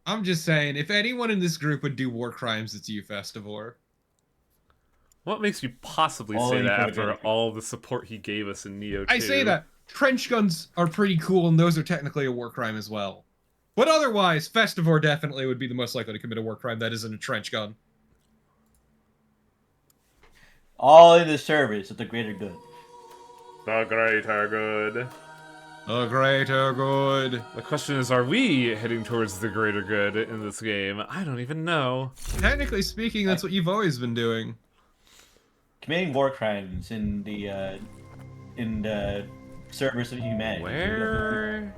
I'm just saying, if anyone in this group would do war crimes, it's you, Festivore. What makes you possibly say Only that for the after greater good. all the support he gave us in Neo I say 2? that trench guns are pretty cool, and those are technically a war crime as well. But otherwise, Festivore definitely would be the most likely to commit a war crime that isn't a trench gun. All in the service of the greater good. The greater good. The greater good. The question is, are we heading towards the greater good in this game? I don't even know. Technically speaking, that's what you've always been doing. Committing war crimes in the service of humanity. Where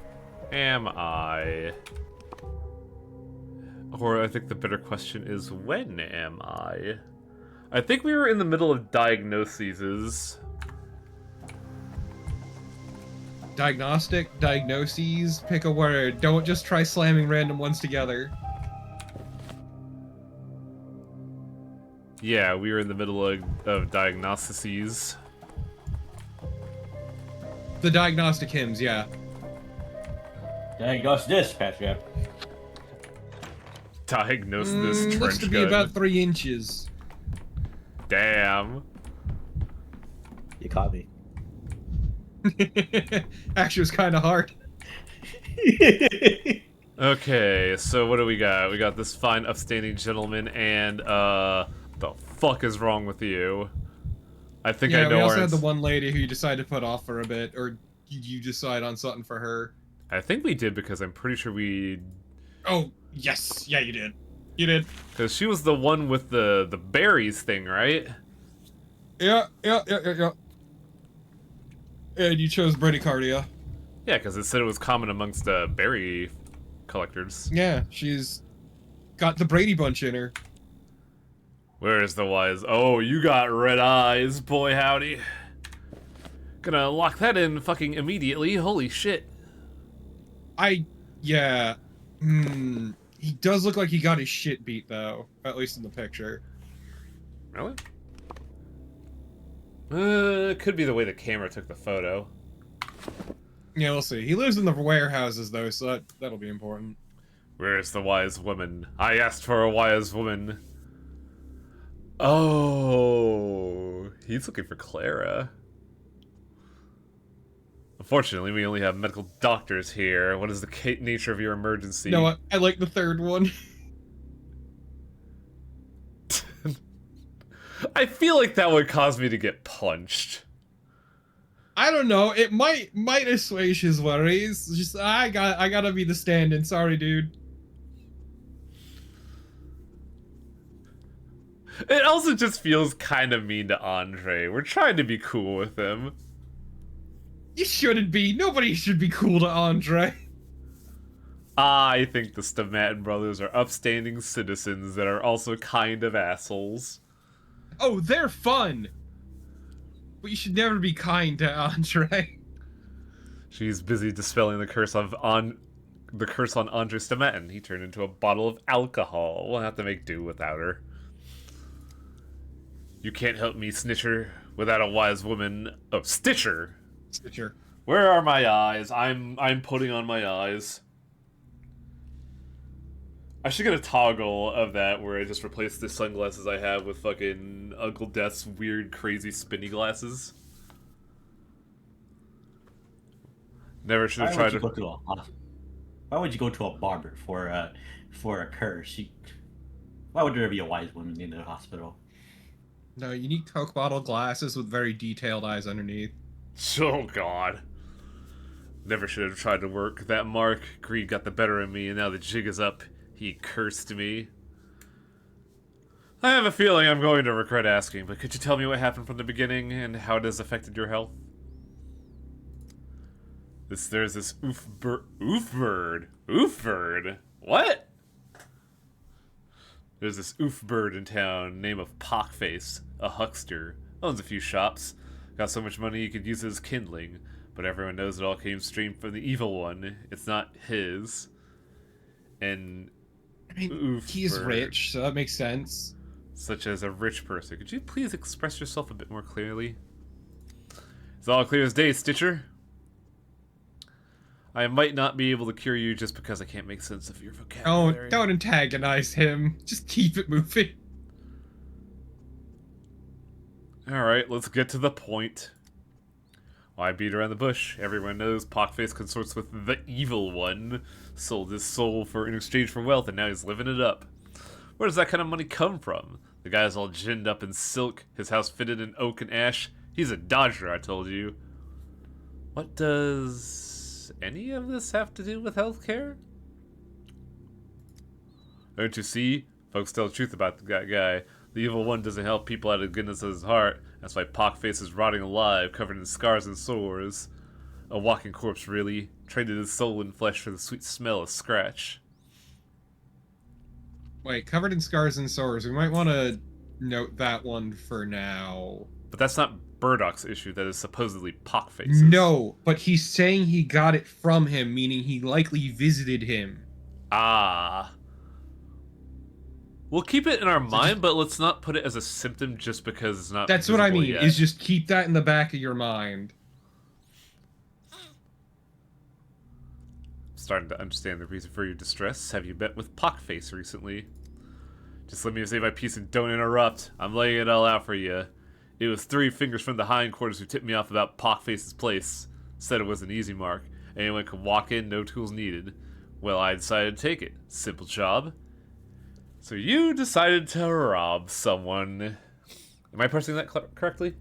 am I? Or I think the better question is, when am I? I think we were in the middle of diagnoses. Diagnostic, diagnoses, pick a word. Don't just try slamming random ones together. Yeah, we were in the middle of diagnoses. The diagnostic hymns, yeah. Diagnose this, Patrick. Diagnose this trench Looks to be gun. about 3 inches. Damn. You caught me. Actually, it was kind of hard. Okay, so what do we got? We got this fine, upstanding gentleman, and, the fuck is wrong with you? I think I Yeah, know we also our had the one lady who you decided to put off for a bit, or you decide on something for her. I think we did because I'm pretty sure we... Oh, yes. Yeah, you did. You did. Because she was the one with the berries thing, right? Yeah. And you chose bradycardia. Yeah, because it said it was common amongst the berry collectors. Yeah, she's got the Brady Bunch in her. Where's the wise? Oh, you got red eyes, boy howdy. Gonna lock that in fucking immediately. Holy shit. Yeah. He does look like he got his shit beat, though. At least in the picture. Really? Could be the way the camera took the photo. Yeah, we'll see. He lives in the warehouses, though, so that'll be important. Where's the wise woman? I asked for a wise woman. Oh, he's looking for Clara. Unfortunately, we only have medical doctors here. What is the nature of your emergency? You know what? I like the third one. I feel like that would cause me to get punched. I don't know. It might assuage his worries. Just I gotta be the stand-in. Sorry, dude. It also just feels kind of mean to Andre. We're trying to be cool with him. You shouldn't be. Nobody should be cool to Andre. I think the Stamatin brothers are upstanding citizens that are also kind of assholes. Oh, they're fun. But you should never be kind to Andre. She's busy dispelling the curse on Andre Stamatin. He turned into a bottle of alcohol. We'll have to make do without her. You can't help me, Snitcher, without a wise woman. Oh, Stitcher! Stitcher. Where are my eyes? I'm putting on my eyes. I should get a toggle of that where I just replace the sunglasses I have with fucking Uncle Death's weird, crazy, spinny glasses. Never should have tried to... Why would you go to a barber for a curse? Why would there be a wise woman in the hospital? No, you need Coke bottle glasses with very detailed eyes underneath. Oh, God. Never should have tried to work that mark. Greed got the better of me, and now the jig is up. He cursed me. I have a feeling I'm going to regret asking, but could you tell me what happened from the beginning and how it has affected your health? There's this oof bird. What? There's this oof bird in town, name of Pockface, a huckster, owns a few shops, got so much money he could use it as kindling, but everyone knows it all came straight from the evil one. It's not his. And I mean, oof he's bird, rich, so that makes sense. such as a rich person. Could you please express yourself a bit more clearly? It's all clear as day, Stitcher. I might not be able to cure you just because I can't make sense of your vocabulary. Don't antagonize him. Just keep it moving. Alright, let's get to the point. Why beat around the bush? Everyone knows Pockface consorts with the Evil One. Sold his soul in exchange for wealth, and now he's living it up. Where does that kind of money come from? The guy's all ginned up in silk, his house fitted in oak and ash. He's a dodger, I told you. What does any of this have to do with healthcare? Don't you see? Folks tell the truth about that guy. The Evil One doesn't help people out of the goodness of his heart. That's why Pockface is rotting alive, covered in scars and sores. A walking corpse, really. Traded his soul and flesh for the sweet smell of scratch. Wait, covered in scars and sores. We might want to note that one for now. But that's not Burdock's issue, that is supposedly Pockface's. No, but he's saying he got it from him, meaning he likely visited him. Ah. We'll keep it in our mind, but let's not put it as a symptom just because it's not That's what I mean, yet. is just keep that in the back of your mind. Starting to understand the reason for your distress. Have you met with Pockface recently? Just let me say my piece and don't interrupt. I'm laying it all out for you. It was 3 fingers from the hindquarters who tipped me off about Pockface's place. Said it was an easy mark. Anyone could walk in, no tools needed. Well, I decided to take it. Simple job. So you decided to rob someone. Am I parsing that correctly?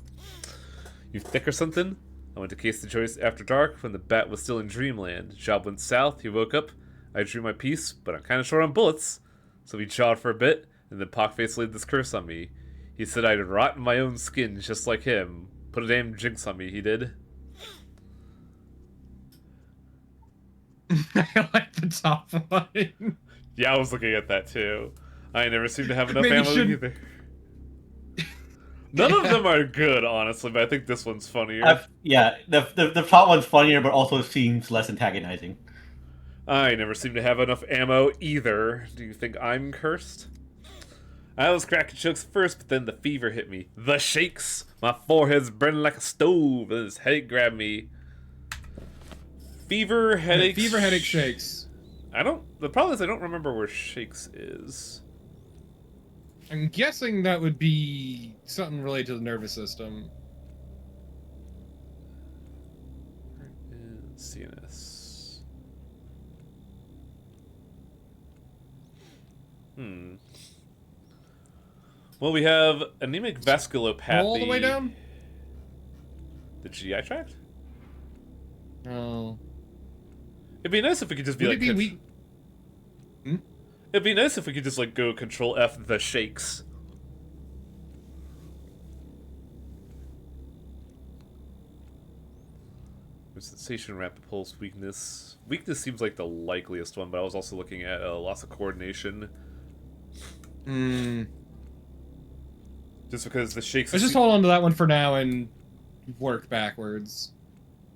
You thick or something? I went to case the choice after dark when the bat was still in dreamland. Job went south, he woke up. I drew my piece, but I'm kind of short on bullets. So we jawed for a bit, and then Pockface laid this curse on me. He said I'd rot in my own skin just like him. Put a damn jinx on me, he did. I like the top one. Yeah, I was looking at that too. I never seem to have enough Maybe ammo should- either. None of them are good, honestly, but I think this one's funnier. Yeah, the top one's funnier, but also seems less antagonizing. I never seem to have enough ammo either. Do you think I'm cursed? I was cracking jokes at first, but then the fever hit me. The shakes! My forehead's burning like a stove, and this headache grabbed me. Fever, headache... Fever, headache, shakes. The problem is I don't remember where shakes is. I'm guessing that would be something related to the nervous system. CNS. Well, we have anemic vasculopathy. All the way down? The GI tract? Oh. It'd be nice if we could just be Would like... it be weak? It'd be nice if we could just like go Control F the shakes. Sensation, rapid pulse, weakness. Weakness seems like the likeliest one, but I was also looking at loss of coordination. Just because the shakes... Let's just hold on to that one for now and work backwards.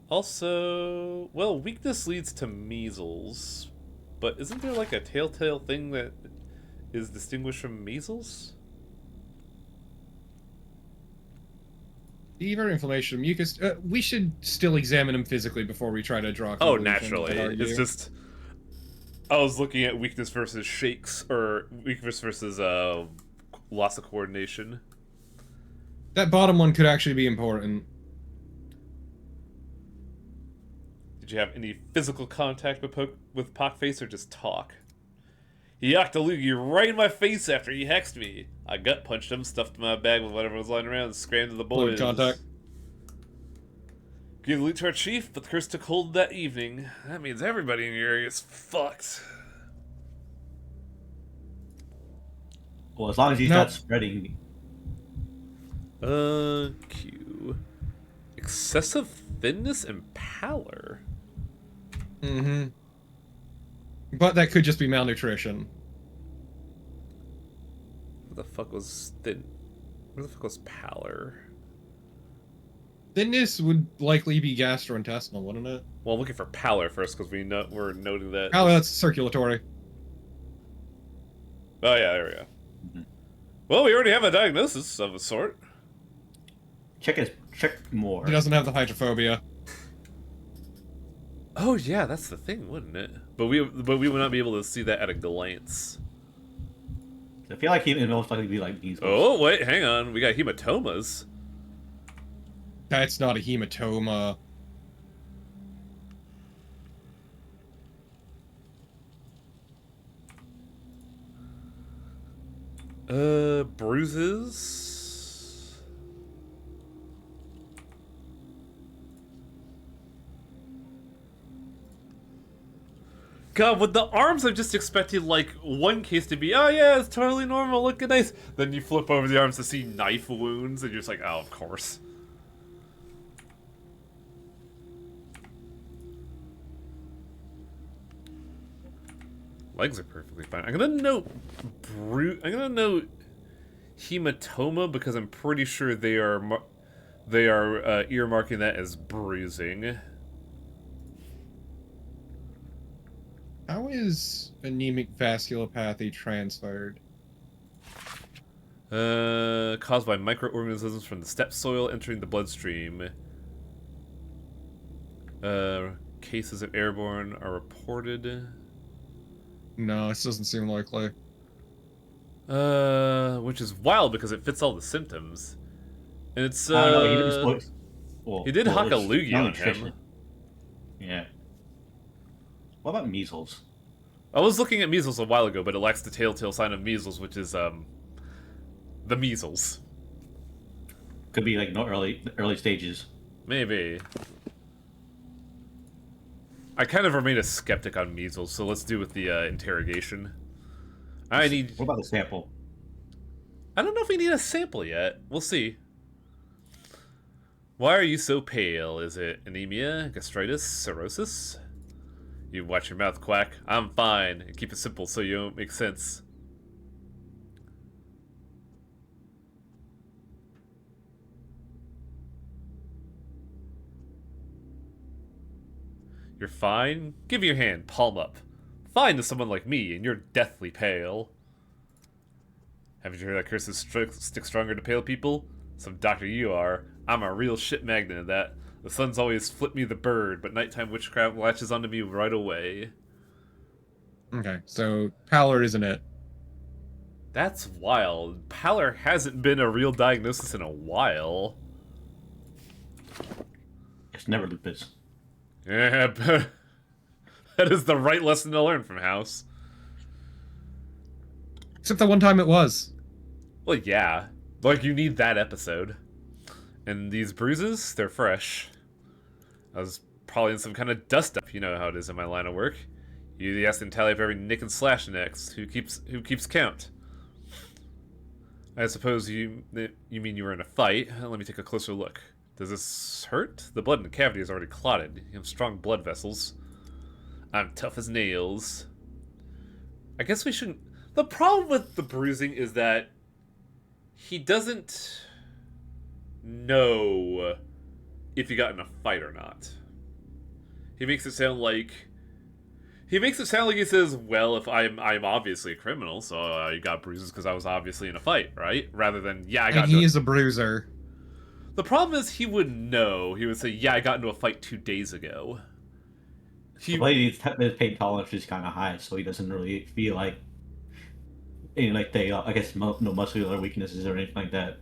Also, well, weakness leads to measles, but isn't there like a telltale thing that is distinguished from measles? Fever, inflammation, mucus. We should still examine him physically before we try to draw. Oh, conclusions, naturally. I'd argue. It's just... I was looking at weakness versus shakes, or weakness versus loss of coordination. That bottom one could actually be important. Did you have any physical contact with Pockface or just talk? He knocked a loogie right in my face after he hexed me. I gut punched him, stuffed my bag with whatever was lying around, and scrammed to the boys. Fluid contact. Gave the loot to our chief, but the curse took hold that evening. That means everybody in your area is fucked. Well, as long as he's not spreading. Q. Excessive thinness and pallor. Mm-hmm. But that could just be malnutrition. What the fuck was thin? Where the fuck was pallor? Thinness would likely be gastrointestinal, wouldn't it? Well, I'm looking for pallor first because we're noting that. Oh, that's circulatory. Oh yeah, there we go. Well, we already have a diagnosis of a sort. Check more. He doesn't have the hydrophobia. Oh yeah, that's the thing, wouldn't it? But we would not be able to see that at a glance. I feel like he would most likely be like measles. Oh wait, hang on. We got hematomas. That's not a hematoma. Bruises. God, with the arms, I'm just expecting, like, one case to be, oh yeah, it's totally normal, looking nice. Then you flip over the arms to see knife wounds, and you're just like, oh, of course. Legs are perfectly fine. I'm gonna note hematoma because I'm pretty sure they are earmarking that as bruising. How is anemic vasculopathy transferred? Caused by microorganisms from the steppe soil entering the bloodstream. Cases of airborne are reported. No, this doesn't seem likely. Which is wild because it fits all the symptoms. And it's, I don't know. He just looks. Well, he did well, huck a it's loogie on malnutrition. him. Yeah. What about measles? I was looking at measles a while ago, but it lacks the telltale sign of measles, which is, the measles. Could be like no early stages. Maybe. I kind of remain a skeptic on measles, so let's do with the interrogation. I What about the sample? don't know if we need a sample yet. We'll see. Why are you so pale? Is it anemia, gastritis, cirrhosis? You watch your mouth, quack. I'm fine. And keep it simple so you don't make sense. You're fine? Give me your hand, palm up. Fine to someone like me, and you're deathly pale. Haven't you heard that curses stick stronger to pale people? Some doctor you are. I'm a real shit magnet at that. The sun's always flipped me the bird, but nighttime witchcraft latches onto me right away. Okay, so pallor isn't it. That's wild. Pallor hasn't been a real diagnosis in a while. It's never lupus. Yeah, but that is the right lesson to learn from House. Except the one time it was. Well, yeah. Like, you need that episode. And these bruises, they're fresh. I was probably in some kind of dust-up. You know how it is in my line of work. You ask and tally up every nick and slash next. Who keeps count? I suppose you mean you were in a fight. Let me take a closer look. Does this hurt? The blood in the cavity is already clotted. You have strong blood vessels. I'm tough as nails. I guess we shouldn't... The problem with the bruising is that he doesn't know if you got in a fight or not. He makes it sound like he says, "Well, if I'm obviously a criminal, so I got bruises because I was obviously in a fight, right?" Rather than, "Yeah, I got." And he is a bruiser. The problem is he would know. He would say, "Yeah, I got into a fight 2 days ago." But his pain tolerance is kind of high, so he doesn't really feel like any like they I guess no muscular weaknesses or anything like that.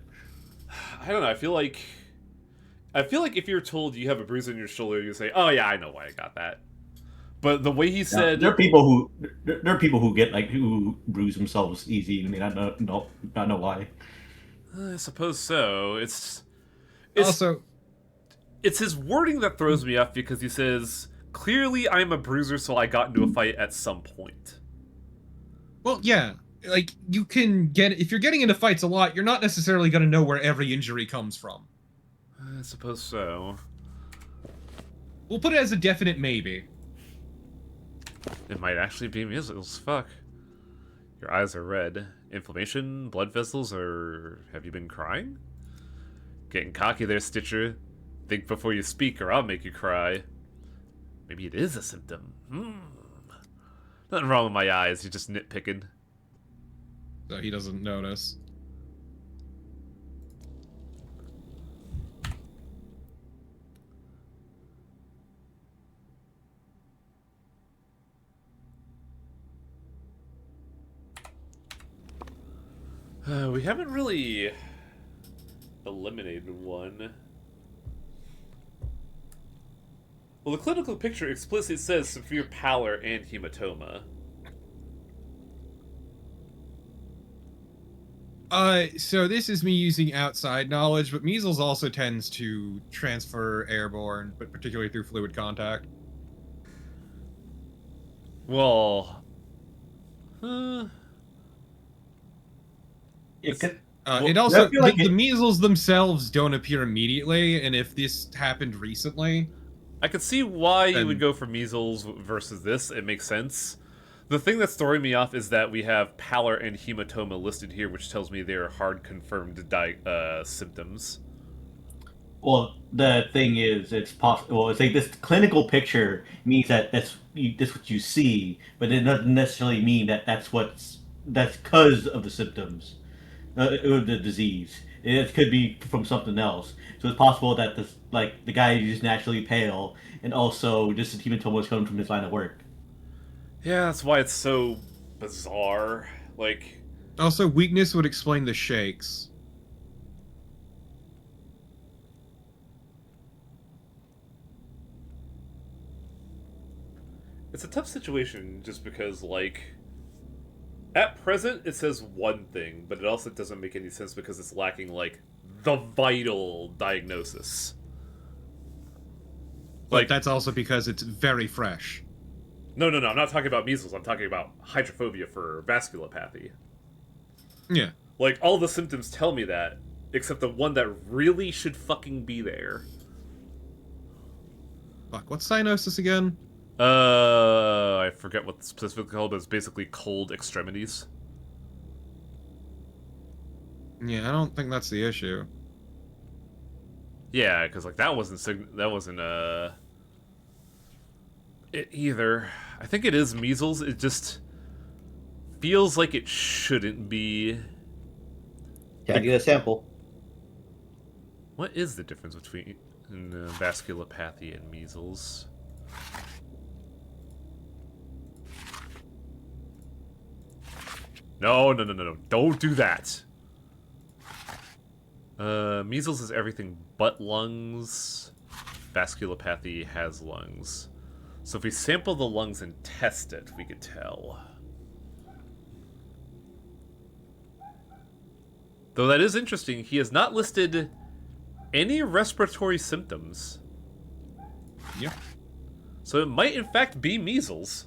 I don't know. I feel like if you're told you have a bruise on your shoulder, you say, "Oh yeah, I know why I got that." But the way he said, There are people who get like who bruise themselves easy and they not know why. I suppose so. It's Also, it's his wording that throws me off because he says, "Clearly, I'm a bruiser, so I got into a fight at some point." well, yeah. Like, you can get... If you're getting into fights a lot, you're not necessarily going to know where every injury comes from. I suppose so. We'll put it as a definite maybe. It might actually be measles. Fuck. Your eyes are red. Inflammation, blood vessels, or have you been crying? Getting cocky there, Stitcher. Think before you speak, or I'll make you cry. Maybe it is a symptom. Nothing wrong with my eyes. You're just nitpicking. So he doesn't notice. We haven't really eliminated one. Well, the clinical picture explicitly says severe pallor and hematoma. So this is me using outside knowledge, but measles also tends to transfer airborne, but particularly through fluid contact. Well, It could, It well, also I feel like the measles themselves don't appear immediately, and if this happened recently, I could see why you would Then- go for measles versus this. It makes sense. The thing that's throwing me off is that we have pallor and hematoma listed here, which tells me they're hard confirmed symptoms. Well, the thing is, it's possible. Well, it's like this clinical picture means that that's what you see, but it doesn't necessarily mean that that's because of the symptoms of the disease. It could be from something else. So it's possible that the guy is just naturally pale, and also just the hematoma is coming from his line of work. Yeah, that's why it's so bizarre. Like, also weakness would explain the shakes. it's a tough situation just because, like, at present it says one thing, but it also doesn't make any sense because it's lacking, like, the vital diagnosis. But Like, that's also because it's very fresh. no, I'm not talking about measles. I'm talking about hydrophobia for vasculopathy. Yeah. Like, all the symptoms tell me that, except the one that really should fucking be there. Fuck, what's cyanosis again? I forget what it's specifically called, but it's basically cold extremities. Yeah, I don't think that's the issue. Yeah, because, like, that wasn't it either. I think it is measles. It just feels like it shouldn't be. Can I get a sample? What is the difference between vasculopathy and measles? No. Don't do that. Measles is everything but lungs. Vasculopathy has lungs. So if we sample the lungs and test it, we could tell. Though that is interesting, he has not listed any respiratory symptoms. Yeah. So it might in fact be measles.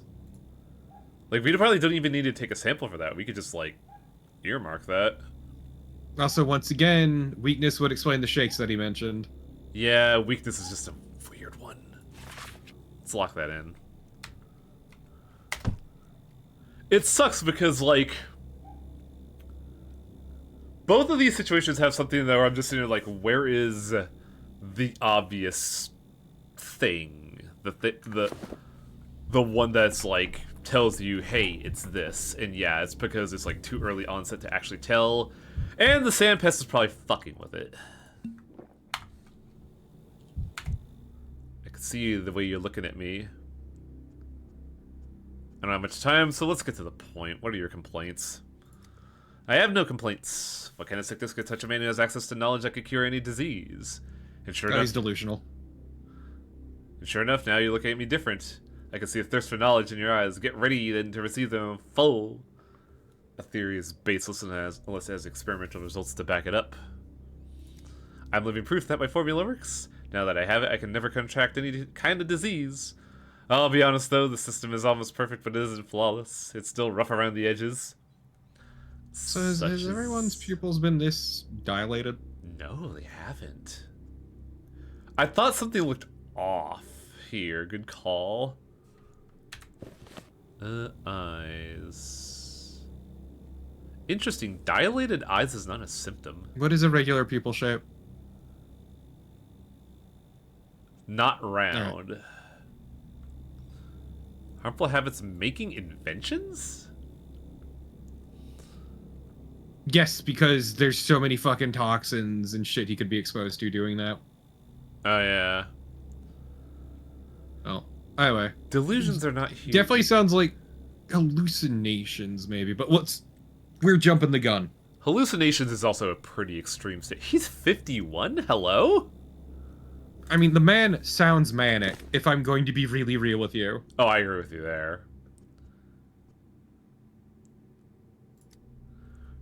Like, we probably don't even need to take a sample for that. We could just, like, earmark that. Also, once again, weakness would explain the shakes that he mentioned. Yeah, weakness is just a weird one. Let's lock that in. It sucks because, like, both of these situations have something that where I'm just sitting there like, where is the obvious thing? The one that's, like, tells you, hey, it's this. And yeah, it's because it's, like, too early onset to actually tell. And the sand pest is probably fucking with it. I can see the way you're looking at me. I don't have much time, so let's get to the point. What are your complaints? I have no complaints. What kind of sickness could touch a man who has access to knowledge that could cure any disease? And sure He's enough, delusional. now you look at me different. I can see a thirst for knowledge in your eyes. Get ready then to receive them in full. A theory is baseless unless it has experimental results to back it up. I'm living proof that my formula works. Now that I have it, I can never contract any kind of disease. I'll be honest though, the system is almost perfect, but it isn't flawless. It's still rough around the edges. So has everyone's pupils been this dilated? No, they haven't. I thought something looked off here. Good call. Eyes. Interesting. Dilated eyes is not a symptom. What is a regular pupil shape? Not round. Harmful habits making inventions? Yes, because there's so many fucking toxins and shit he could be exposed to doing that. Oh, yeah. Oh, anyway. Delusions are not huge. Definitely sounds like hallucinations, maybe, but we're jumping the gun. Hallucinations is also a pretty extreme state. He's 51? Hello? I mean, the man sounds manic, if I'm going to be really real with you. Oh, I agree with you there.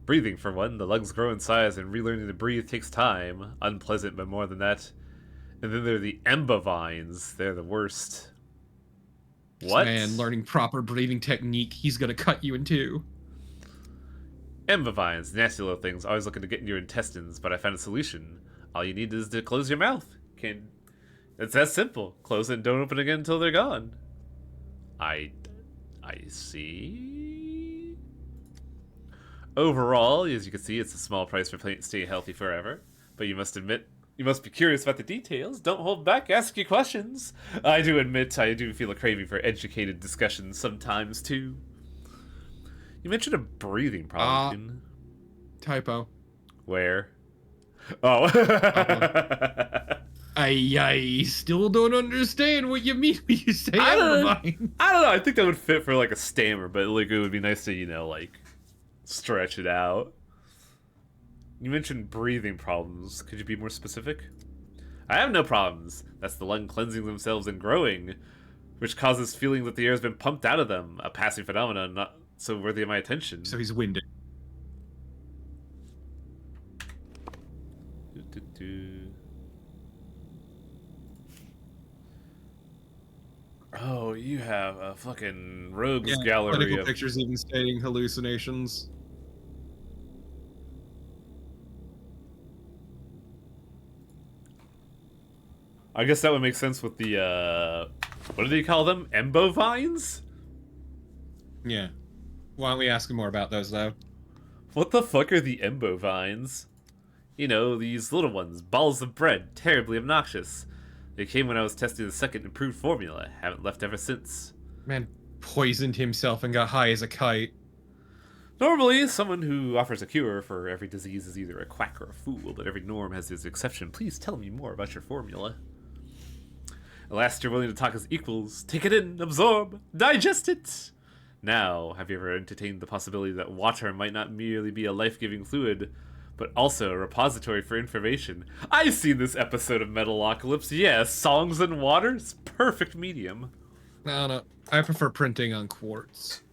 Breathing, for one. The lungs grow in size, and relearning to breathe takes time. Unpleasant, but more than that. And then there are the embovines. They're the worst. What? Man, learning proper breathing technique, he's gonna cut you in two. Embovines, nasty little things, always looking to get in your intestines, but I found a solution. All you need is to close your mouth. It's that simple. Close it and don't open again until they're gone. I see. Overall, as you can see, it's a small price for staying healthy forever. But you must admit, you must be curious about the details. Don't hold back, ask your questions. I do admit, I do feel a craving for educated discussions sometimes, too. You mentioned a breathing problem. Typo. Where? Oh. I still don't understand what you mean when you say embovine. I don't know. I think that would fit for like a stammer, but like it would be nice to, like stretch it out. You mentioned breathing problems. Could you be more specific? I have no problems. That's the lung cleansing themselves and growing, which causes feeling that the air has been pumped out of them. A passing phenomenon, not so worthy of my attention. So he's winded. Oh, you have a fucking rogues Yeah, gallery clinical of pictures even stating hallucinations. I guess that would make sense with the, what do they call them? Embovines? Yeah. Why don't we ask him more about those, though? What the fuck are the embovines? You know, these little ones, balls of bread, terribly obnoxious. They came when I was testing the second improved formula. Haven't left ever since. Man poisoned himself and got high as a kite. Normally, someone who offers a cure for every disease is either a quack or a fool, but every norm has its exception. Please tell me more about your formula. At last, you're willing to talk as equals. Take it in, absorb, digest it! Now, have you ever entertained the possibility that water might not merely be a life-giving fluid, but also a repository for information? I've seen this episode of Metalocalypse. Yes, songs and waters, perfect medium. No. I prefer printing on quartz.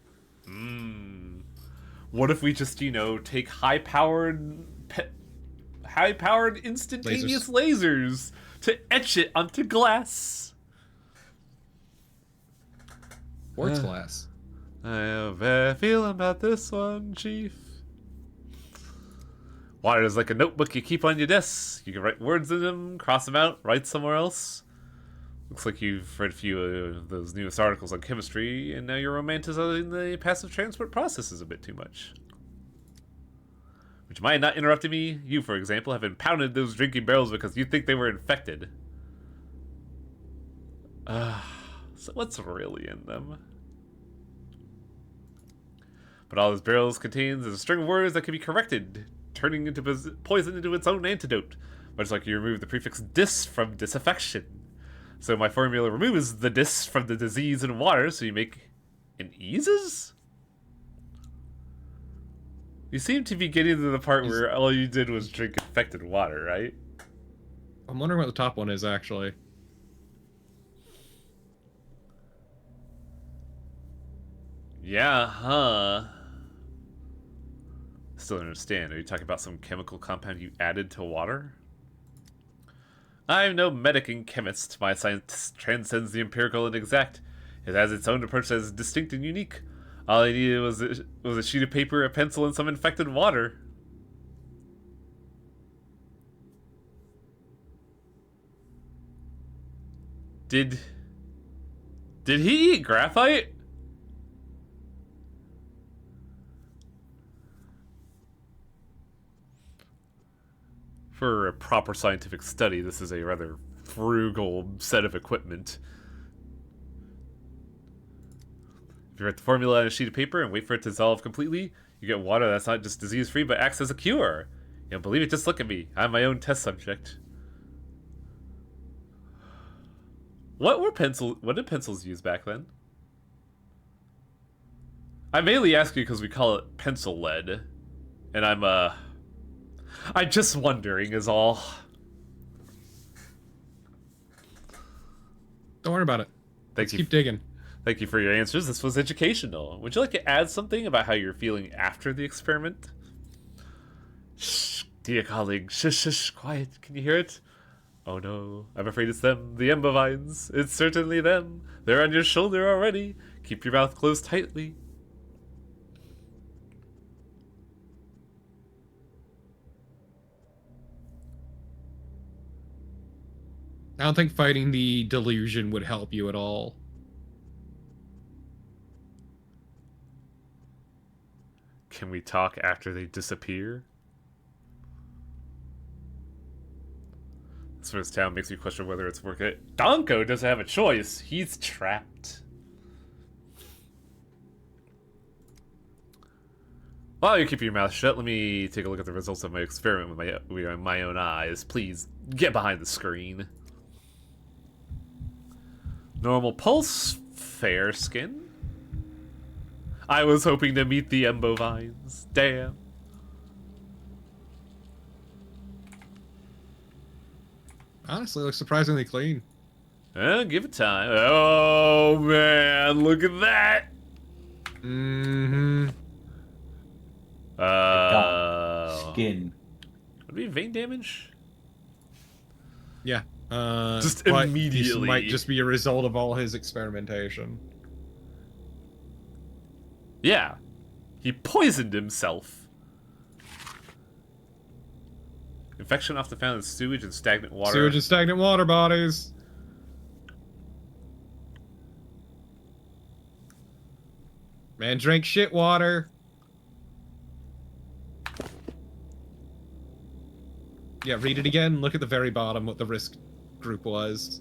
What if we just, take high-powered instantaneous lasers to etch it onto glass? Quartz glass. I have a bad feeling about this one, Chief. Water is like a notebook you keep on your desk. You can write words in them, cross them out, write somewhere else. Looks like you've read a few of those newest articles on chemistry, and now you're romanticizing the passive transport processes a bit too much. Would you mind not interrupting me? You, for example, have impounded those drinking barrels because you think they were infected. So what's really in them? But all those barrels contains is a string of words that can be corrected, turning into poison into its own antidote, much like you remove the prefix dis from disaffection. So my formula removes the dis from the disease in water, so you make an eases? You seem to be getting to the part where all you did was drink infected water, right? I'm wondering what the top one is, actually. Yeah, huh? Still don't understand. Are you talking about some chemical compound you added to water? I'm no medic and chemist. My science transcends the empirical and exact. It has its own approach that is distinct and unique. All I needed was a sheet of paper, a pencil, and some infected water. Did he eat graphite? For a proper scientific study, this is a rather frugal set of equipment. If you write the formula on a sheet of paper and wait for it to dissolve completely, you get water that's not just disease-free, but acts as a cure. You don't believe it? Just look at me. I'm my own test subject. What did pencils use back then? I mainly ask you because we call it pencil lead. And I'm just wondering is all. Don't worry about it. Let's keep digging. Thank you for your answers. This was educational. Would you like to add something about how you're feeling after the experiment? Shh, dear colleague. Shush, quiet. Can you hear it? Oh no, I'm afraid it's them, the Embovines. It's certainly them. They're on your shoulder already. Keep your mouth closed tightly. I don't think fighting the delusion would help you at all. Can we talk after they disappear? This first town makes me question whether it's worth it. Donko doesn't have a choice. He's trapped. While you keep your mouth shut, let me take a look at the results of my experiment with my own eyes. Please, get behind the screen. Normal pulse, fair skin. I was hoping to meet the Embovines. Damn. Honestly, looks surprisingly clean. Give it time. Oh man, look at that. Mm-hmm. Skin. Would it be vein damage? Yeah. Just but immediately. This might just be a result of all his experimentation. Yeah. He poisoned himself. Infection often found in sewage and stagnant water. Sewage and stagnant water bodies. Man drank shit water. Yeah, read it again. Look at the very bottom what the risk group was.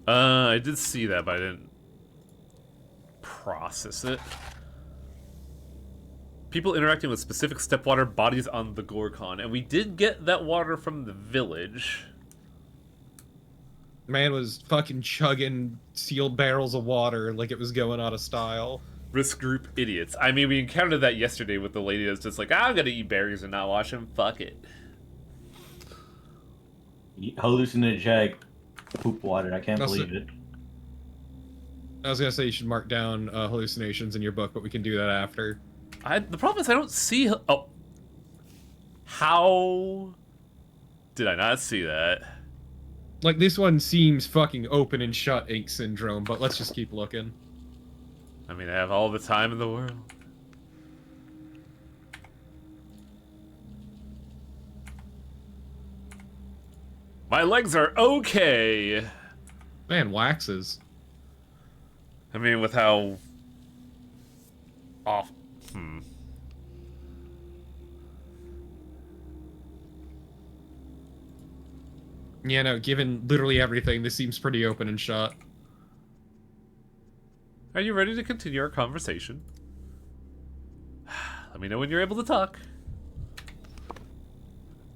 I did see that, but I didn't process it. People interacting with specific stepwater bodies on the Gorkon, and we did get that water from the village. Man was fucking chugging sealed barrels of water like it was going out of style. Risk group idiots. I mean, we encountered that yesterday with the lady that's just like, I'm gonna eat berries and not wash them. Fuck it. Hallucinogenic poop water. I can't believe it. I was gonna say you should mark down hallucinations in your book, but we can do that after. The problem is I don't see... Oh. How did I not see that? Like, this one seems fucking open and shut ink syndrome, but let's just keep looking. I mean, I have all the time in the world. My legs are okay. Man, waxes. I mean, with how off. Yeah, no, given literally everything, this seems pretty open and shut. Are you ready to continue our conversation? Let me know when you're able to talk.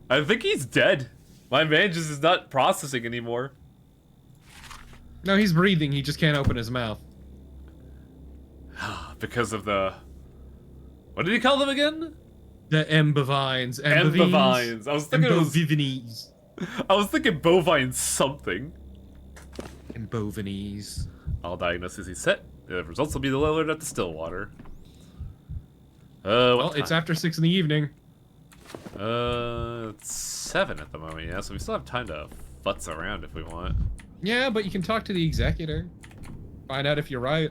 I think he's dead. My man just is not processing anymore. No, he's breathing, he just can't open his mouth. Because of the... What did he call them again? The Embovines. Embovines. I was thinking Embovines. I was thinking bovine something. Embovines. All diagnoses he set. The results will be delivered at the Stillwater. Well, it's after 6 in the evening. It's 7 at the moment, yeah, so we still have time to futz around if we want. Yeah, but you can talk to the executor. Find out if you're right.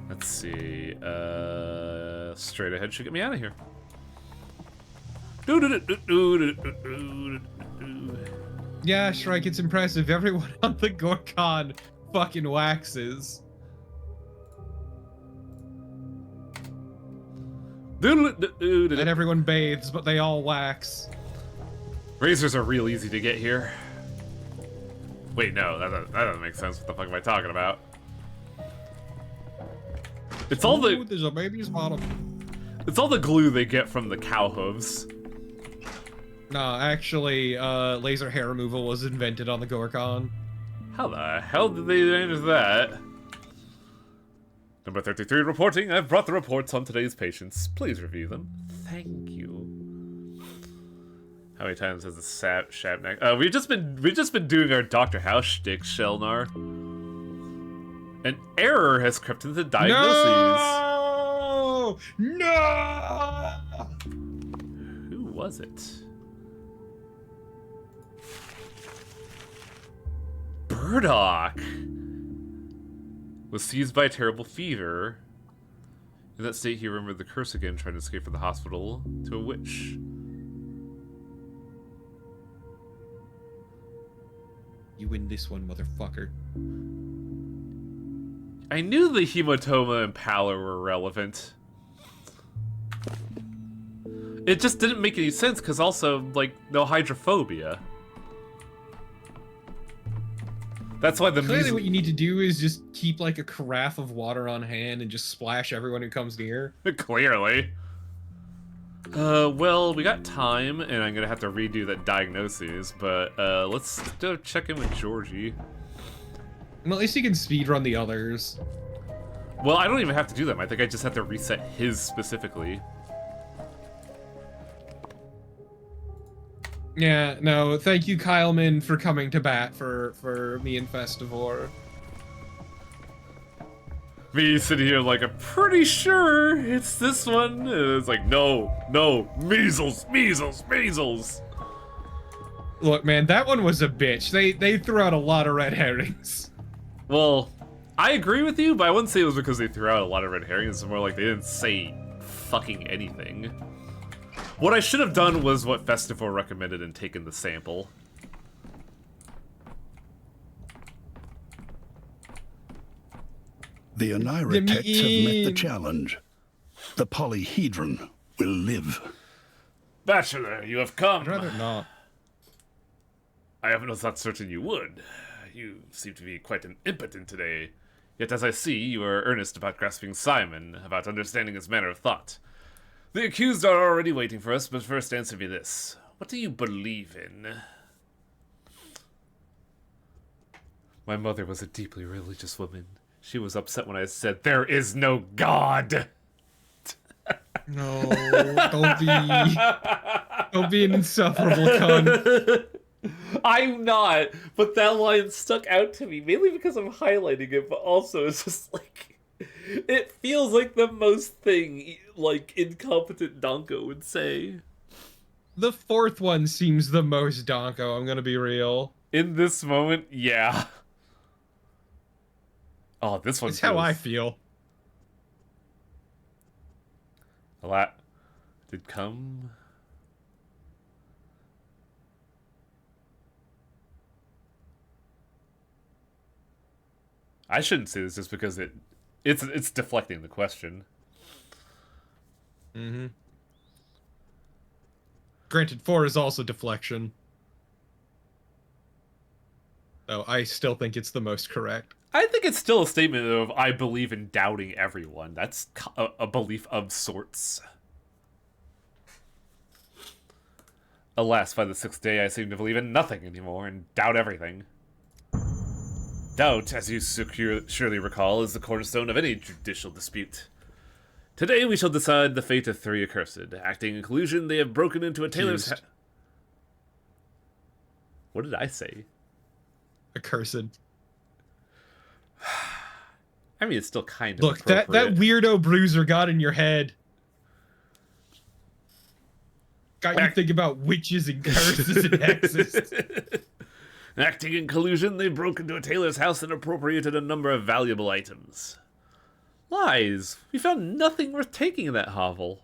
Let's see, straight ahead should get me out of here. Yeah, Shrike, it's impressive. Everyone on the Gorkon fucking waxes. And everyone bathes, but they all wax. Razors are real easy to get here. Wait, no, that doesn't make sense. What the fuck am I talking about? It's all the... There's a baby's bottom. It's all the glue they get from the cow hooves. No, actually, laser hair removal was invented on the Gorkon. How the hell did they manage that? Number 33 reporting. I've brought the reports on today's patients. Please review them. Thank you. How many times has the Shabnak? We've just been doing our Dr. House shtick, Shelnar. An error has crept into the diagnoses. No! Who was it? Burdock was seized by a terrible fever. In that state, he remembered the curse again, trying to escape from the hospital to a witch. You win this one, motherfucker. I knew the hematoma and pallor were relevant. It just didn't make any sense, because also, like, no hydrophobia. That's why the Clearly what you need to do is just keep, like, a carafe of water on hand and just splash everyone who comes near. Clearly. Well, we got time, and I'm gonna have to redo that diagnosis, but, let's go check in with Georgie. And at least you can speedrun the others. Well, I don't even have to do them. I think I just have to reset his specifically. Yeah, no, thank you, Kyleman, for coming to bat for me and Festivore. Me sitting here like, I'm pretty sure it's this one. And it's like, no, measles, measles, measles. Look, man, that one was a bitch. They threw out a lot of red herrings. Well, I agree with you, but I wouldn't say it was because they threw out a lot of red herrings. It's more like they didn't say fucking anything. What I should have done was what Festivore recommended and taken the sample. The Onira texts have met the challenge. The polyhedron will live. Bachelor, you have come. I'd rather not. I was not certain you would. You seem to be quite impotent today. Yet as I see, you are earnest about grasping Simon, about understanding his manner of thought. The accused are already waiting for us, but first answer me this. What do you believe in? My mother was a deeply religious woman. She was upset when I said, there is no God! No, don't be an insufferable cunt. I'm not, but that line stuck out to me, mainly because I'm highlighting it, but also it's just like... It feels like the most thing, like, incompetent Donko would say. The fourth one seems the most Donko, I'm gonna be real. In this moment, yeah. Oh, this one It's how I feel. A lot did come. I shouldn't say this just because it's deflecting the question. Mm-hmm. Granted, 4 is also deflection. Though I still think it's the most correct. I think it's still a statement of, I believe in doubting everyone. That's a belief of sorts. Alas, by the 6th day, I seem to believe in nothing anymore and doubt everything. Doubt, as you surely recall, is the cornerstone of any judicial dispute. Today we shall decide the fate of 3 accursed. Acting in collusion, they have broken into a tailor's house. What did I say? Accursed. I mean, it's still kind of Look, that weirdo bruiser got in your head. Got you think about witches and curses and hexes. Acting in collusion, they broke into a tailor's house and appropriated a number of valuable items. Lies! We found nothing worth taking in that hovel.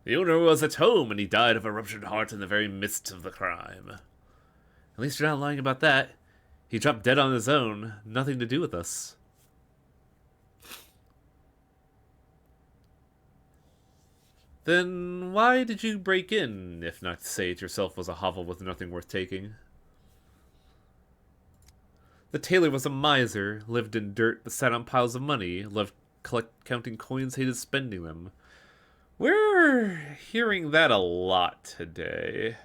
The owner was at home and he died of a ruptured heart in the very midst of the crime. At least you're not lying about that. He dropped dead on his own, nothing to do with us. Then why did you break in, if not to say it yourself was a hovel with nothing worth taking? The tailor was a miser, lived in dirt but sat on piles of money, loved counting coins, hated spending them. We're hearing that a lot today.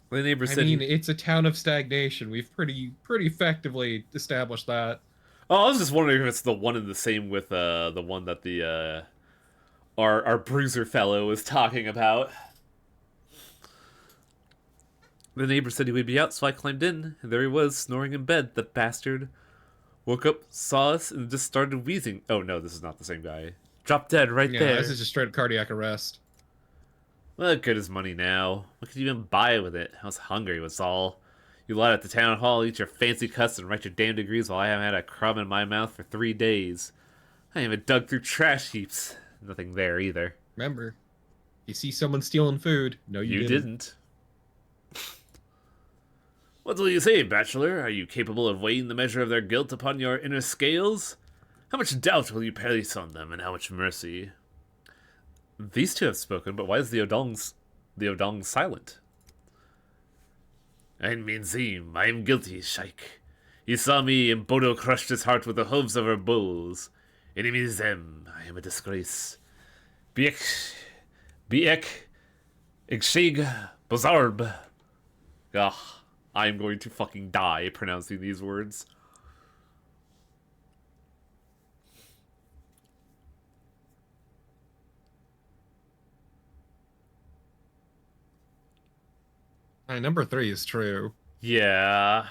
The neighbor said it's a town of stagnation. We've pretty effectively established that. Oh, I was just wondering if it's the one and the same with the one that the our bruiser fellow was talking about. The neighbor said he would be out, so I climbed in, and there he was, snoring in bed, the bastard. Woke up, saw us, and just started wheezing. Oh no, this is not the same guy. Dropped dead right Yeah, there. this is just straight up cardiac arrest. What good is money now? What could you even buy with it? I was hungry, was all. You lie at the town hall, eat your fancy cuts, and write your damn degrees while I haven't had a crumb in my mouth for 3 days. I even dug through trash heaps. Nothing there either. Remember, you see someone stealing food. No, you didn't. What will you say, bachelor? Are you capable of weighing the measure of their guilt upon your inner scales? How much doubt will you place on them, and how much mercy? These two have spoken, but why is the Odong silent? I mean Zim, I am guilty, Shaykh. You saw me, and Bodo crushed his heart with the hooves of our bulls. Enemy Zem, I am a disgrace. Biek, Ikshig, Bazarb. Ugh, I am going to fucking die pronouncing these words. Number 3 is true. Yeah.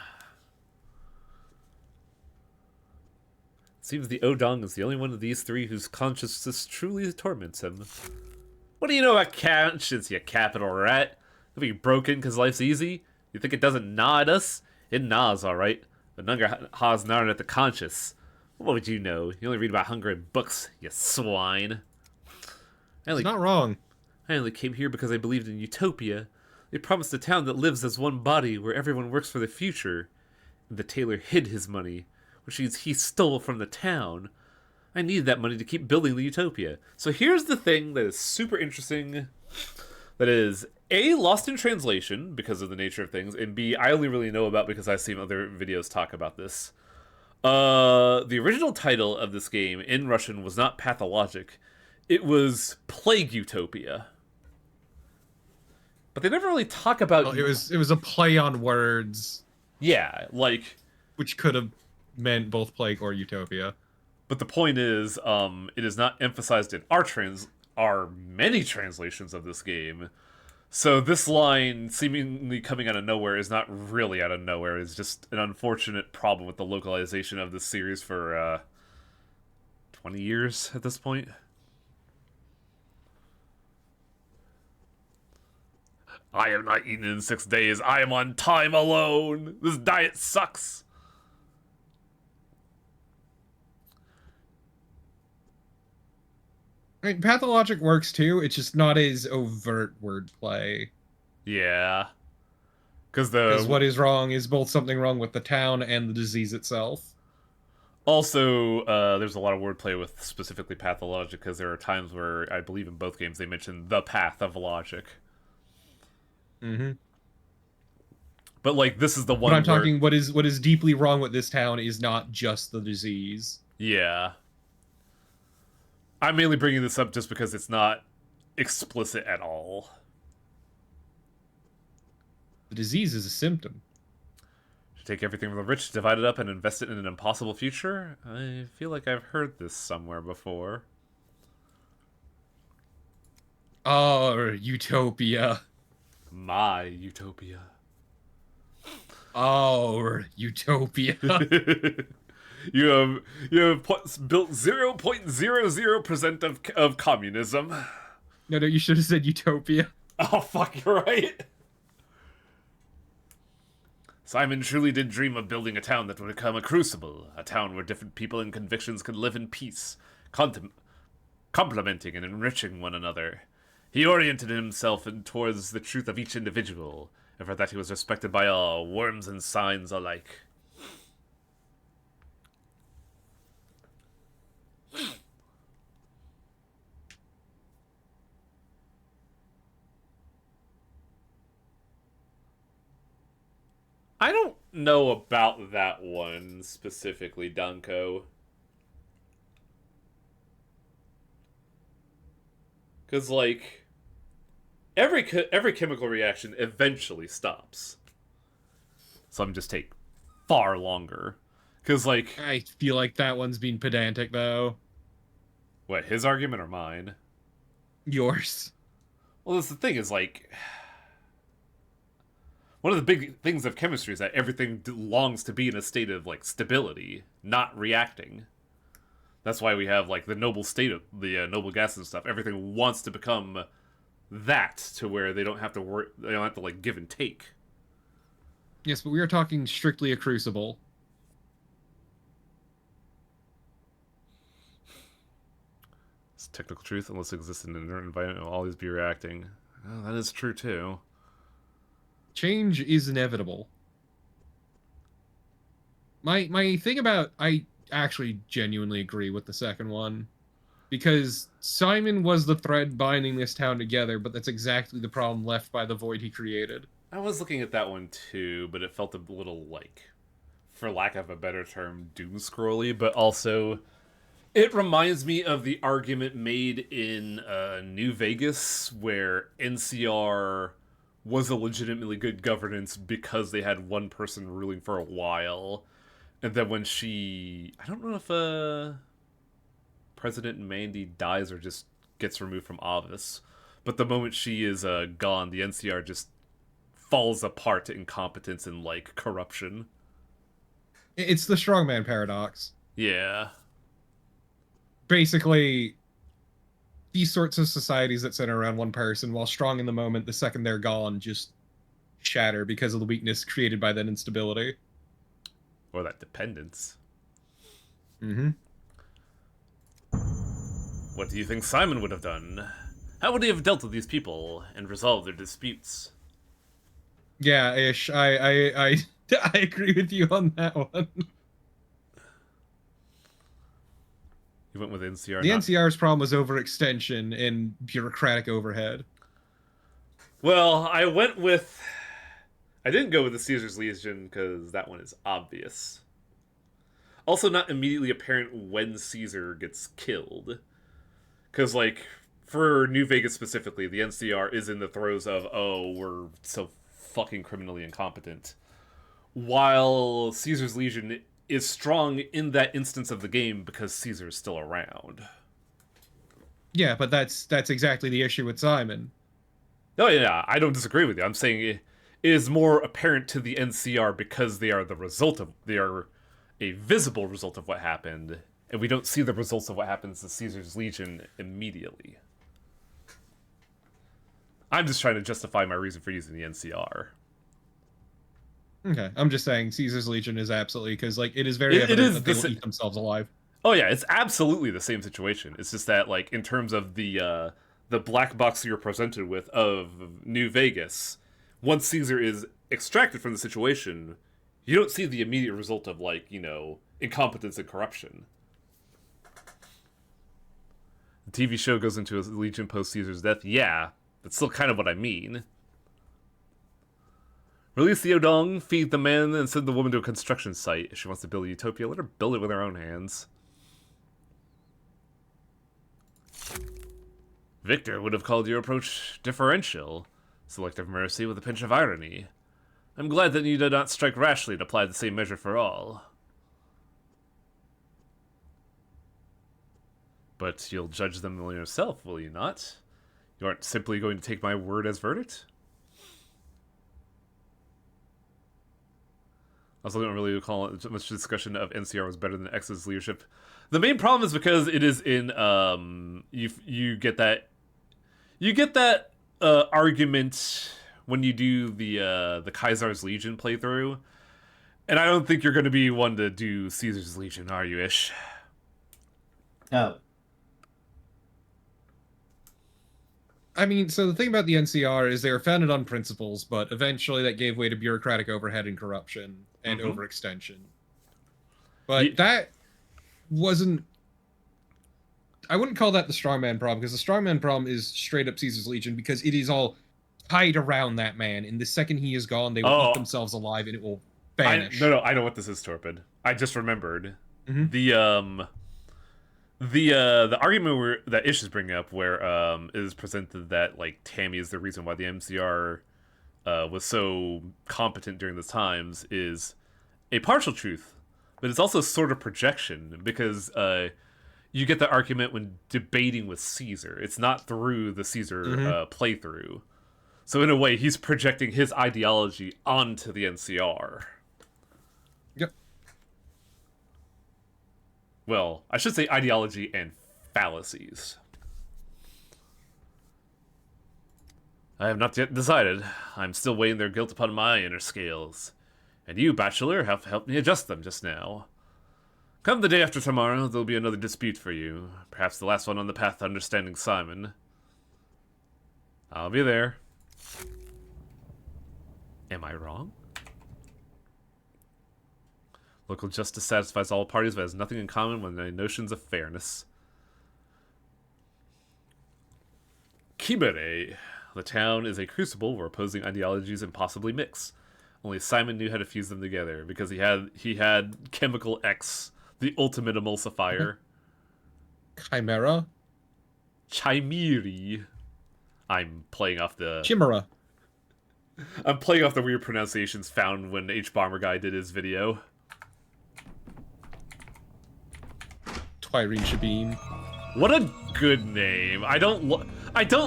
Seems the Odong is the only one of these three whose consciousness truly torments him. What do you know about conscience, you capital rat? If we broken because life's easy? You think it doesn't gnaw at us? It gnaws, alright. But hunger has gnawed at the conscious. What would you know? You only read about hunger in books, you swine. It's not wrong. I only came here because I believed in utopia. They promised a town that lives as one body, where everyone works for the future. And the tailor hid his money, which means he stole from the town. I needed that money to keep building the utopia. So here's the thing that is super interesting. That is, A, lost in translation because of the nature of things, and B, I only really know about because I've seen other videos talk about this. The original title of this game in Russian was not Pathologic. It was Plague Utopia. But they never really talk about... Well, it was a play on words. Yeah, like... Which could have meant both Plague or Utopia. But the point is, it is not emphasized in our many translations of this game. So this line, seemingly coming out of nowhere, is not really out of nowhere. It's just an unfortunate problem with the localization of this series for, 20 years at this point. I have not eaten in 6 days. I am on time alone. This diet sucks. I mean, Pathologic works too. It's just not as overt wordplay. Yeah. Because what is wrong is both something wrong with the town and the disease itself. Also, there's a lot of wordplay with specifically Pathologic, because there are times where, I believe in both games, they mention the path of logic. Mm-hmm. But, like, this is the one But I'm talking, what is deeply wrong with this town is not just the disease. Yeah. I'm mainly bringing this up just because it's not explicit at all. The disease is a symptom. Should take everything from the rich, divide it up, and invest it in an impossible future? I feel like I've heard this somewhere before. Oh, Utopia. My utopia. Oh, Utopia. You have built 0.00% of communism. No, you should have said Utopia. Oh, fuck, you're right. Simon truly did dream of building a town that would become a crucible, a town where different people and convictions could live in peace, complementing and enriching one another. He oriented himself towards the truth of each individual, and for that he was respected by all, worms and signs alike. I don't know about that one specifically, Dunko. Because, like, every chemical reaction eventually stops. Some just take far longer. Because, like... I feel like that one's being pedantic, though. What, his argument or mine? Yours. Well, that's the thing, is, like... One of the big things of chemistry is that everything longs to be in a state of, like, stability, not reacting. That's why we have, like, the noble state of the noble gases and stuff. Everything wants to become that, to where they don't have to work, they don't have to, like, give and take. Yes, but we are talking strictly a crucible. It's technical truth. Unless it exists in an inert environment, it will always be reacting. Oh, that is true, too. Change is inevitable. My thing about... I actually genuinely agree with the second one. Because Simon was the thread binding this town together, but that's exactly the problem left by the void he created. I was looking at that one, too, but it felt a little, like, for lack of a better term, doom-scrolly, but also... It reminds me of the argument made in New Vegas, where NCR was a legitimately good governance because they had one person ruling for a while. And then when she... I don't know if President Mandy dies or just gets removed from office. But the moment she is gone, the NCR just falls apart to incompetence and, like, corruption. It's the strongman paradox. Yeah. Basically, these sorts of societies that center around one person, while strong in the moment, the second they're gone, just shatter because of the weakness created by that instability. Or that dependence. Mm-hmm. What do you think Simon would have done? How would he have dealt with these people and resolved their disputes? Yeah, Ish. I agree with you on that one. You went with NCR. The NCR's problem was overextension and bureaucratic overhead. Well, I went with... I didn't go with the Caesar's Legion because that one is obvious. Also not immediately apparent when Caesar gets killed. Because, like, for New Vegas specifically, the NCR is in the throes of, oh, we're so fucking criminally incompetent. While Caesar's Legion is strong in that instance of the game because Caesar's still around. Yeah, but that's exactly the issue with Simon. Oh yeah, I don't disagree with you. I'm saying it is more apparent to the NCR because they are a visible result of what happened, and we don't see the results of what happens to Caesar's Legion immediately. I'm just trying to justify my reason for using the NCR. Okay, I'm just saying Caesar's Legion is absolutely, because, like, it is very evident that they will eat themselves alive. Oh yeah, it's absolutely the same situation. It's just that, like, in terms of the black box you're presented with of New Vegas, once Caesar is extracted from the situation, you don't see the immediate result of, like, you know, incompetence and corruption. The TV show goes into a Legion post Caesar's death. Yeah, that's still kind of what I mean. Release the Odong, feed the man, and send the woman to a construction site. If she wants to build a utopia, let her build it with her own hands. Victor would have called your approach differential. Selective mercy with a pinch of irony. I'm glad that you did not strike rashly and apply the same measure for all. But you'll judge them yourself, will you not? You aren't simply going to take my word as verdict? Also, don't really recall much discussion of NCR was better than X's leadership. The main problem is because it is in you get that argument when you do the Caesar's Legion playthrough, and I don't think you're going to be one to do Caesar's Legion, are you, Ish? No. I mean, so the thing about the NCR is they were founded on principles, but eventually that gave way to bureaucratic overhead and corruption and overextension. But that wasn't... I wouldn't call that the strongman problem, because the strongman problem is straight up Caesar's Legion, because it is all tied around that man, and the second he is gone, they will eat themselves alive, and it will vanish. No, I know what this is, Torpid. I just remembered. The argument that Ish is bringing up, where it is presented that, like, Tammy is the reason why the MCR was so competent during those times, is a partial truth, but it's also sort of projection because you get the argument when debating with Caesar. It's not through the Caesar playthrough. So in a way, he's projecting his ideology onto the NCR. Yep. Well, I should say ideology and fallacies. I have not yet decided. I'm still weighing their guilt upon my inner scales. And you, Bachelor, have helped me adjust them just now. Come the day after tomorrow, there'll be another dispute for you. Perhaps the last one on the path to understanding Simon. I'll be there. Am I wrong? Local justice satisfies all parties but has nothing in common with the notions of fairness. Kimere. The town is a crucible where opposing ideologies impossibly mix. Only Simon knew how to fuse them together because he had Chemical X, the ultimate emulsifier. Chimera? Chimeri. I'm playing off the... Chimera. I'm playing off the weird pronunciations found when H Bomber Guy did his video. Twireen Shabin. What a good name. I don't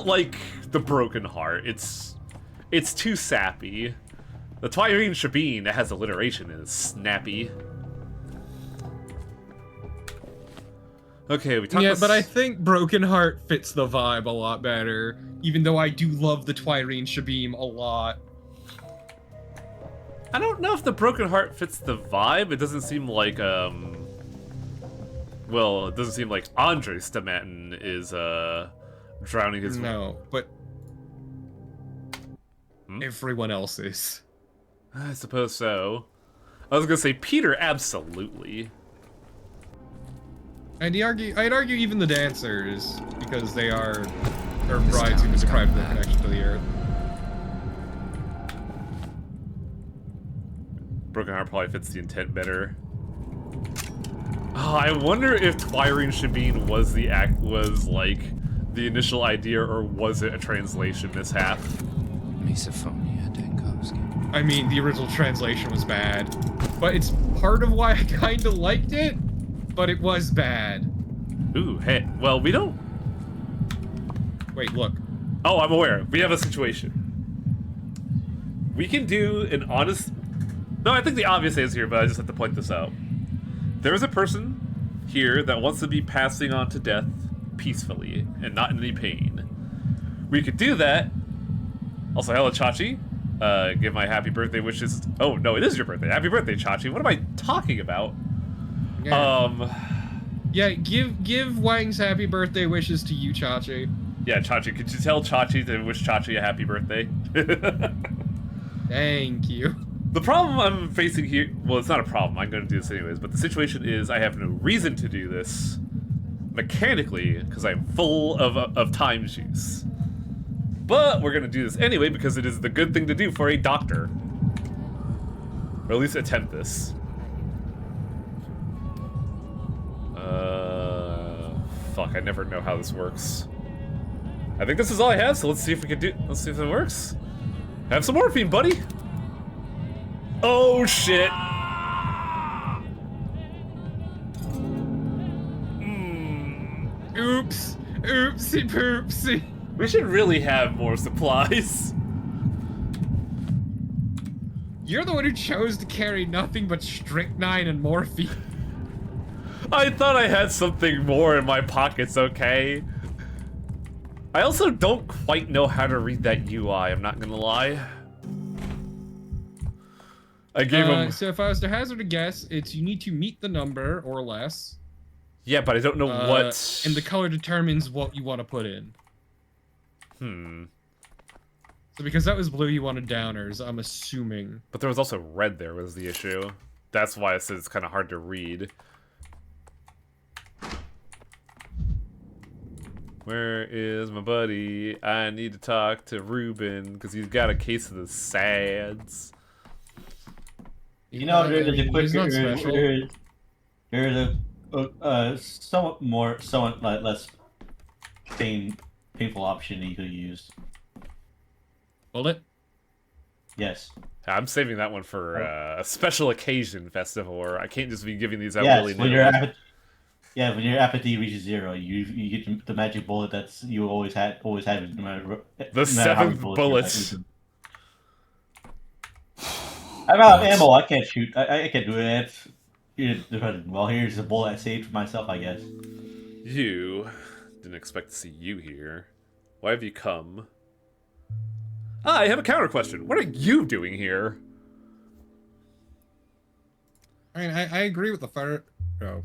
like the Broken Heart. It's too sappy. The Twireen Shabin that has alliteration is snappy. Okay, we talked. Yeah, but I think Broken Heart fits the vibe a lot better. Even though I do love the Twireen Shabim a lot. I don't know if the Broken Heart fits the vibe. It doesn't seem like well, it doesn't seem like Andre Stamatin is drowning his... No, but everyone else is. I suppose so. I was gonna say Peter, absolutely. I'd argue even the dancers, because they are brides who've been deprived of their connection to the earth. Broken Heart probably fits the intent better. Oh, I wonder if Twireen Shabin was like the initial idea, or was it a translation mishap? Misophonia, Dankovsky. I mean, the original translation was bad, but it's part of why I kinda liked it, but it was bad. Ooh, hey, well, we don't... Wait, look. Oh, I'm aware. We have a situation. We can do an honest... No, I think the obvious is here, but I just have to point this out. There is a person here that wants to be passing on to death peacefully and not in any pain. We could do that. Also, hello, Chachi. Give my happy birthday wishes... Oh, no, it is your birthday. Happy birthday, Chachi. What am I talking about? Yeah. Yeah, give Wang's happy birthday wishes to you, Chachi. Yeah, Chachi, could you tell Chachi to wish Chachi a happy birthday? Thank you. The problem I'm facing here... Well, it's not a problem. I'm going to do this anyways. But the situation is I have no reason to do this mechanically because I'm full of time juice. But we're going to do this anyway because it is the good thing to do for a doctor. Or at least attempt this. Fuck, I never know how this works. I think this is all I have, so let's see if we can do... Let's see if it works. Have some morphine, buddy! Oh, shit! Oops! Oopsie poopsie! We should really have more supplies. You're the one who chose to carry nothing but strychnine and morphine. I thought I had something more in my pockets, okay? I also don't quite know how to read that UI, I'm not gonna lie. I gave him... So if I was to hazard a guess, it's you need to meet the number or less. Yeah, but I don't know what... And the color determines what you want to put in. So because that was blue, you wanted downers, I'm assuming. But there was also red there was the issue. That's why I said it's kind of hard to read. Where is my buddy? I need to talk to Ruben because he's got a case of the SADS. You know, there's a He's not special. there's a somewhat less painful option you could use. Bullet? Yes. I'm saving that one for a special occasion festival, or I can't just be giving these out Yes, willy-nilly. when your apathy reaches 0, you get the magic bullet that's you always had no matter The no matter how many 7th bullets bullets. I'm out of ammo. I can't shoot. I can't do it. Well, here's the bullet I saved for myself, I guess. You didn't expect to see you here. Why have you come? I have a counter question. What are you doing here? I mean, I agree with the fire. Oh.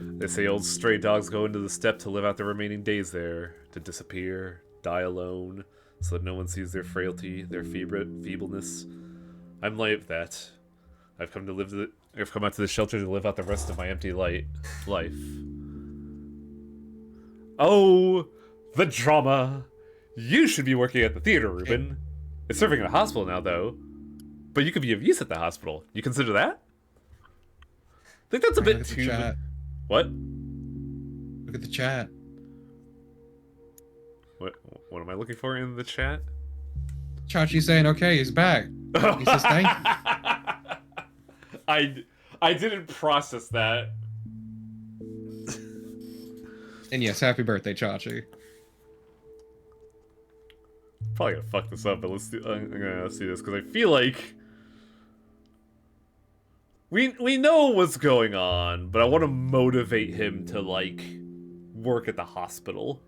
They say old stray dogs go into the steppe to live out their remaining days there, to disappear, die alone, so that no one sees their frailty, their feebleness. I'm like that. I've come out to the shelter to live out the rest of my empty life. Oh, the drama! You should be working at the theater, Ruben. It's serving in a hospital now, though. But you could be of use at the hospital. You consider that? I think that's a bit too... Chat. What? Look at the chat. What am I looking for in the chat? Chachi's saying, okay, he's back. He says thank you. I didn't process that. And yes, happy birthday, Chachi. Probably gonna fuck this up, but I'm gonna see this, because I feel like... We know what's going on, but I want to motivate him to, like, work at the hospital.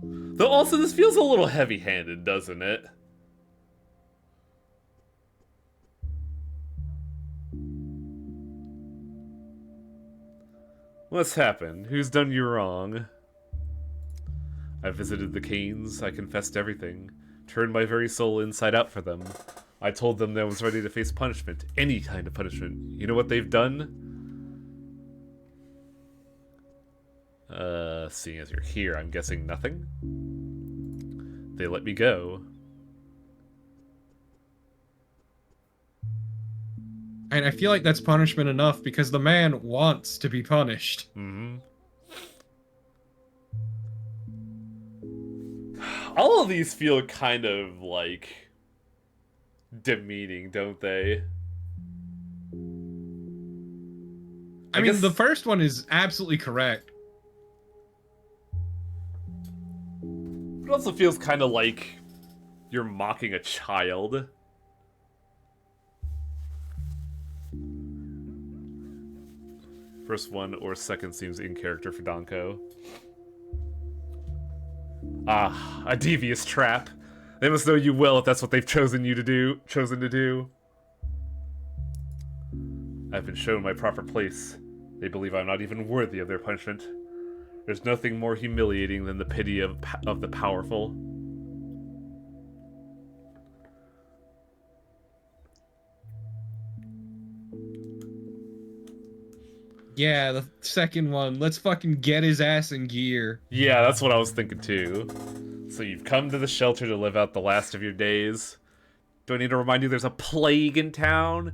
Though also, this feels a little heavy-handed, doesn't it? What's happened? Who's done you wrong? I visited the Canes, I confessed everything. Turned my very soul inside out for them. I told them that I was ready to face punishment. Any kind of punishment. You know what they've done? Seeing as you're here, I'm guessing nothing? They let me go. And I feel like that's punishment enough because the man wants to be punished. Mm-hmm. All of these feel kind of, like, demeaning, don't they? I mean, the first one is absolutely correct. It also feels kind of like you're mocking a child. First one or second seems in character for Danko. Ah, a devious trap. They must know you well if that's what they've chosen to do. I've been shown my proper place. They believe I'm not even worthy of their punishment. There's nothing more humiliating than the pity of the powerful. Yeah, the second one. Let's fucking get his ass in gear. Yeah, that's what I was thinking too. So you've come to the shelter to live out the last of your days. Do I need to remind you there's a plague in town?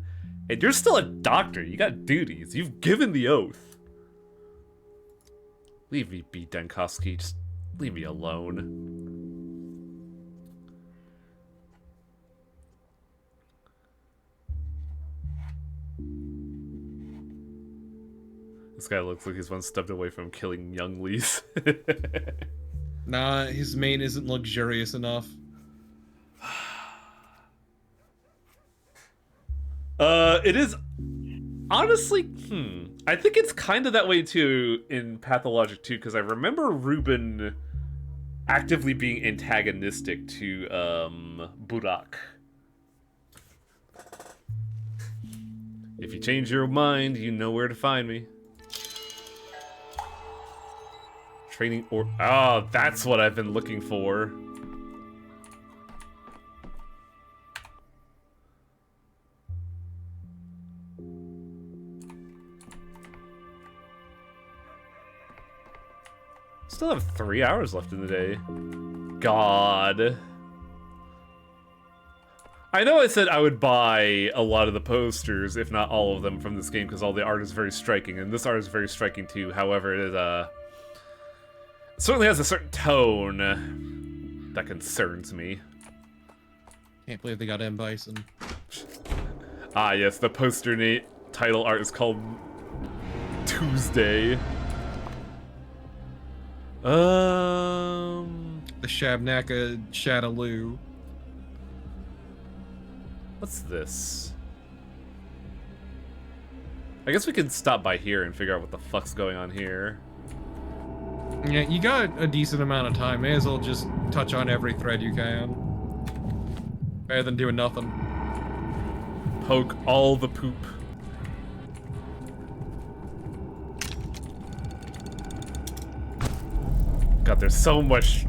And you're still a doctor. You got duties. You've given the oath. Leave me be, Denkovsky. Just leave me alone. This guy looks like he's one step away from killing young Lees. Nah, his mane isn't luxurious enough. It is... Honestly, I think it's kind of that way too in Pathologic 2, because I remember Ruben actively being antagonistic to, Burak. If you change your mind, you know where to find me. Training or... Oh, that's what I've been looking for. Still have 3 hours left in the day. God. I know I said I would buy a lot of the posters, if not all of them, from this game, because all the art is very striking, and this art is very striking too. However, it certainly has a certain tone. that concerns me. Can't believe they got M. Bison. Ah, yes, the poster title art is called Tuesday. The Shabnaka Shadaloo. What's this? I guess we can stop by here and figure out what the fuck's going on here. Yeah, you got a decent amount of time. May as well just touch on every thread you can. Better than doing nothing. Poke all the poop. God, there's so much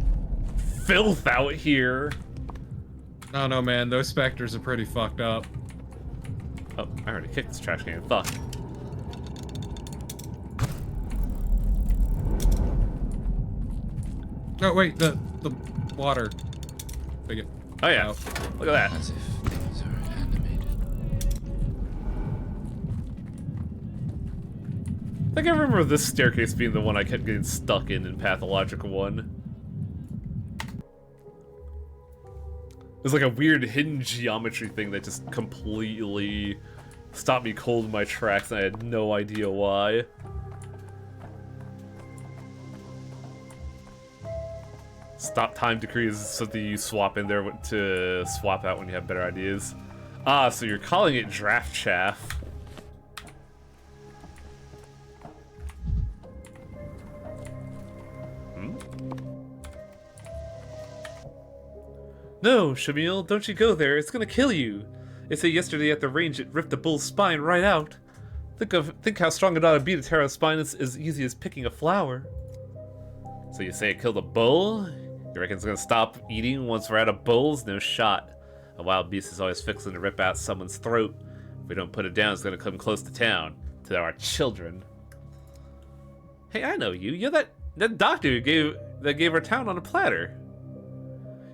filth out here. Oh no, man, those specters are pretty fucked up. Oh, I already kicked this trash can. Fuck. Oh wait, the water. Take it. Oh yeah, out. look at that. As if things are animated. I think I remember this staircase being the one I kept getting stuck in Pathologic 1. There's like a weird hidden geometry thing that just completely stopped me cold in my tracks, and I had no idea why. Stop time decree is something you swap in there to swap out when you have better ideas. Ah, so you're calling it draft chaff. No, Shamil, don't you go there. It's gonna kill you. They say yesterday at the range it ripped the bull's spine right out. Think how strong it ought to be to tear a spine is as easy as picking a flower. So you say it killed a bull? You reckon it's gonna stop eating once we're out of bulls? No shot. A wild beast is always fixing to rip out someone's throat. If we don't put it down, it's gonna come close to town. To our children. Hey, I know you. You're that doctor who gave our town on a platter.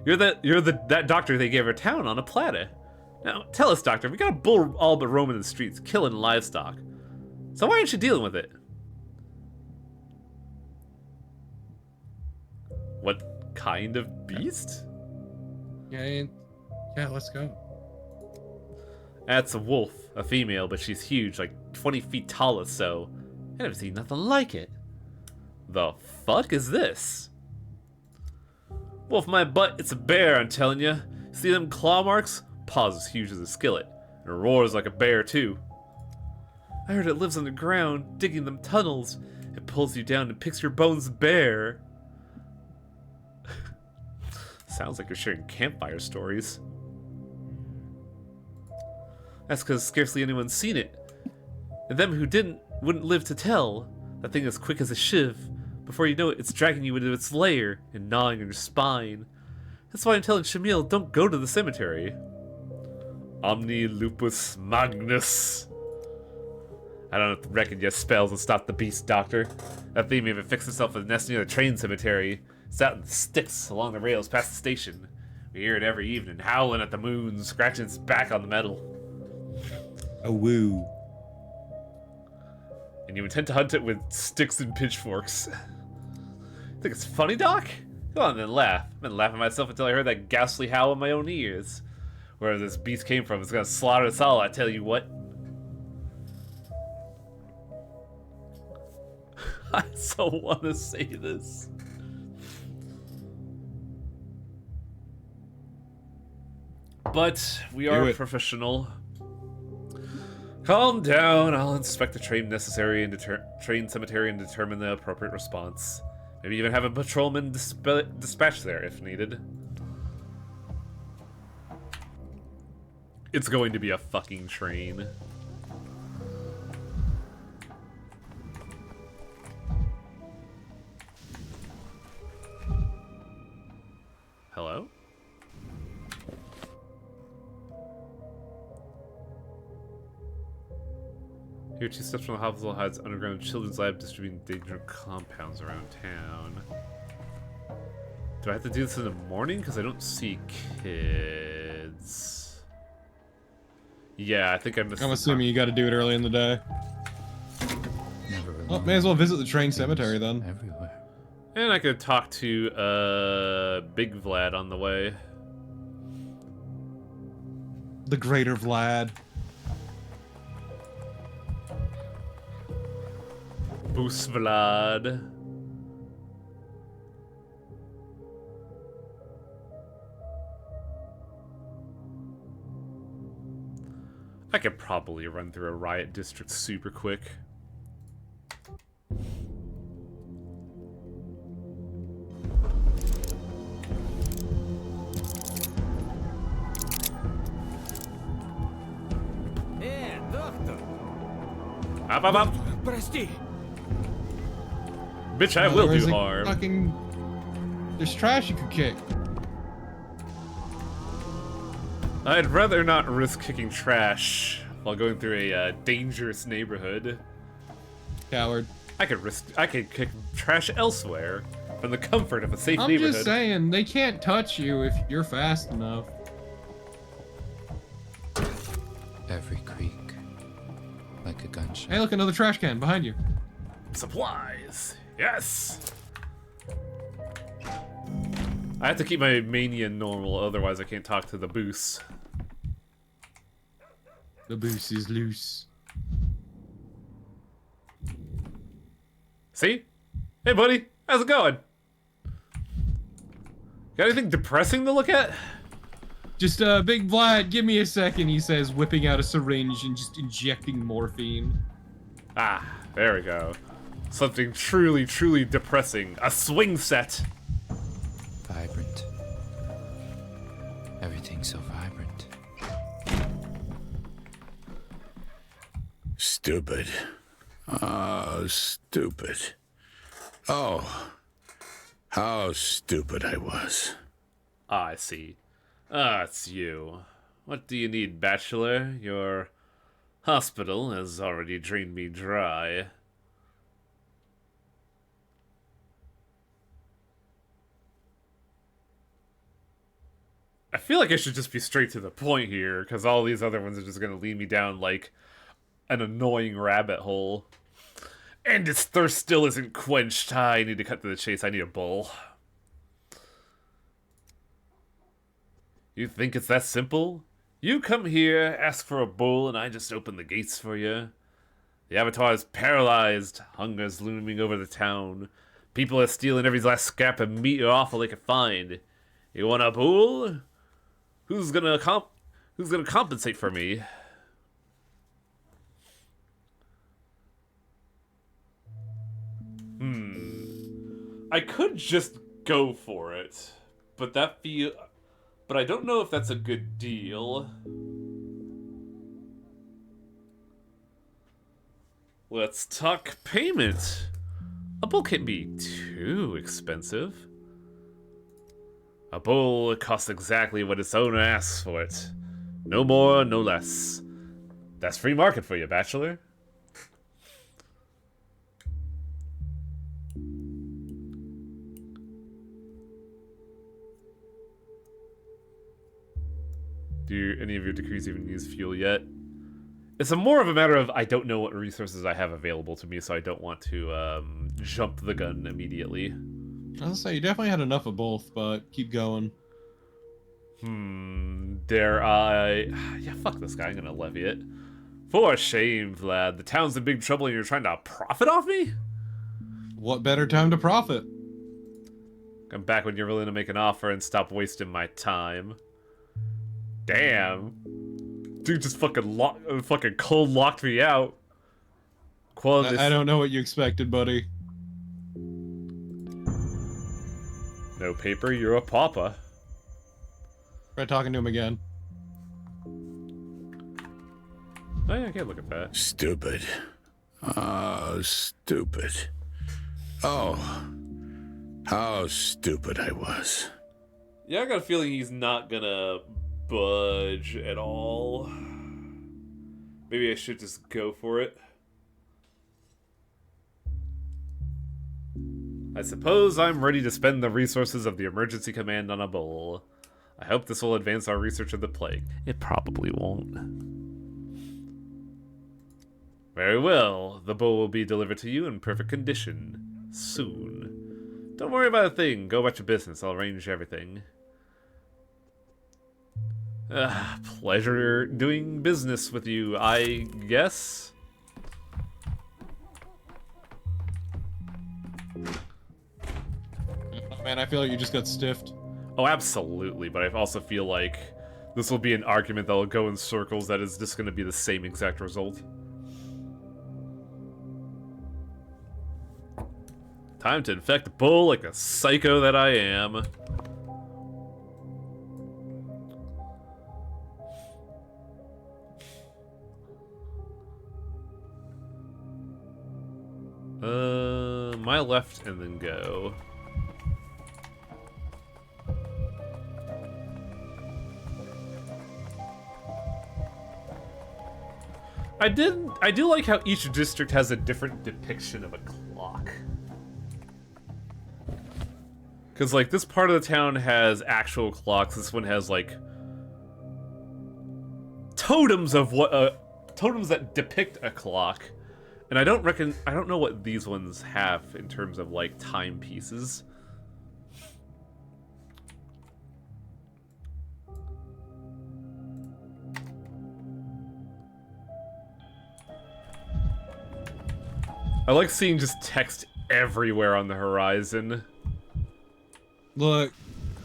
You're that doctor they gave our town on a platter. Now, tell us, doctor, we got a bull all but roaming the streets, killing livestock. So why aren't you dealing with it? What kind of beast? Yeah, let's go. That's a wolf, a female, but she's huge, like 20 feet tall or so. I never seen nothing like it. The fuck is this? Wolf my butt, it's a bear, I'm telling you. See them claw marks? Paws as huge as a skillet. And it roars like a bear, too. I heard it lives underground, digging them tunnels. It pulls you down and picks your bones bare. Sounds like you're sharing campfire stories. That's because scarcely anyone's seen it. And them who didn't wouldn't live to tell. That thing is quick as a shiv. Before you know it, it's dragging you into its lair and gnawing on your spine. That's why I'm telling Shamil, don't go to the cemetery. Omni lupus magnus. I don't reckon your spells will stop the beast, Doctor. That thing may have fixed itself with a nest near the train cemetery. It's out in the sticks along the rails past the station. We hear it every evening, howling at the moon, scratching its back on the metal. A woo. And you intend to hunt it with sticks and pitchforks. Think it's funny, Doc? Go on then, laugh. I've been laughing myself until I heard that ghastly howl in my own ears. Wherever this beast came from, it's gonna slaughter us all, I tell you what. I so want to say this. But we are professional. Calm down. I'll inspect the train necessary and train cemetery and determine the appropriate response. Maybe even have a patrolman dispatched there if needed. It's going to be a fucking train. Hello? Here, 2 steps from the hospital hides underground children's lab distributing dangerous compounds around town. Do I have to do this in the morning? Because I don't see kids. Yeah, I think I missed. I'm assuming you got to do it early in the day. Never Well, may as well visit the train cemetery then. Everywhere. And I could talk to Big Vlad on the way. The greater Vlad. Boost Vlad. I could probably run through a riot district super quick. Доктор! Up. Прости! Bitch, I will do harm. Fucking... There's trash you could kick. I'd rather not risk kicking trash while going through a dangerous neighborhood. Coward. I could kick trash elsewhere from the comfort of a safe I'm neighborhood. just saying, they can't touch you if you're fast enough. Every creak, like a gunshot. Hey, look, another trash can behind you. Supplies! Yes! I have to keep my mania normal, otherwise I can't talk to the boost. The boost is loose. See? Hey buddy, how's it going? Got anything depressing to look at? Just, Big Vlad, give me a second, he says, whipping out a syringe and just injecting morphine. Ah, there we go. Something truly, truly depressing. A swing set! Vibrant. Everything's so vibrant. Stupid. Oh, stupid. Oh, how stupid I was. Ah, I see. Ah, it's you. What do you need, bachelor? Your hospital has already drained me dry. I feel like I should just be straight to the point here, because all these other ones are just going to lead me down like an annoying rabbit hole. And its thirst still isn't quenched. I need to cut to the chase. I need a bowl. You think it's that simple? You come here, ask for a bowl, and I just open the gates for you. The Avatar is paralyzed. Hunger's looming over the town. People are stealing every last scrap of meat or offal they can find. You want a bowl? Who's gonna compensate for me? I could just go for it, but I don't know if that's a good deal. Let's talk payment. A bowl can't be too expensive. A bowl costs exactly what its owner asks for it. No more, no less. That's free market for you, bachelor. Do any of your decrees even use fuel yet? It's more of a matter of I don't know what resources I have available to me, so I don't want to jump the gun immediately. I was gonna say, you definitely had enough of both, but keep going. Dare I... Yeah, fuck this guy, I'm gonna levy it. For shame, Vlad. The town's in big trouble and you're trying to profit off me? What better time to profit? Come back when you're willing to make an offer and stop wasting my time. Damn. Dude just fucking cold locked me out. I don't know what you expected, buddy. No paper, you're a papa. Try talking to him again. Oh yeah, I can't look at that. Stupid. Oh, stupid. Oh, how stupid I was. Yeah, I got a feeling he's not gonna budge at all. Maybe I should just go for it. I suppose I'm ready to spend the resources of the emergency command on a bowl. I hope this will advance our research of the plague. It probably won't. Very well. The bowl will be delivered to you in perfect condition. Soon. Don't worry about a thing. Go about your business. I'll arrange everything. Pleasure doing business with you, I guess. Man, I feel like you just got stiffed. Oh, absolutely, but I also feel like this will be an argument that will go in circles that is just going to be the same exact result. Time to infect the bull like a psycho that I am. My left and then go. I do like how each district has a different depiction of a clock. Because, like, this part of the town has actual clocks. This one has, like, totems of what, totems that depict a clock. And I don't know what these ones have in terms of, like, timepieces. I like seeing just text everywhere on the horizon. Look,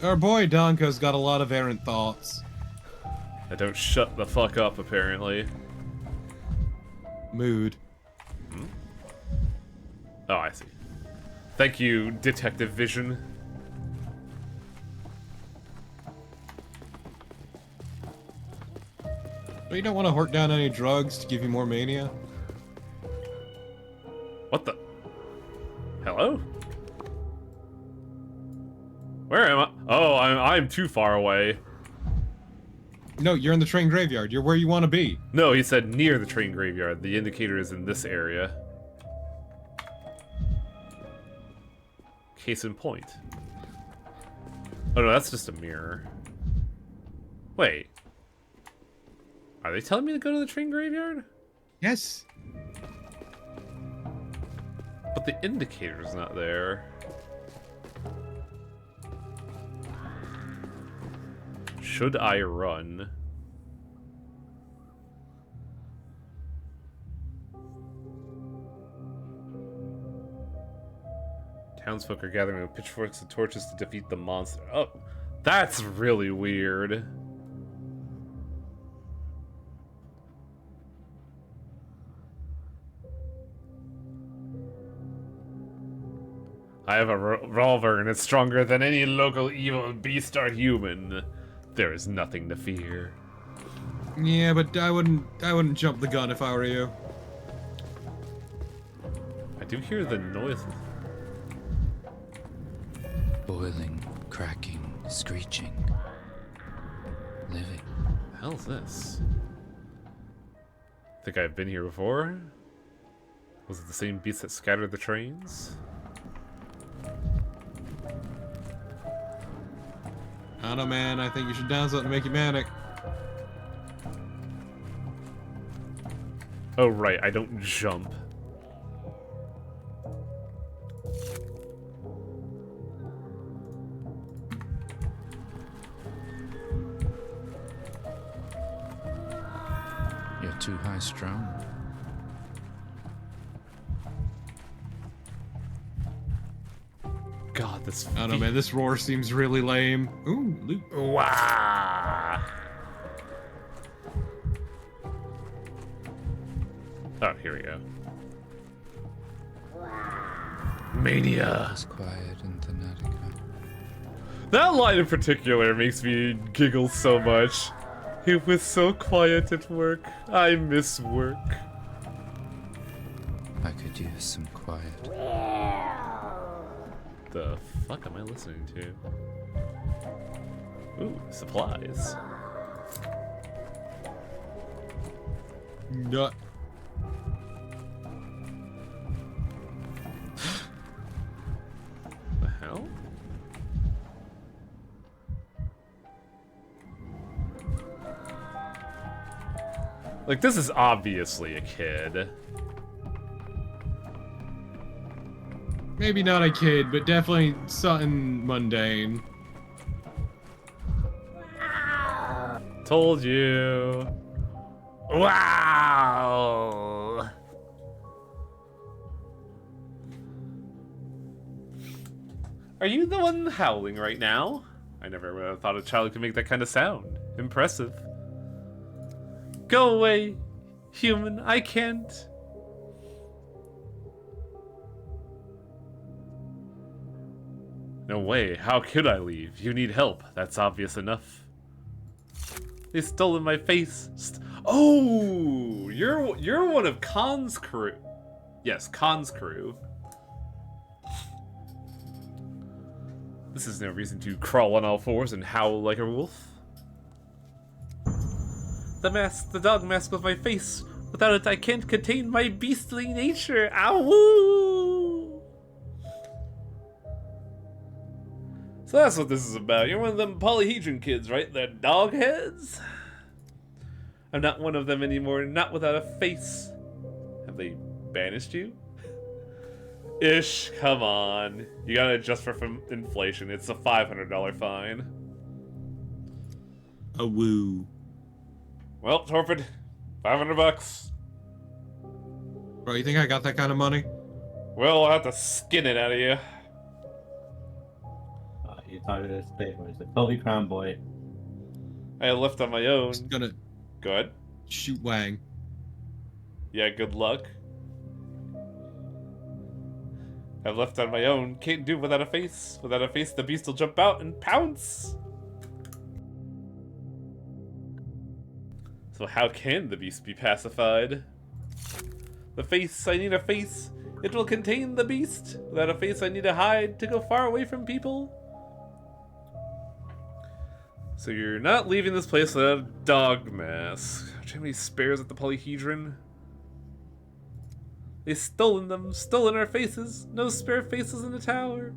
our boy Donko's got a lot of errant thoughts. I don't shut the fuck up, apparently. Mood. Hmm? Oh, I see. Thank you, Detective Vision. But you don't want to hork down any drugs to give you more mania? What the? Hello? Where am I? Oh, I'm too far away. No, you're in the train graveyard. You're where you want to be. No, he said near the train graveyard. The indicator is in this area. Case in point. Oh no, that's just a mirror. Wait. Are they telling me to go to the train graveyard? Yes. But the indicator's not there. Should I run? Townsfolk are gathering with pitchforks and torches to defeat the monster. Oh, that's really weird. I have a revolver and it's stronger than any local evil beast or human. There is nothing to fear. Yeah, but I wouldn't jump the gun if I were you. I do hear the noises. Boiling, cracking, screeching. Living. What the hell is this? Think I've been here before? Was it the same beast that scattered the trains? I don't know, man. I think you should down something to make you manic. Oh, right. I don't jump. You're too high strung. God, this. I don't know, man. This roar seems really lame. Ooh, loot. Wow. Oh, here we go. Mania. It was quiet in Thanatica. That line in particular makes me giggle so much. It was so quiet at work. I miss work. I could use some quiet. The fuck am I listening to? Ooh, supplies. Nut. The hell? Like, this is obviously a kid. Maybe not a kid, but definitely something mundane. Told you. Wow. Are you the one howling right now? I never would have thought a child could make that kind of sound. Impressive. Go away, human. I can't. No way. How could I leave? You need help. That's obvious enough. They stole my face. Oh, you're one of Khan's crew. Yes, Khan's crew. This is no reason to crawl on all fours and howl like a wolf. The mask, the dog mask with my face. Without it, I can't contain my beastly nature. Ow! So that's what this is about. You're one of them polyhedron kids, right? The dog heads? I'm not one of them anymore, not without a face. Have they banished you? Ish, come on. You gotta adjust for inflation. It's a $500 fine. A woo. Well, Torpid, $500. Bro, you think I got that kind of money? Well, I'll have to skin it out of you. You thought it was famous. The Holy Crown Boy. I left on my own. Just gonna Go ahead. shoot Wang. Yeah, good luck. I've left on my own. Can't do without a face. Without a face, the beast will jump out and pounce. So how can the beast be pacified? The face, I need a face. It will contain the beast. Without a face, I need to hide to go far away from people. So you're not leaving this place without a dog mask. Do you have any spares at the polyhedron? They stolen them, stolen our faces. No spare faces in the tower.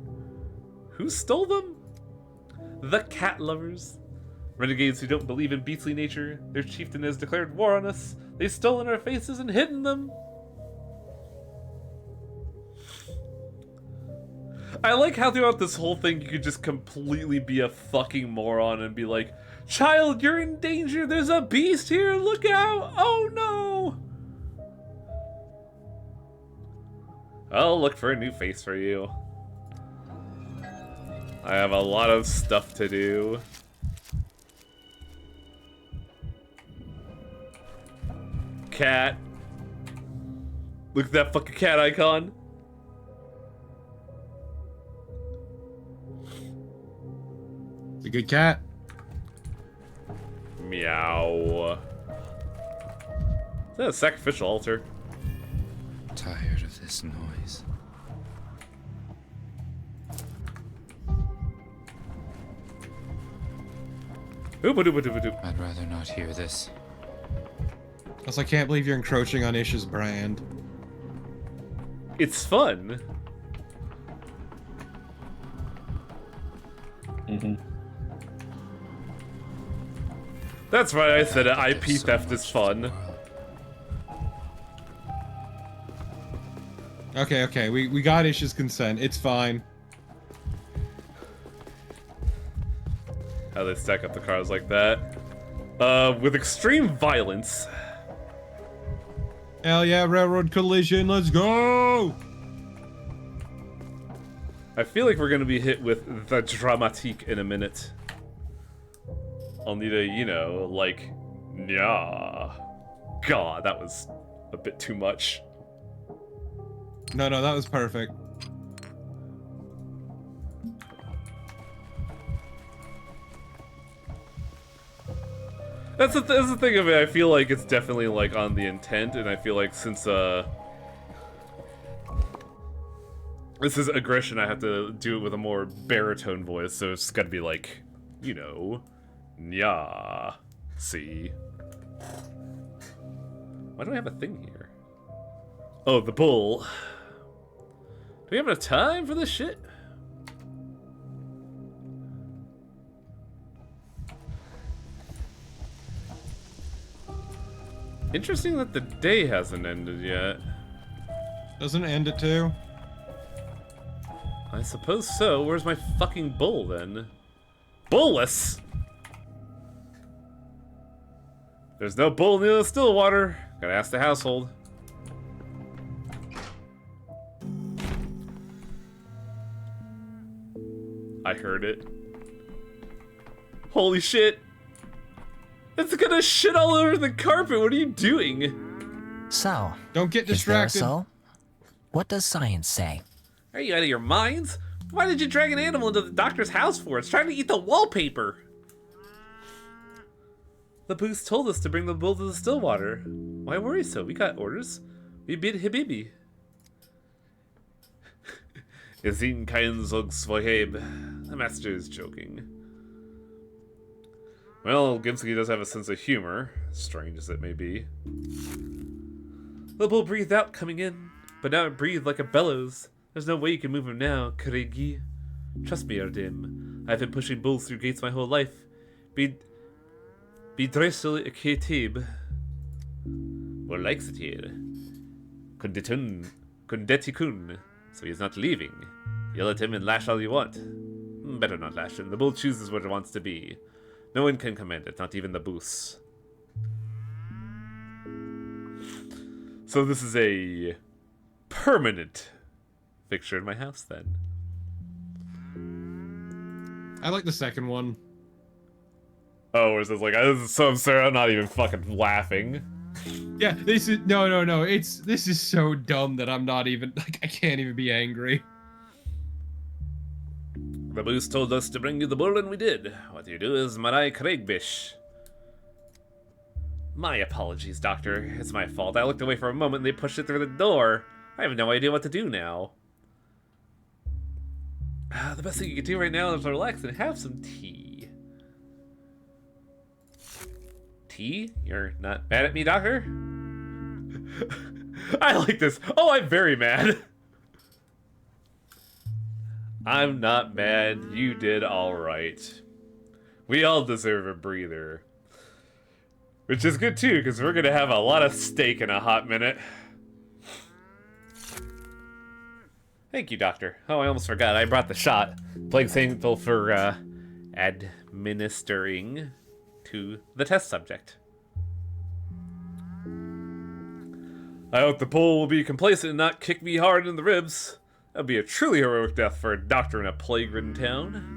Who stole them? The cat lovers. Renegades who don't believe in beastly nature. Their chieftain has declared war on us. They've stolen our faces and hidden them. I like how throughout this whole thing you could just completely be a fucking moron and be like, child, you're in danger. There's a beast here. Look out. Oh no. I'll look for a new face for you. I have a lot of stuff to do. Cat. Look at that fucking cat icon. It's a good cat. Meow. Is that a sacrificial altar? Tired of this noise. Ooba-dooba-dooba-doop. I'd rather not hear this. Also, I can't believe you're encroaching on Ish's brand. It's fun. That's right, I said it. IP theft is fun. Okay, we got Ish's consent. It's fine. How they stack up the cars like that. With extreme violence. Hell yeah, railroad collision, let's go! I feel like we're gonna be hit with the dramatique in a minute. I'll need a, you know, like, yeah. God, that was a bit too much. No, that was perfect. That's the thing of it. I feel like it's definitely like on the intent, and I feel like since this is aggression, I have to do it with a more baritone voice, so it's gotta be like, you know, yeah. See. Why do I have a thing here? Oh, the bull. Do we have enough time for this shit? Interesting that the day hasn't ended yet. Doesn't it end at 2? I suppose so. Where's my fucking bull, then? Bullless? There's no bull near the still water. Gotta ask the household. I heard it. Holy shit! It's gonna shit all over the carpet. What are you doing? So, Don't get is there a distracted. soul? What does science say? Are you out of your minds? Why did you drag an animal into the doctor's house for? It's trying to eat the wallpaper. The boost told us to bring the bull to the still water. Why worry so? We got orders. We bid Habibi. Izin kein Zogsvoheb. The master is joking. Well, Gimsky does have a sense of humor, strange as it may be. The bull breathed out coming in, but now it breathed like a bellows. There's no way you can move him now, Karegi. Trust me, Ardim. I've been pushing bulls through gates my whole life. Be dressel ketib. Or likes it here. Kundetikun. So he's not leaving. Yell at him and lash all you want. Better not lash him. The bull chooses what it wants to be. No one can command it, not even the boos. So this is a permanent fixture in my house, then. I like the second one. Oh, whereas it's like, this is so absurd, I'm not even fucking laughing. Yeah, this is no. This is so dumb that I'm not even like I can't even be angry. The boos told us to bring you the bull, and we did. What you do is Marai Craigbish. My apologies, Doctor. It's my fault. I looked away for a moment and they pushed it through the door. I have no idea what to do now. The best thing you can do right now is relax and have some tea. Tea? You're not mad at me, Doctor? I like this. Oh, I'm very mad. I'm not mad. You did alright. We all deserve a breather. Which is good too, because we're going to have a lot of steak in a hot minute. Thank you, Doctor. Oh, I almost forgot. I brought the shot. Plague thankful for administering to the test subject. I hope the bull will be complacent and not kick me hard in the ribs. That would be a truly heroic death for a doctor in a plague-ridden town.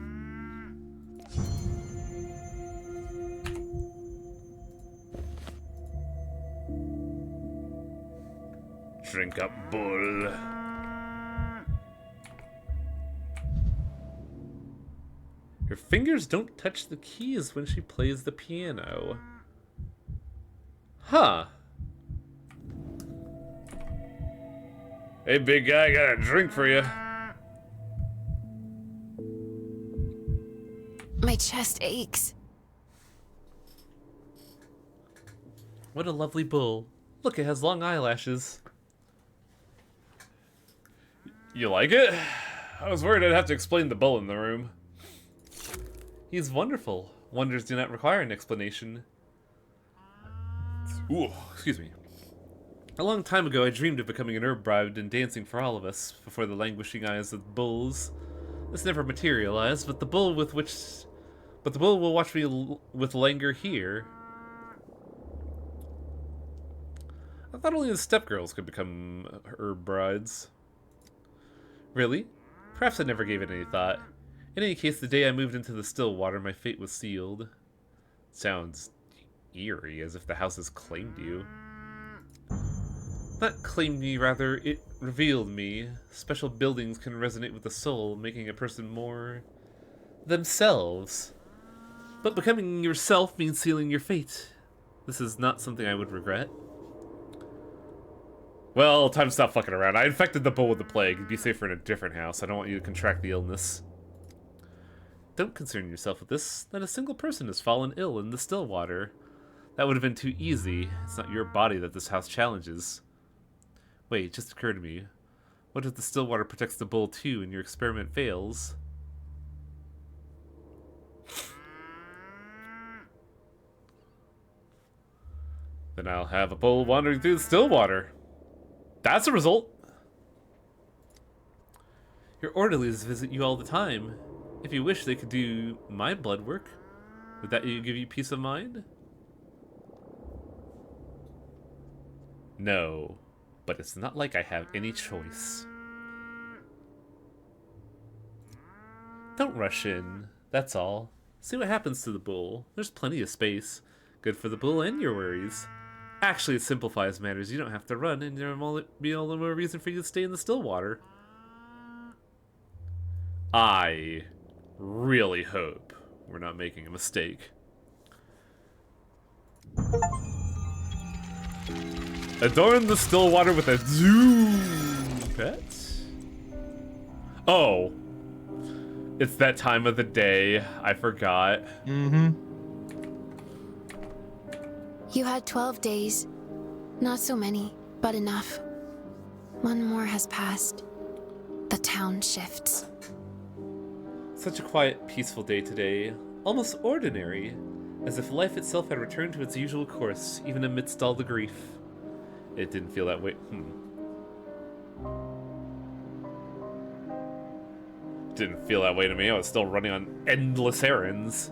Drink up, bull. Her fingers don't touch the keys when she plays the piano. Huh. Hey, big guy, I got a drink for you. My chest aches. What a lovely bull. Look, it has long eyelashes. You like it? I was worried I'd have to explain the bull in the room. He's wonderful. Wonders do not require an explanation. Ooh, excuse me. A long time ago, I dreamed of becoming an herb bride and dancing for all of us before the languishing eyes of bulls. This never materialized, but the bull will watch me with languor here. I thought only the stepgirls could become herb brides. Really? Perhaps I never gave it any thought. In any case, the day I moved into the still water, my fate was sealed. Sounds eerie, as if the house has claimed you. Not claimed me, rather, it revealed me. Special buildings can resonate with the soul, making a person more themselves. But becoming yourself means sealing your fate. This is not something I would regret. Well, time to stop fucking around. I infected the bull with the plague. Be safer in a different house. I don't want you to contract the illness. Don't concern yourself with this. Not a single person has fallen ill in the still water. That would have been too easy. It's not your body that this house challenges. Wait, it just occurred to me. What if the still water protects the bull too and your experiment fails? Then I'll have a bull wandering through the still water. That's a result. Your orderlies visit you all the time. If you wish, they could do my blood work. Would that give you peace of mind? No, but it's not like I have any choice. Don't rush in, that's all. See what happens to the bull. There's plenty of space. Good for the bull and your worries. Actually, it simplifies matters. You don't have to run, and there'll be all the more reason for you to stay in the still water. I really hope we're not making a mistake. Adorn the still water with a zoo pet? Oh. It's that time of the day. I forgot. Mm-hmm. You had 12 days. Not so many, but enough. One more has passed. The town shifts. Such a quiet, peaceful day today. Almost ordinary. As if life itself had returned to its usual course, even amidst all the grief. It didn't feel that way. Didn't feel that way to me. I was still running on endless errands.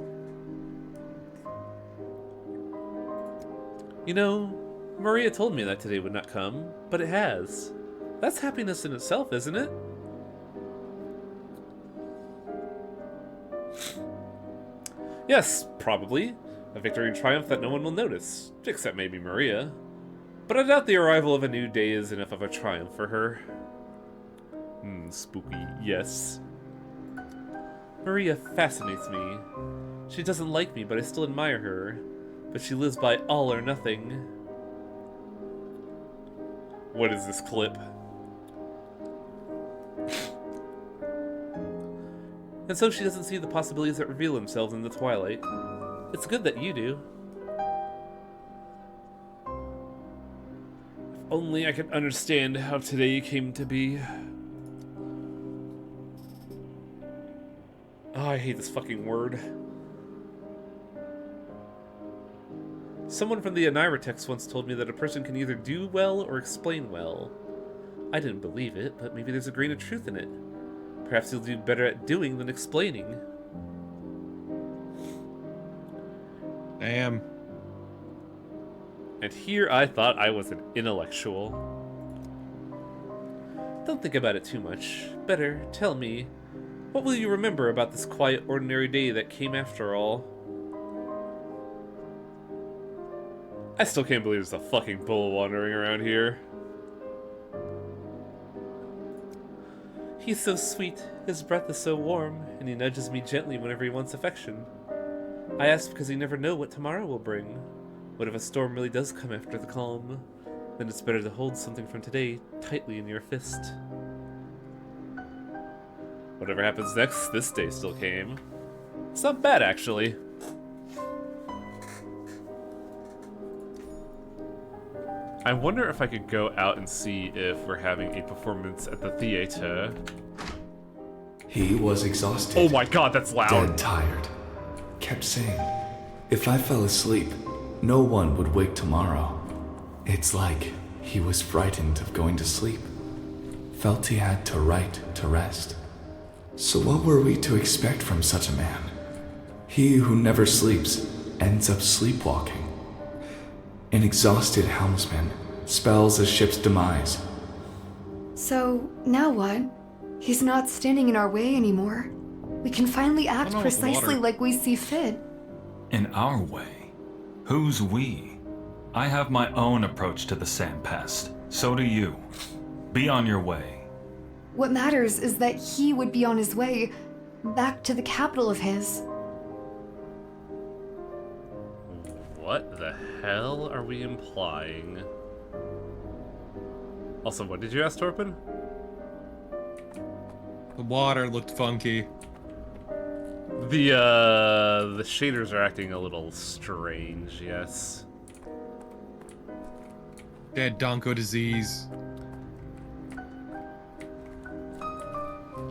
You know, Maria told me that today would not come, but it has. That's happiness in itself, isn't it? Yes, probably. A victory and triumph that no one will notice, except maybe Maria. But I doubt the arrival of a new day is enough of a triumph for her. Spooky, yes. Maria fascinates me. She doesn't like me, but I still admire her. But she lives by all or nothing. What is this clip? And so she doesn't see the possibilities that reveal themselves in the twilight. It's good that you do. If only I could understand how today came to be. Oh, I hate this fucking word. Someone from the Anira text once told me that a person can either do well or explain well. I didn't believe it, but maybe there's a grain of truth in it. Perhaps you'll do better at doing than explaining. Damn. And here I thought I was an intellectual. Don't think about it too much. Better, tell me, what will you remember about this quiet, ordinary day that came after all? I still can't believe there's a fucking bull wandering around here. He's so sweet, his breath is so warm, and he nudges me gently whenever he wants affection. I ask because you never know what tomorrow will bring. What if a storm really does come after the calm? Then it's better to hold something from today tightly in your fist. Whatever happens next, this day still came. It's not bad, actually. I wonder if I could go out and see if we're having a performance at the theater. He was exhausted. Oh my god, that's loud. Dead tired. Kept saying, if I fell asleep, no one would wake tomorrow. It's like he was frightened of going to sleep. Felt he had to write to rest. So what were we to expect from such a man? He who never sleeps ends up sleepwalking. An exhausted helmsman spells a ship's demise. So, now what? He's not standing in our way anymore. We can finally act precisely like we see fit. In our way? Who's we? I have my own approach to the Sandpest. So do you. Be on your way. What matters is that he would be on his way back to the capital of his. What the hell are we implying? Also, what did you ask, Torpin? The water looked funky. The shaders are acting a little strange, yes. Dead Donko disease.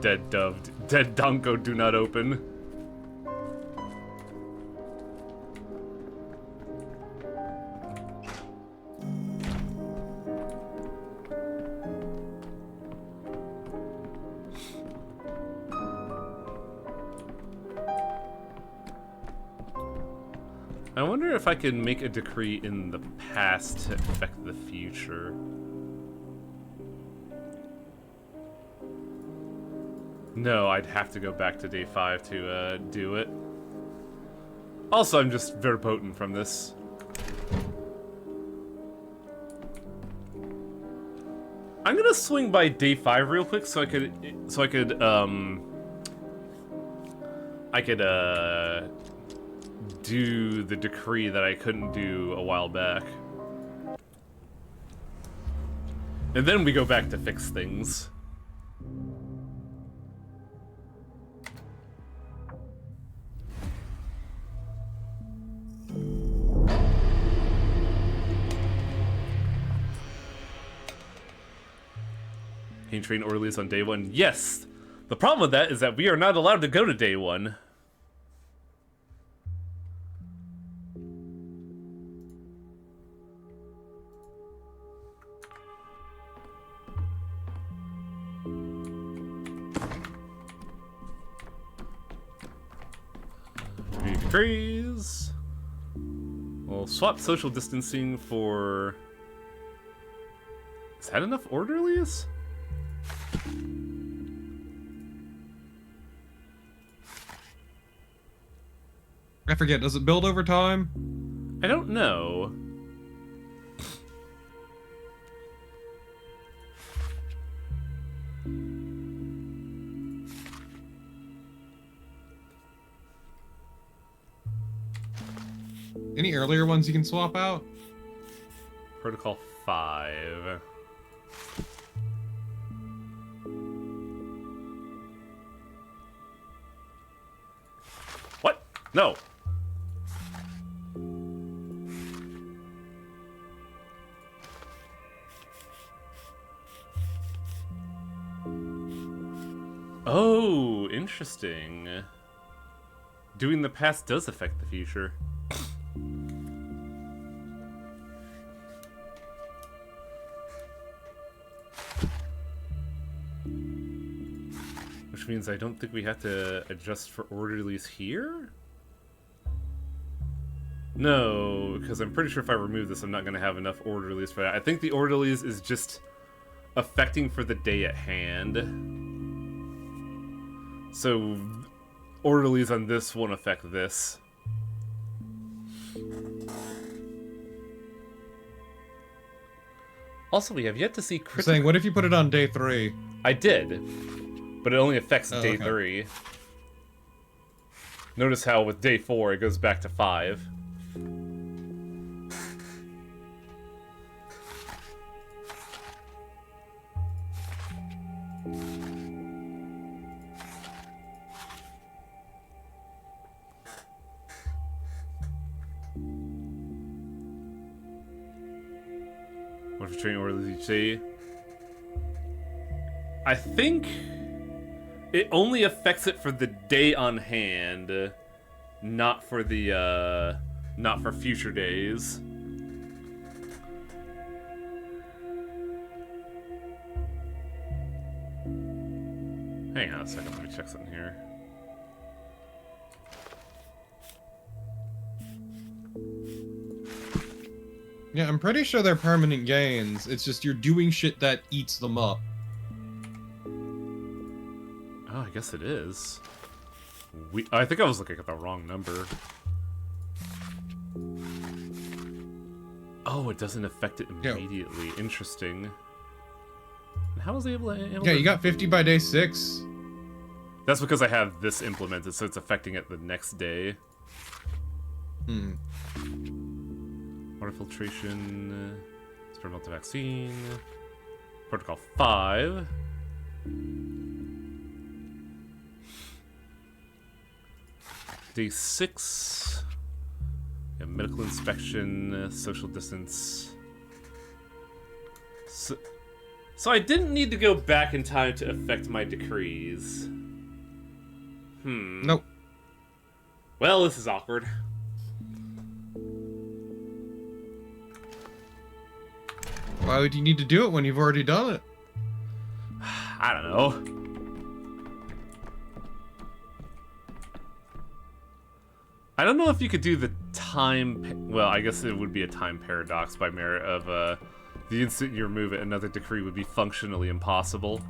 Dead Donko do not open. I wonder if I can make a decree in the past to affect the future. No, I'd have to go back to day 5 to do it. Also, I'm just verboten from this. I'm gonna swing by day 5 real quick so I could do the decree that I couldn't do a while back. And then we go back to fix things. Can you train Orderlies on day 1? Yes! The problem with that is that we are not allowed to go to day 1. Decrees. We'll swap social distancing for... Is that enough Orderlies? I forget, does it build over time? I don't know. Any earlier ones you can swap out? Protocol 5. What? No. Oh, interesting. Doing the past does affect the future. Which means I don't think we have to adjust for Orderlies here? No, because I'm pretty sure if I remove this, I'm not going to have enough Orderlies for that. I think the Orderlies is just affecting for the day at hand. So, Orderlies on this won't affect this. Also, we have yet to see critical... Saying, what if you put it on day 3? I did, but it only affects day 3. Notice how with day 4 it goes back to 5. What if training Orderlies each day? I think it only affects it for the day on hand, not for the not for future days. Hang on a second, let me check something here. Yeah, I'm pretty sure they're permanent gains. It's just you're doing shit that eats them up. Oh, I guess it is. I think I was looking at the wrong number. Oh, it doesn't affect it immediately. Yeah. Interesting. How was I able to... Yeah, you got 50 by day 6. That's because I have this implemented, so it's affecting it the next day. Water filtration, experimental vaccine, protocol 5. Day 6, yeah, medical inspection, social distance. So I didn't need to go back in time to affect my decrees. Nope. Well, this is awkward. Why would you need to do it when you've already done it? I don't know. I don't know if you could do the well, I guess it would be a time paradox by merit of the instant you remove it, another decree would be functionally impossible.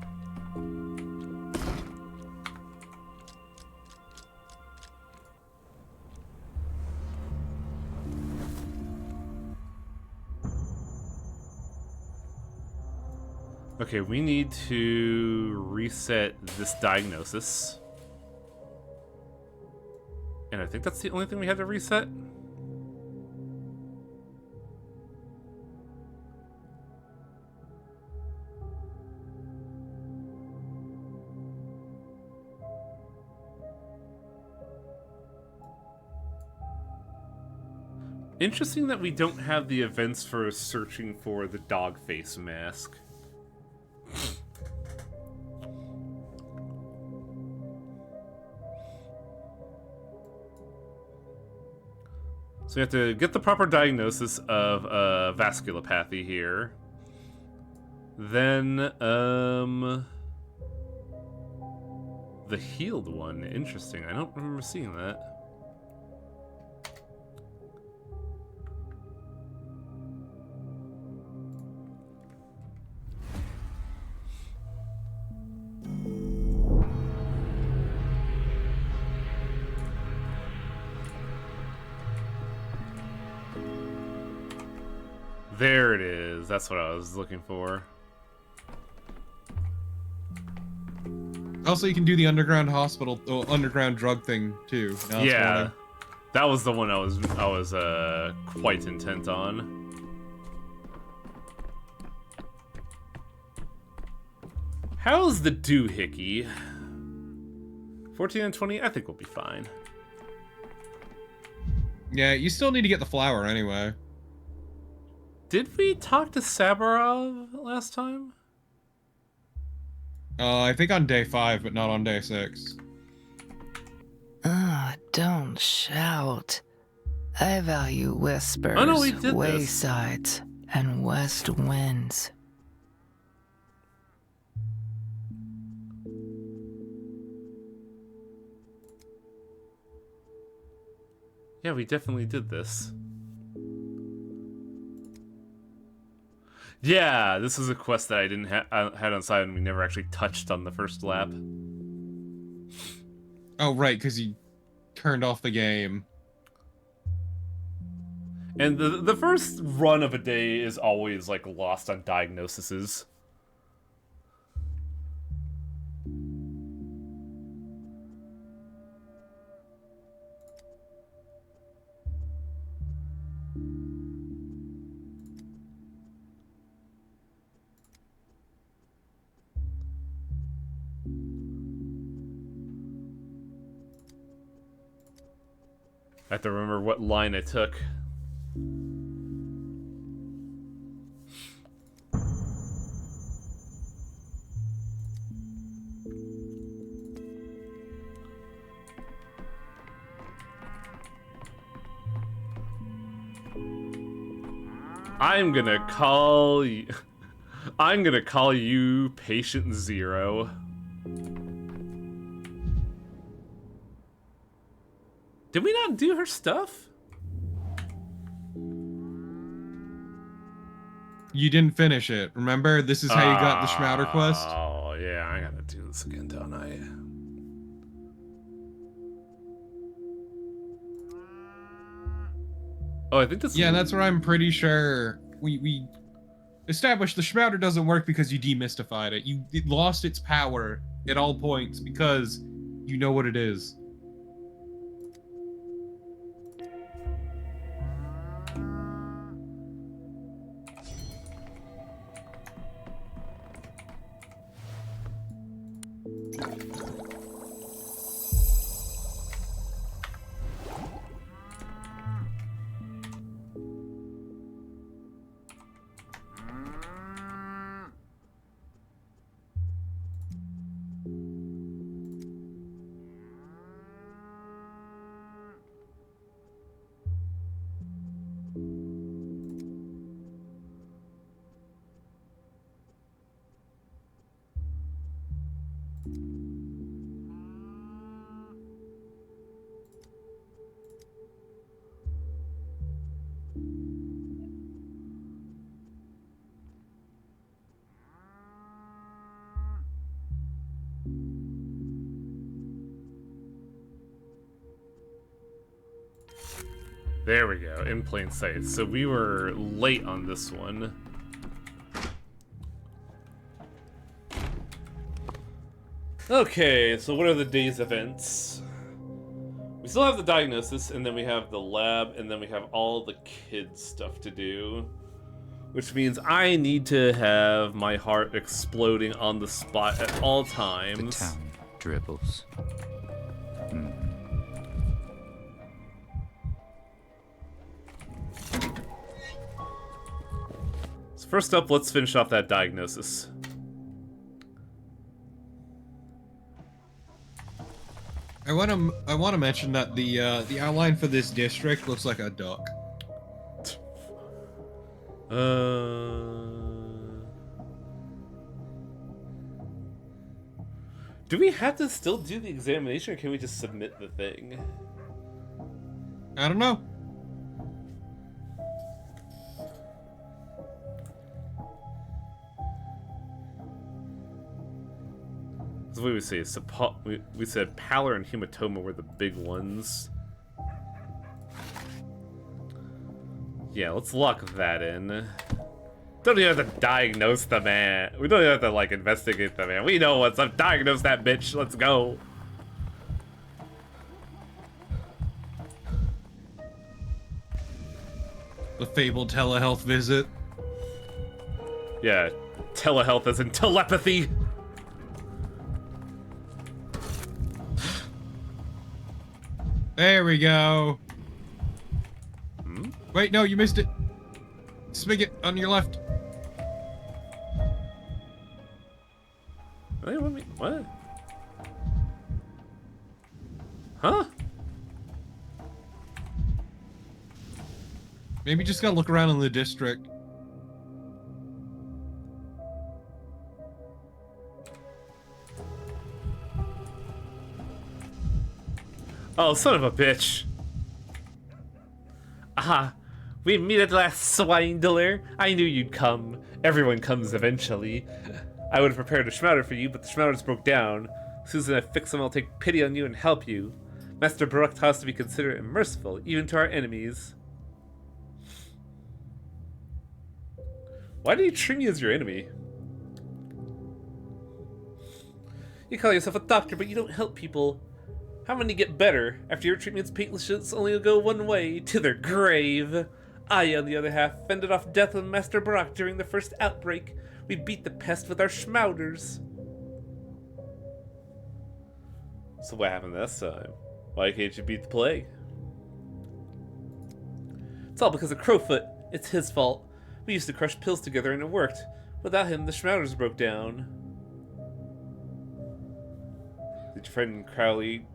Okay, we need to reset this diagnosis. And I think that's the only thing we had to reset. Interesting that we don't have the events for searching for the dog face mask. So we have to get the proper diagnosis of vasculopathy here. Then, the healed one. Interesting. I don't remember seeing that. There it is. That's what I was looking for. Also, you can do the underground hospital, underground drug thing too. Yeah, that was the one I was quite intent on. How's the doohickey? 14 and 20. I think we'll be fine. Yeah, you still need to get the flower anyway. Did we talk to Sabarov last time? I think on day 5, but not on day 6. Don't shout. I value whispers, Oh, no, we did waysides, and west winds. Yeah, we definitely did this. Yeah, this is a quest that I didn't had on side, and we never actually touched on the first lap. Oh, right, because you turned off the game. And the first run of a day is always like lost on diagnoses. I have to remember what line I took. I'm gonna call you Patient Zero. Did we not do her stuff? You didn't finish it. Remember? This is how you got the Schmouder quest? Oh, yeah, I gotta do this again, don't I? Oh, I think this. Yeah, that's where I'm pretty sure we established the Schmouder doesn't work because you demystified it. It lost its power at all points because you know what it is. There we go, in plain sight. So we were late on this one. Okay, so what are the day's events? We still have the diagnosis, and then we have the lab, and then we have all the kids stuff to do. Which means I need to have my heart exploding on the spot at all times. The town dribbles. So first up, let's finish off that diagnosis. I want to mention that the outline for this district looks like a duck. Do we have to still do the examination, or can we just submit the thing? I don't know. So what did we say? We said pallor and hematoma were the big ones. Yeah, let's lock that in. Don't even have to diagnose the man. We don't even have to, like, investigate the man. We know what's up. Diagnose that bitch. Let's go. The fabled telehealth visit. Yeah, telehealth as in telepathy. There we go. Wait, no, you missed it. Spigot on your left. What? Huh? Maybe just gotta look around in the district. Oh, son of a bitch. Aha, we meet at last, swindler. I knew you'd come. Everyone comes eventually. I would have prepared a schmouder for you, but the schmouders broke down. As soon as I fix them, I'll take pity on you and help you. Master Baruch taught us to be considerate and merciful, even to our enemies. Why did you treat me as your enemy? You call yourself a doctor, but you don't help people. How many get better? After your treatment's patients only go one way, to their grave. I, on the other half, fended off death with Master Baruch during the first outbreak. We beat the pest with our schmouders. So what happened this time? Why can't you beat the plague? It's all because of Crowfoot. It's his fault. We used to crush pills together and it worked. Without him, the schmouders broke down. Did your friend Crowley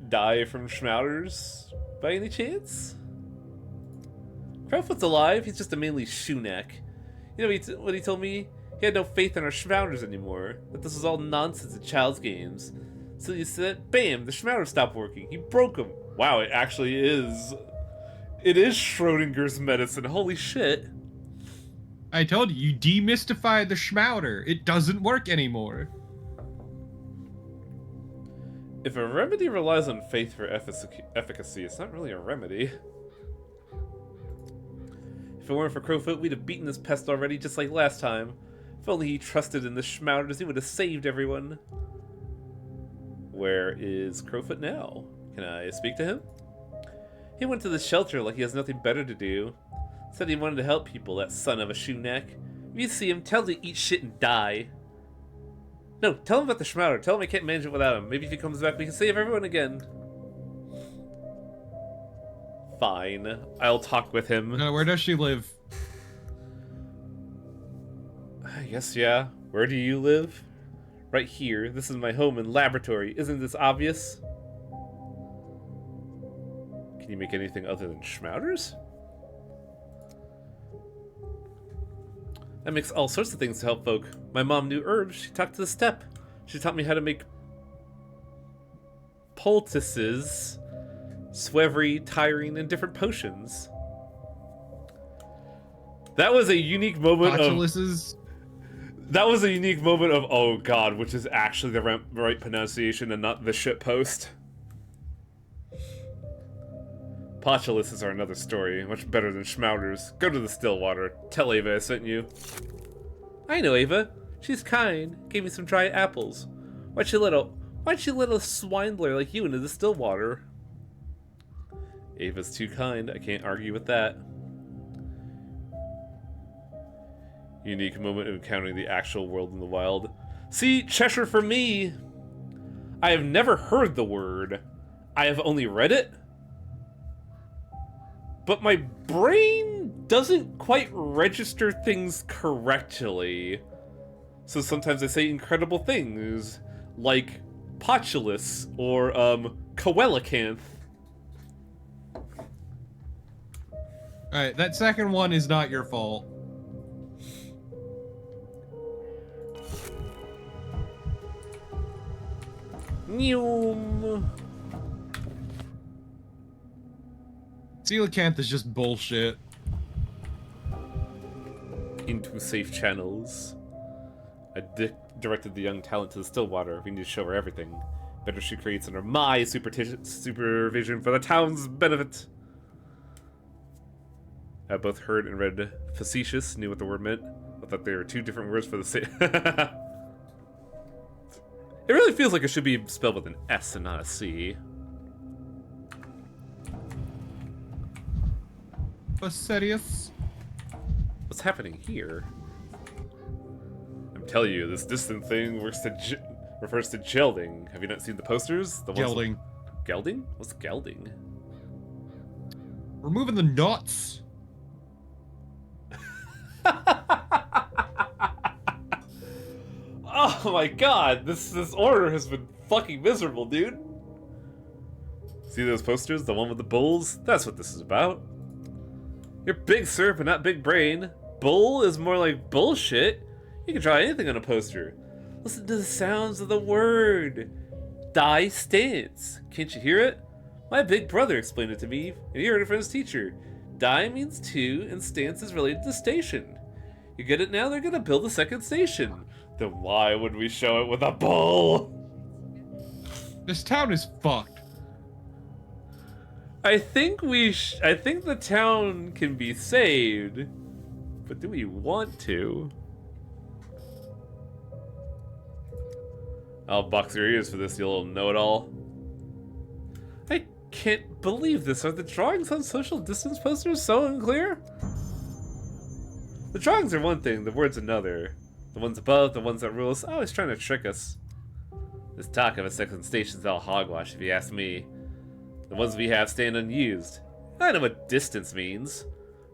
die from schmouders by any chance? Crowfoot's alive. He's just a mainly shoeneck. You know what he told me? He had no faith in our schmouders anymore. That this was all nonsense and child's games. So he said, bam, the schmouders stopped working. He broke them. Wow, it actually is. It is Schrodinger's medicine. Holy shit. I told you, you demystified the schmouder. It doesn't work anymore. If a remedy relies on faith for efficacy, it's not really a remedy. If it weren't for Crowfoot, we'd have beaten this pest already, just like last time. If only he trusted in the schmouders, he would have saved everyone. Where is Crowfoot now? Can I speak to him? He went to the shelter like he has nothing better to do. Said he wanted to help people, that son of a shoeneck. If you see him, tell him to eat shit and die. No, tell him about the schmouder. Tell him I can't manage it without him. Maybe if he comes back, we can save everyone again. Fine. I'll talk with him. No, where does she live? I guess, yeah. Where do you live? Right here. This is my home and laboratory. Isn't this obvious? Can you make anything other than schmouders? I mix all sorts of things to help folk. My mom knew herbs. She talked to the steppe. She taught me how to make poultices, swevery, tiring, and different potions. That was a unique moment That was a unique moment of, oh god, which is actually the right pronunciation and not the shitpost. Potulises are another story, much better than Schmouters. Go to the Stillwater. Tell Ava I sent you. I know Ava. She's kind. Gave me some dry apples. Why'd she let a swindler like you into the Stillwater? Ava's too kind. I can't argue with that. Unique moment of encountering the actual world in the wild. See, Cheshire for me. I have never heard the word. I have only read it. But my brain doesn't quite register things correctly. So sometimes I say incredible things, like Potulus or Coelacanth. Alright, that second one is not your fault. Neum. Coelacanth is just bullshit. Into safe channels. I directed the young talent to the Stillwater. We need to show her everything. Better she creates under my supervision for the town's benefit. I both heard and read facetious, knew what the word meant. I thought they were two different words for the same. It really feels like it should be spelled with an S and not a C. Serious? What's happening here? I'm telling you, this distant thing refers to gelding. Have you not seen the posters? The Gelding. Gelding? What's gelding? Removing the knots. Oh my god, this order has been fucking miserable, dude. See those posters? The one with the bulls? That's what this is about. You're big, sir, but not big brain. Bull is more like bullshit. You can draw anything on a poster. Listen to the sounds of the word. Die stance. Can't you hear it? My big brother explained it to me, and he heard it from his teacher. Die means two, and stance is related to station. You get it now? They're gonna build a second station. Then why would we show it with a bull? This town is fucked. I think the town can be saved, but do we want to? I'll box your ears for this, you little know-it-all. I can't believe this. Are the drawings on social distance posters so unclear? The drawings are one thing, the words another. The ones above, the ones that rule us, always trying to trick us. This talk of a second station's all hogwash, if you ask me. The ones we have stand unused. I know what distance means.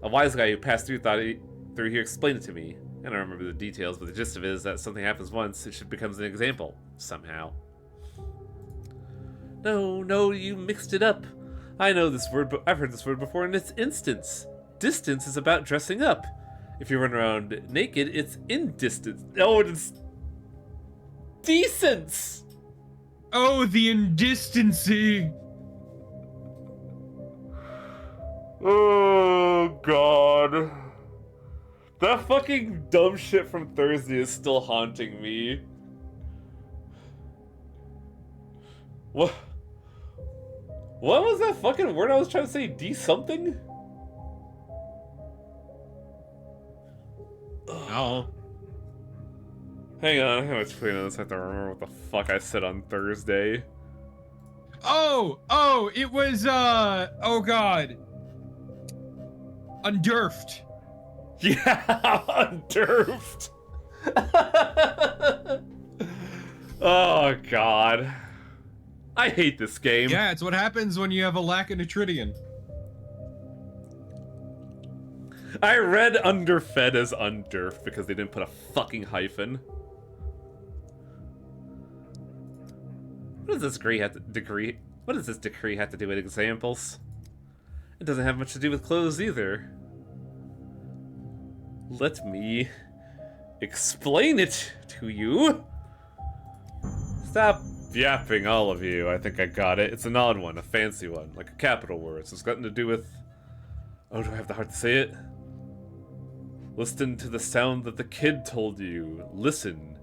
A wise guy who passed through here explained it to me. I don't remember the details, but the gist of it is that something happens once, it should become an example. Somehow. No, you mixed it up. I know this word, but I've heard this word before, and it's instance. Distance is about dressing up. If you run around naked, it's indistance. Oh, it's decence. Oh, the indistancy. Oh, God. That fucking dumb shit from Thursday is still haunting me. What was that fucking word I was trying to say? D-something? Oh. Hang on, I have to explain this. I have to remember what the fuck I said on Thursday. Oh, it was, oh god. Undurfed. Yeah, undurfed. Oh, God. I hate this game. Yeah, it's what happens when you have a lack of Nutridian. I read underfed as undurfed because they didn't put a fucking hyphen. What does this decree have to do with examples? It doesn't have much to do with clothes either. Let me explain it to you. Stop yapping, all of you. I think I got it. It's an odd one, a fancy one, like a capital word. So it's got nothing to do with... Oh, do I have the heart to say it? Listen to the sound that the kid told you. Listen.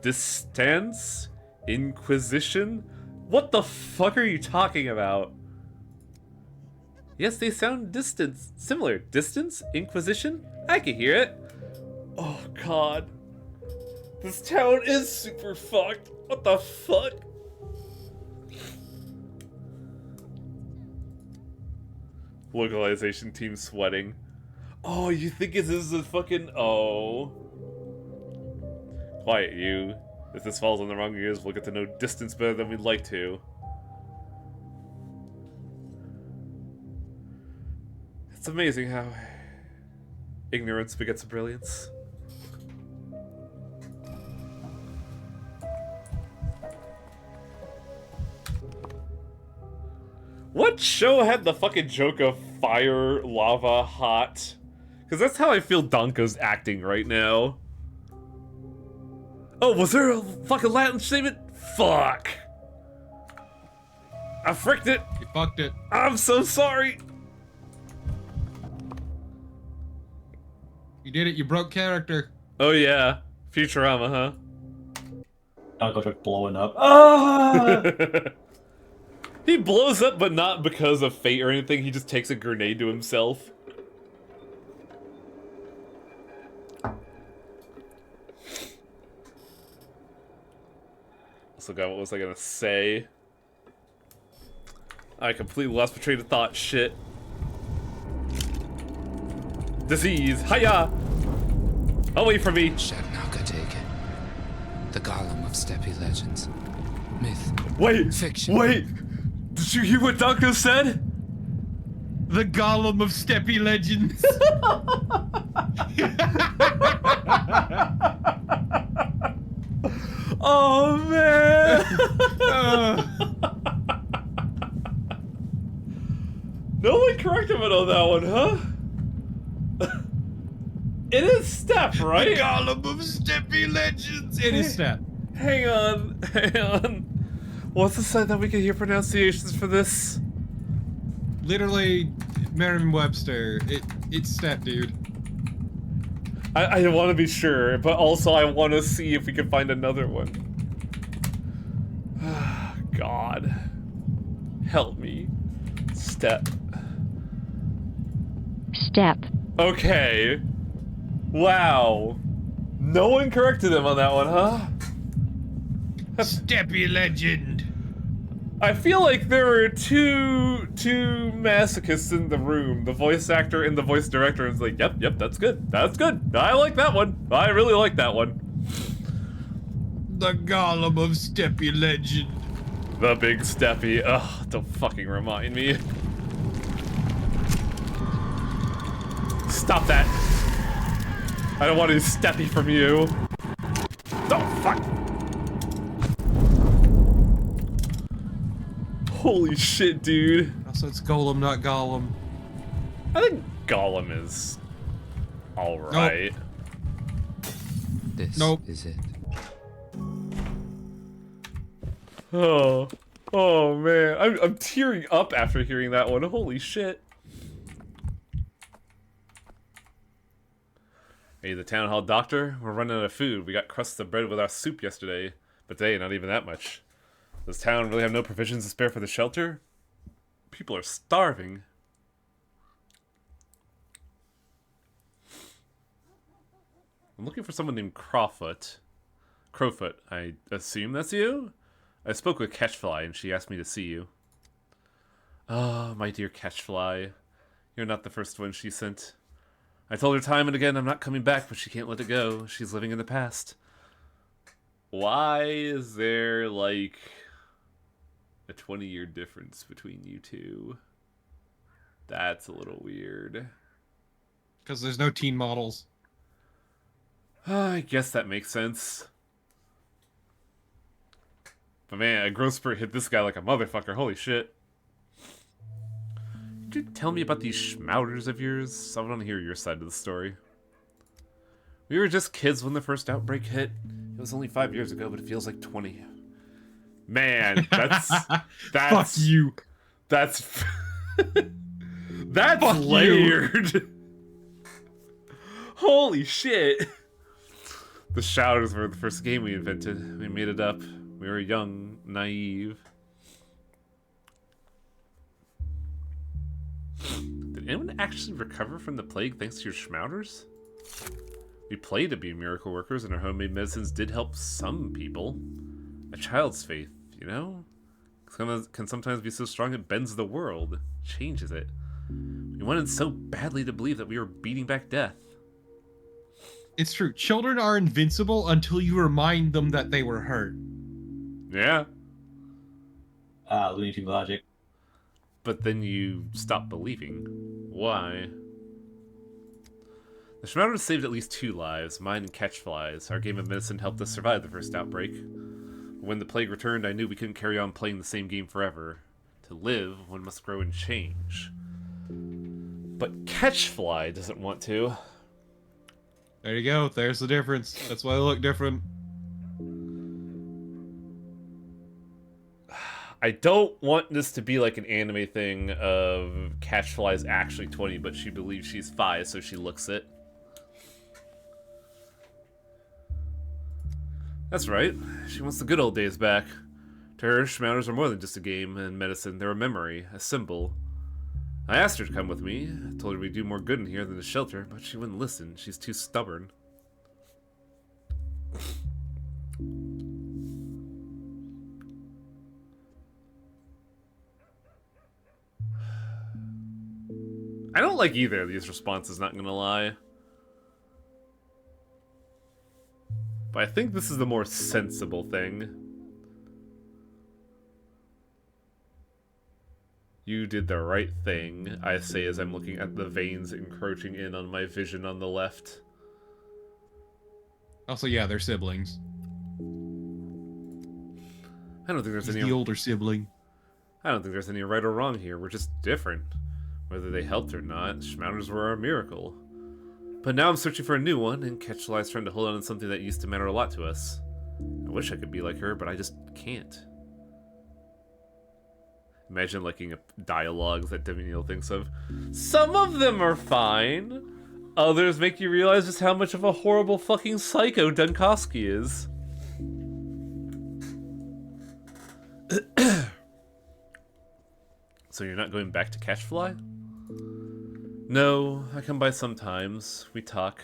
Distance? Inquisition? What the fuck are you talking about? Yes, they sound similar. Distance? Inquisition? I can hear it. Oh god. This town is super fucked. What the fuck? Localization team sweating. Oh, you think this is a fucking... Oh. Quiet, you. If this falls on the wrong ears, we'll get to know distance better than we'd like to. It's amazing how ignorance begets brilliance. What show had the fucking joke of fire, lava, hot? Because that's how I feel Danko's acting right now. Oh, was there a fucking Latin statement? Fuck. I fricked it. You fucked it. I'm so sorry. You did it. You broke character. Oh yeah. Futurama, huh? Danko's just blowing up. Ah! He blows up, but not because of fate or anything. He just takes a grenade to himself. Also, God, what was I gonna say? I completely lost my train of thought. Shit. Disease. Hiya! Away from me. Shadnakadig. The Golem of Steppe legends. Myth. Wait! Fiction. Wait! Did you hear what Danko said? The Golem of Steppe legends. Oh man! No one corrected him on that one, huh? It is Step, right? The Golem of Steppe legends. It is Step. Hang on. What's the site that we can hear pronunciations for this? Literally, Merriam-Webster. It's Step, dude. I want to be sure, but also I want to see if we can find another one. God. Help me. Step. Okay. Wow. No one corrected him on that one, huh? Steppe legend. I feel like there were two masochists in the room, the voice actor and the voice director, and it's like, yep, that's good. That's good. I like that one. I really like that one. The Golem of Steppe legend. The big Steppy. Ugh, don't fucking remind me. Stop that. I don't want any Steppy from you. Oh, fuck. Holy shit, dude. Also, it's Golem, not Gollum. I think Gollum is alright. This is it. Oh man. I'm tearing up after hearing that one. Holy shit. Hey, the town hall doctor, we're running out of food. We got crusts of bread with our soup yesterday, but today not even that much. Does town really have no provisions to spare for the shelter? People are starving. I'm looking for someone named Crowfoot. Crowfoot, I assume that's you? I spoke with Catchfly and she asked me to see you. Oh, my dear Catchfly. You're not the first one she sent. I told her time and again I'm not coming back, but she can't let it go. She's living in the past. Why is there, like, a 20-year difference between you two? That's a little weird. Because there's no teen models. I guess that makes sense. But man, a growth spurt hit this guy like a motherfucker. Holy shit. Could you tell me about these schmouters of yours? I want to hear your side of the story. We were just kids when the first outbreak hit. It was only 5 years ago, but it feels like 20. Man, that's Fuck you. That's that's Fuck layered. You. Holy shit. The shouters were the first game we invented. We made it up. We were young, naive. Did anyone actually recover from the plague thanks to your schmouters? We play to be miracle workers, and our homemade medicines did help some people. A child's faith, you know? Can sometimes be so strong it bends the world, changes it. We wanted so badly to believe that we were beating back death. It's true. Children are invincible until you remind them that they were hurt. Yeah. Looney Tunes logic. But then you stop believing. Why? The Schmouters saved at least 2 lives, mine and Catchfly's. Our game of medicine helped us survive the first outbreak. When the plague returned, I knew we couldn't carry on playing the same game forever. To live, one must grow and change. But Catchfly doesn't want to. There you go. There's the difference. That's why they look different. I don't want this to be like an anime thing of Catchfly's actually 20, but she believes she's 5, so she looks it. That's right. She wants the good old days back. To her, Schmouters are more than just a game and medicine. They're a memory, a symbol. I asked her to come with me. I told her we'd do more good in here than the shelter, but she wouldn't listen. She's too stubborn. I don't like either of these responses, not gonna lie. But I think this is the more sensible thing. You did the right thing, I say as I'm looking at the veins encroaching in on my vision on the left. Also, yeah, they're siblings. I don't think there's any... the older sibling. I don't think there's any right or wrong here. We're just different. Whether they helped or not, Schmouters were a miracle. But now I'm searching for a new one, and Catchfly's trying to hold on to something that used to matter a lot to us. I wish I could be like her, but I just can't. Imagine liking dialogues that Demi Neal thinks of. Some of them are fine. Others make you realize just how much of a horrible fucking psycho Dunkowski is. So you're not going back to Catchfly? No, I come by sometimes. We talk,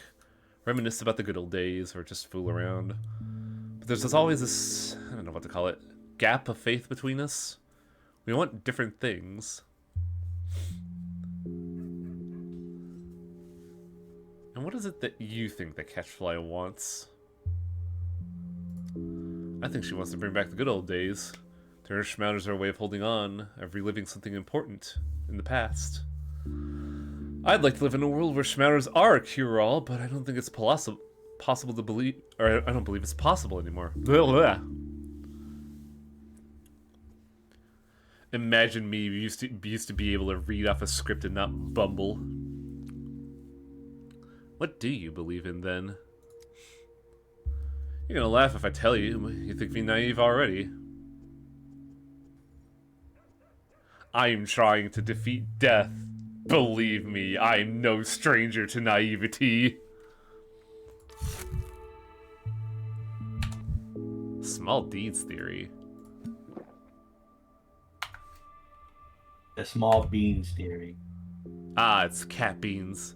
reminisce about the good old days, or just fool around. But there's always this, I don't know what to call it, gap of faith between us. We want different things. And what is it that you think that Catchfly wants? I think she wants to bring back the good old days. To her, Schmouters are a way of holding on, of reliving something important in the past. I'd like to live in a world where Schmouters are a cure-all, but I don't think it's possible to believe, or I don't believe it's possible anymore. Blah, blah. Imagine me used to be able to read off a script and not bumble. What do you believe in then? You're gonna laugh if I tell you. You think me naive already. I'm trying to defeat death. Believe me, I'm no stranger to naivety. Small deeds theory. The small beans theory. Ah, it's cat beans.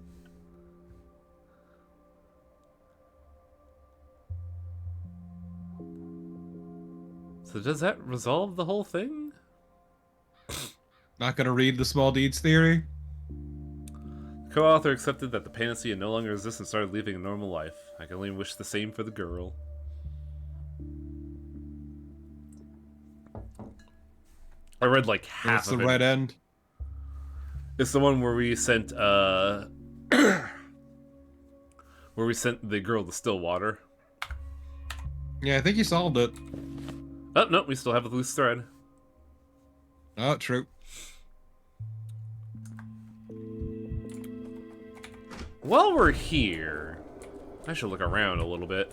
So does that resolve the whole thing? Not gonna read the small deeds theory? The co-author accepted that the panacea no longer exists and started living a normal life. I can only wish the same for the girl. I read like half of it. It's the red end? It's the one where we sent, where we sent the girl to Stillwater. Yeah, I think you solved it. Oh, no, we still have a loose thread. Oh, true. While we're here, I should look around a little bit.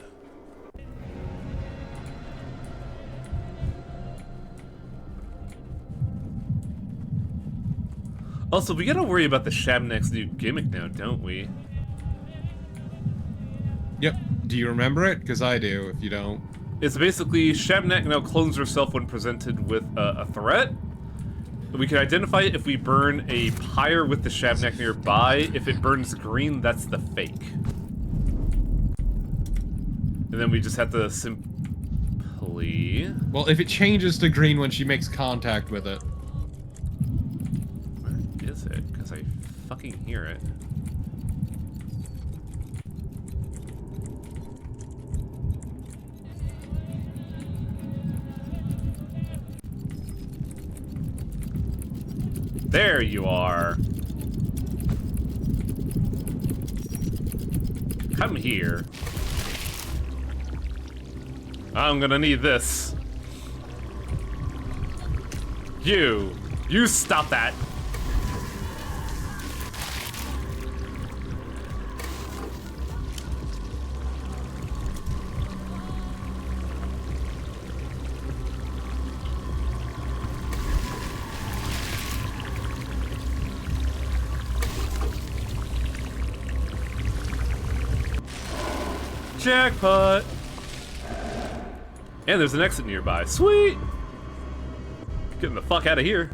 Also, we gotta worry about the Shabnak's new gimmick now, don't we? Yep. Do you remember it? Because I do, if you don't. It's basically Shabnak now clones herself when presented with a threat. We can identify it if we burn a pyre with the Shabnak nearby. If it burns green, that's the fake. And then we just have to simply... Well, if it changes to green when she makes contact with it. Where is it? Because I fucking hear it. There you are. Come here. I'm gonna need this. You stop that. Jackpot! And there's an exit nearby. Sweet! Getting the fuck out of here.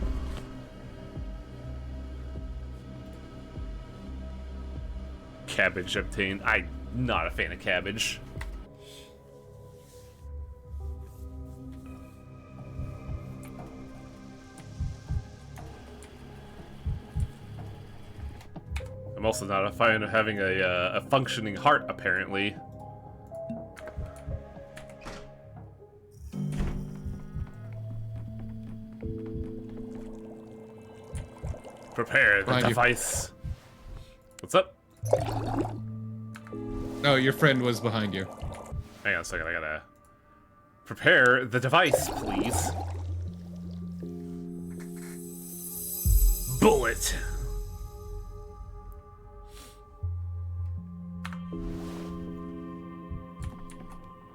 Cabbage obtained. I'm not a fan of cabbage. I'm also not a fan of having a functioning heart, apparently. Prepare the device. What's up? Oh, your friend was behind you. Hang on a second, I gotta... Prepare the device, please. Bullet!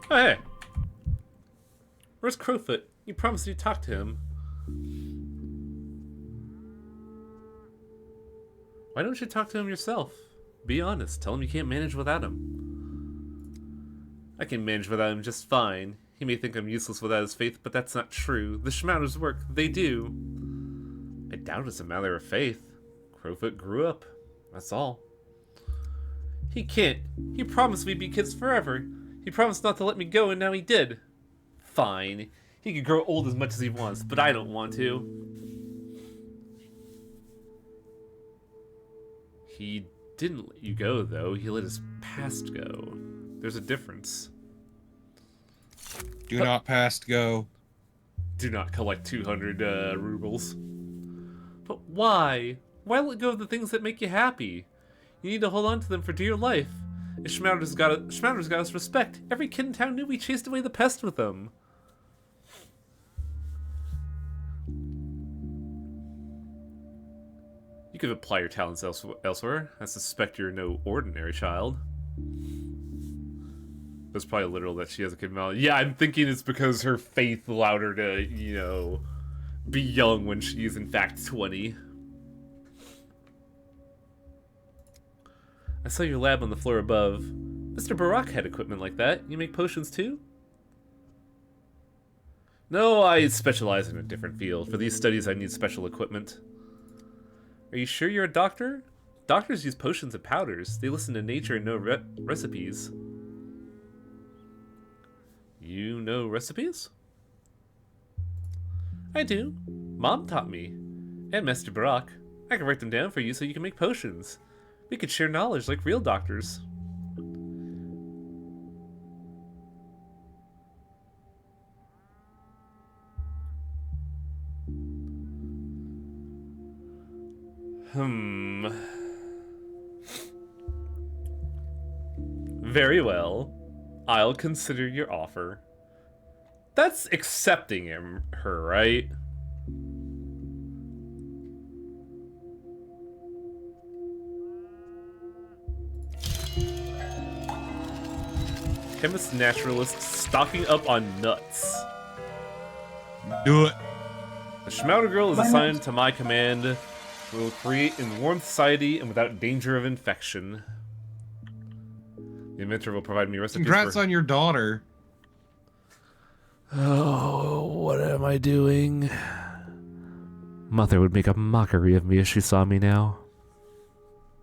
Oh, hey! Where's Crowfoot? You promised you'd talk to him. Why don't you talk to him yourself? Be honest. Tell him you can't manage without him. I can manage without him just fine. He may think I'm useless without his faith, but that's not true. The Schmauters work. They do. I doubt it's a matter of faith. Crowfoot grew up. That's all. He can't. He promised we'd be kids forever. He promised not to let me go, and now he did. Fine. He can grow old as much as he wants, but I don't want to. He didn't let you go, though. He let his past go. There's a difference. Do not past go. Do not collect 200 rubles. But why? Why let go of the things that make you happy? You need to hold on to them for dear life. Schmauters got us respect. Every kid in town knew we chased away the pest with them. You could apply your talents elsewhere. I suspect you're no ordinary child. That's probably literal that she has a kid mouth. Yeah, I'm thinking it's because her faith allowed her to, you know, be young when she is in fact 20. I saw your lab on the floor above. Mr. Barak had equipment like that. You make potions too? No, I specialize in a different field. For these studies, I need special equipment. Are you sure you're a doctor? Doctors use potions and powders. They listen to nature and know recipes. You know recipes? I do. Mom taught me. And Master Barak. I can write them down for you so you can make potions. We could share knowledge like real doctors. Very well. I'll consider your offer. That's accepting her, right? Chemist naturalist stocking up on nuts. Do it. The Schmouter girl is assigned to my command. We will create in warm society and without danger of infection. The inventor will provide me recipes. Congrats on your daughter. Oh, what am I doing? Mother would make a mockery of me if she saw me now.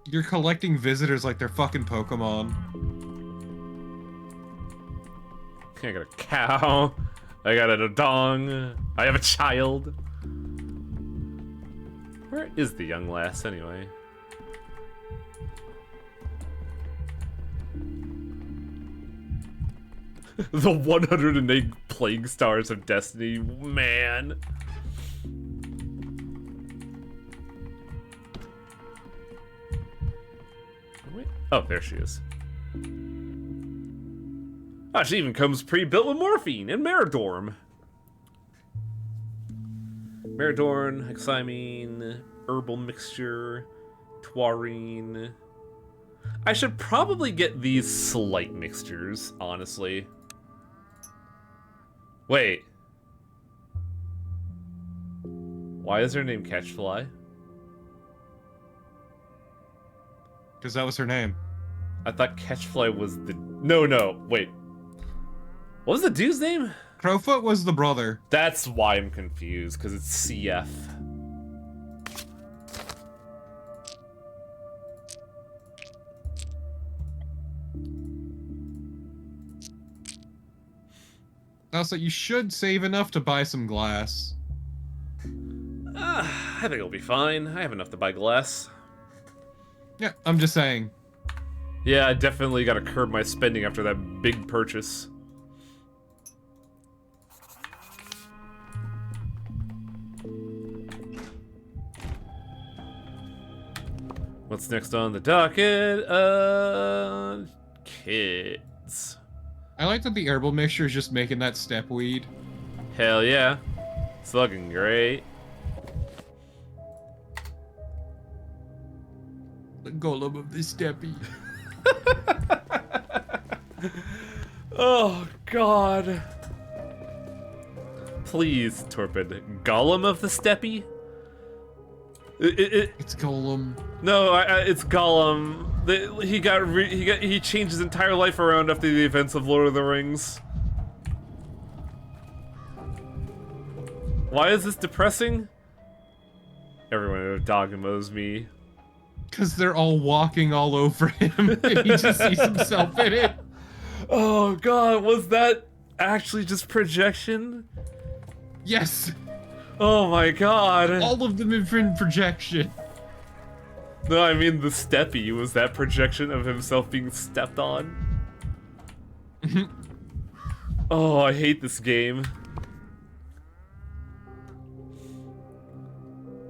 You're collecting visitors like they're fucking Pokemon. I got a cow. I got a dong. I have a child. Where is the young lass, anyway? The 108 Plague Stars of Destiny, man. Wait. Oh, there she is. Oh, she even comes pre-built with morphine and Meridorm. Meridorm, hexamine, herbal mixture, taurine. I should probably get these slight mixtures, honestly. Wait. Why is her name Catchfly? Because that was her name. I thought Catchfly was the... No, wait. What was the dude's name? Crowfoot was the brother. That's why I'm confused, because it's CF. Also, you should save enough to buy some glass. I think it'll be fine. I have enough to buy glass. Yeah, I'm just saying. Yeah, I definitely gotta curb my spending after that big purchase. What's next on the docket? Kids. I like that the herbal mixture is just making that step weed. Hell yeah. It's looking great. The golem of the steppy. Oh, God. Please, Torpid. Golem of the Steppy? It's Golem. No, it's Gollum. He changed his entire life around after the events of Lord of the Rings. Why is this depressing? Everyone dogmos me. Because they're all walking all over him, and he just sees himself in it. Oh God, was that actually just projection? Yes. Oh my God. All of them have been projection. No, I mean the Steppy was that projection of himself being stepped on. Oh, I hate this game.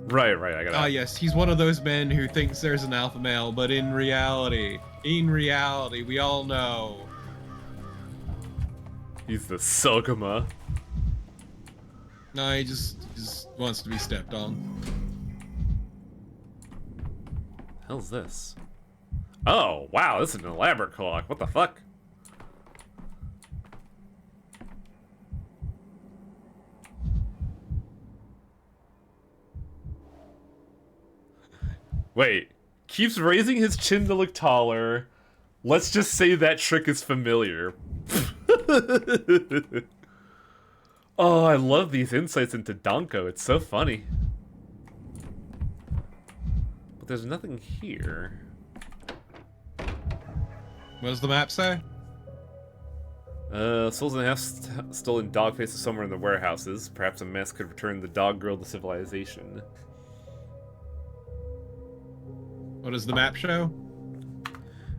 Right, I gotta... Ah, yes, he's one of those men who thinks there's an alpha male, but in reality, we all know. He's the Sogama. No, he just wants to be stepped on. Hell's this? Oh, wow, this is an elaborate clock. What the fuck? Wait, keeps raising his chin to look taller. Let's just say that trick is familiar. Oh, I love these insights into Donko. It's so funny. But there's nothing here. What does the map say? Souls and half stolen dog faces somewhere in the warehouses. Perhaps a mess could return the dog girl to civilization. What does the map show?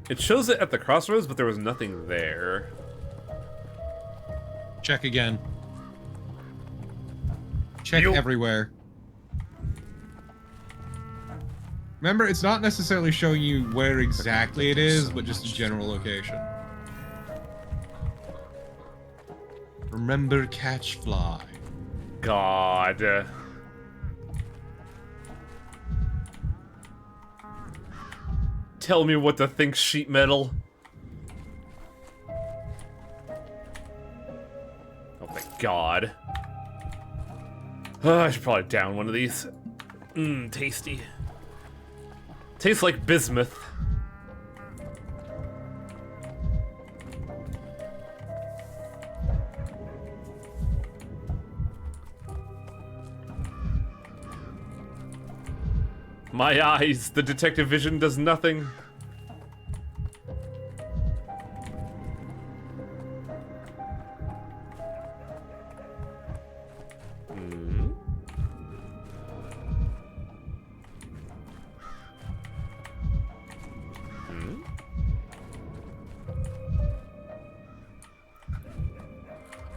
It shows it at the crossroads, but there was nothing there. Check again. Check everywhere. Remember, it's not necessarily showing you where exactly it is, but just a general location. Remember Catchfly. God. Tell me what to think, sheet metal. Oh my God. I should probably down one of these. Mmm, tasty. Tastes like bismuth. My eyes, the detective vision does nothing.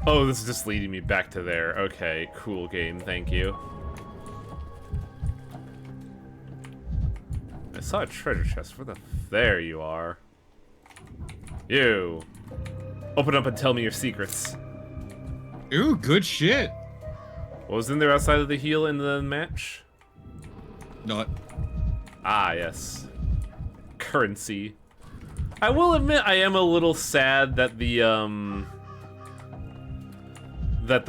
Oh, this is just leading me back to there. Okay, cool game, thank you. I saw a treasure chest. Where the there you are. You. Open up and tell me your secrets. Ooh, good shit. What was in there outside of the heel in the match? Not. Ah, yes. Currency. I will admit I am a little sad that the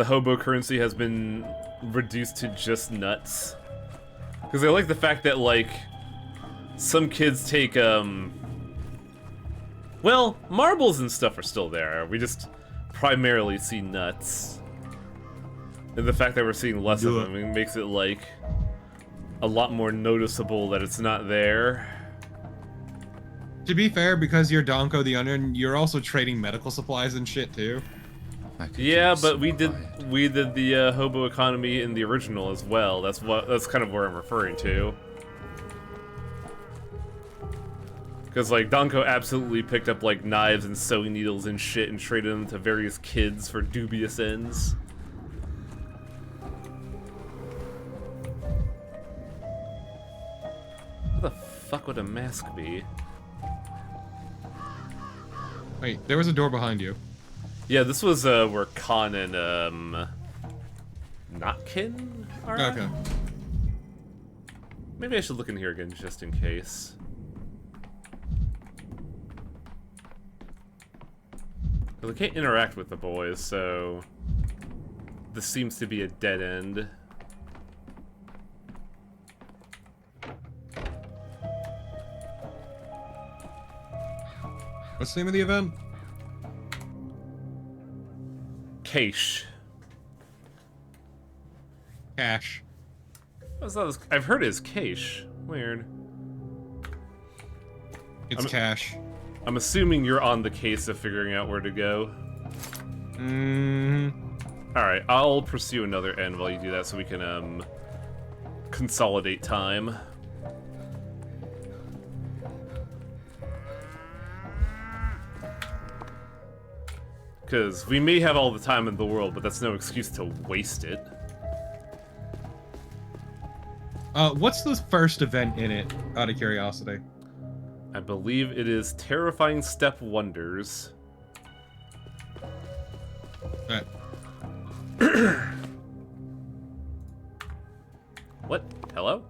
hobo currency has been reduced to just nuts. Because I like the fact that, like, some kids take, well, marbles and stuff are still there. We just primarily see nuts. And the fact that we're seeing less of them, it makes it, like, a lot more noticeable that it's not there. To be fair, because you're Donko the Onion, you're also trading medical supplies and shit, too. Yeah, but we did the hobo economy in the original as well. That's kind of where I'm referring to. Because like Donko absolutely picked up like knives and sewing needles and shit and traded them to various kids for dubious ends. What the fuck would a mask be? Wait, there was a door behind you. Yeah, this was where Khan and Notkin are at? Okay. Maybe I should look in here again just in case. Because I can't interact with the boys, so this seems to be a dead end. What's the name of the event? Cash. Cash. I've heard it as Cash. Weird. It's cash. I'm assuming you're on the case of figuring out where to go. Alright, I'll pursue another end while you do that so we can, consolidate time. Because we may have all the time in the world, but that's no excuse to waste it. What's the first event in it, out of curiosity? I believe it is Terrifying Step Wonders. Alright. What? Hello?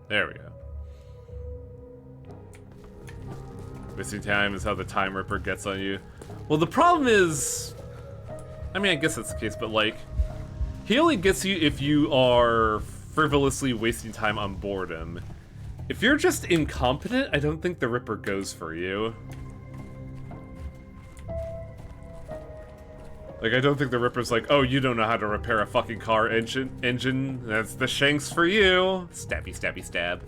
There we go. Wasting time is how the Time Ripper gets on you. Well, the problem is... I mean, I guess that's the case, but, like... He only gets you if you are frivolously wasting time on boredom. If you're just incompetent, I don't think the Ripper goes for you. Like, I don't think the Ripper's like, oh, you don't know how to repair a fucking car engine. That's the shanks for you. Stabby, stabby, stab.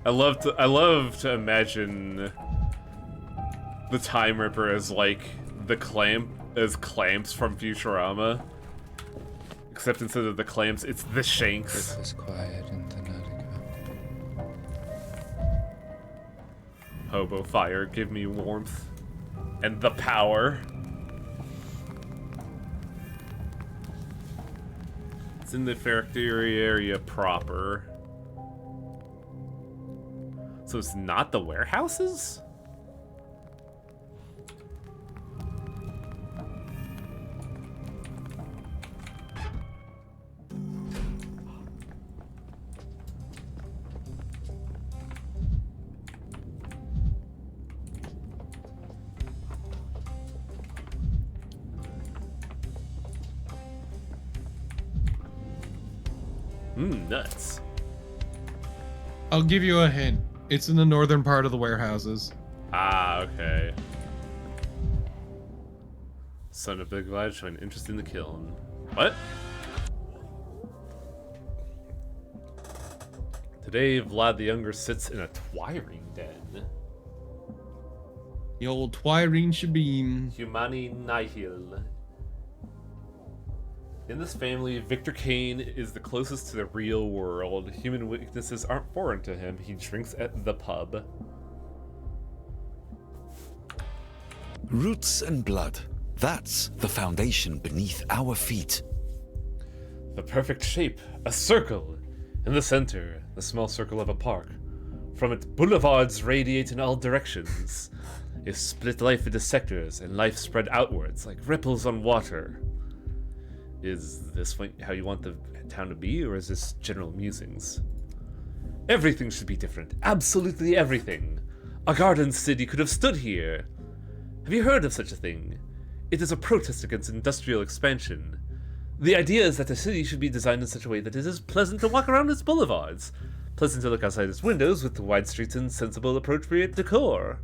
I love to imagine the Time Ripper as like the clamps from Futurama. Except instead of the clamps, it's the shanks. It was quiet in the night. Hobo fire, give me warmth and the power. It's in the factory area proper. So it's not the warehouses? Nuts. I'll give you a hint. It's in the northern part of the warehouses. Ah, okay. Son of Big Lad showing interest in the kiln. What? Today, Vlad the Younger sits in a twiring den. The old twiring shabim. Humani nihil. In this family, Victor Kane is the closest to the real world. Human weaknesses aren't foreign to him. He drinks at the pub. Roots and blood. That's the foundation beneath our feet. The perfect shape. A circle. In the center, the small circle of a park. From it, boulevards radiate in all directions. You split life into sectors, and life spread outwards like ripples on water. Is this how you want the town to be, or is this general musings? Everything should be different. Absolutely everything. A garden city could have stood here. Have you heard of such a thing? It is a protest against industrial expansion. The idea is that a city should be designed in such a way that it is pleasant to walk around its boulevards, pleasant to look outside its windows with the wide streets and sensible, appropriate decor.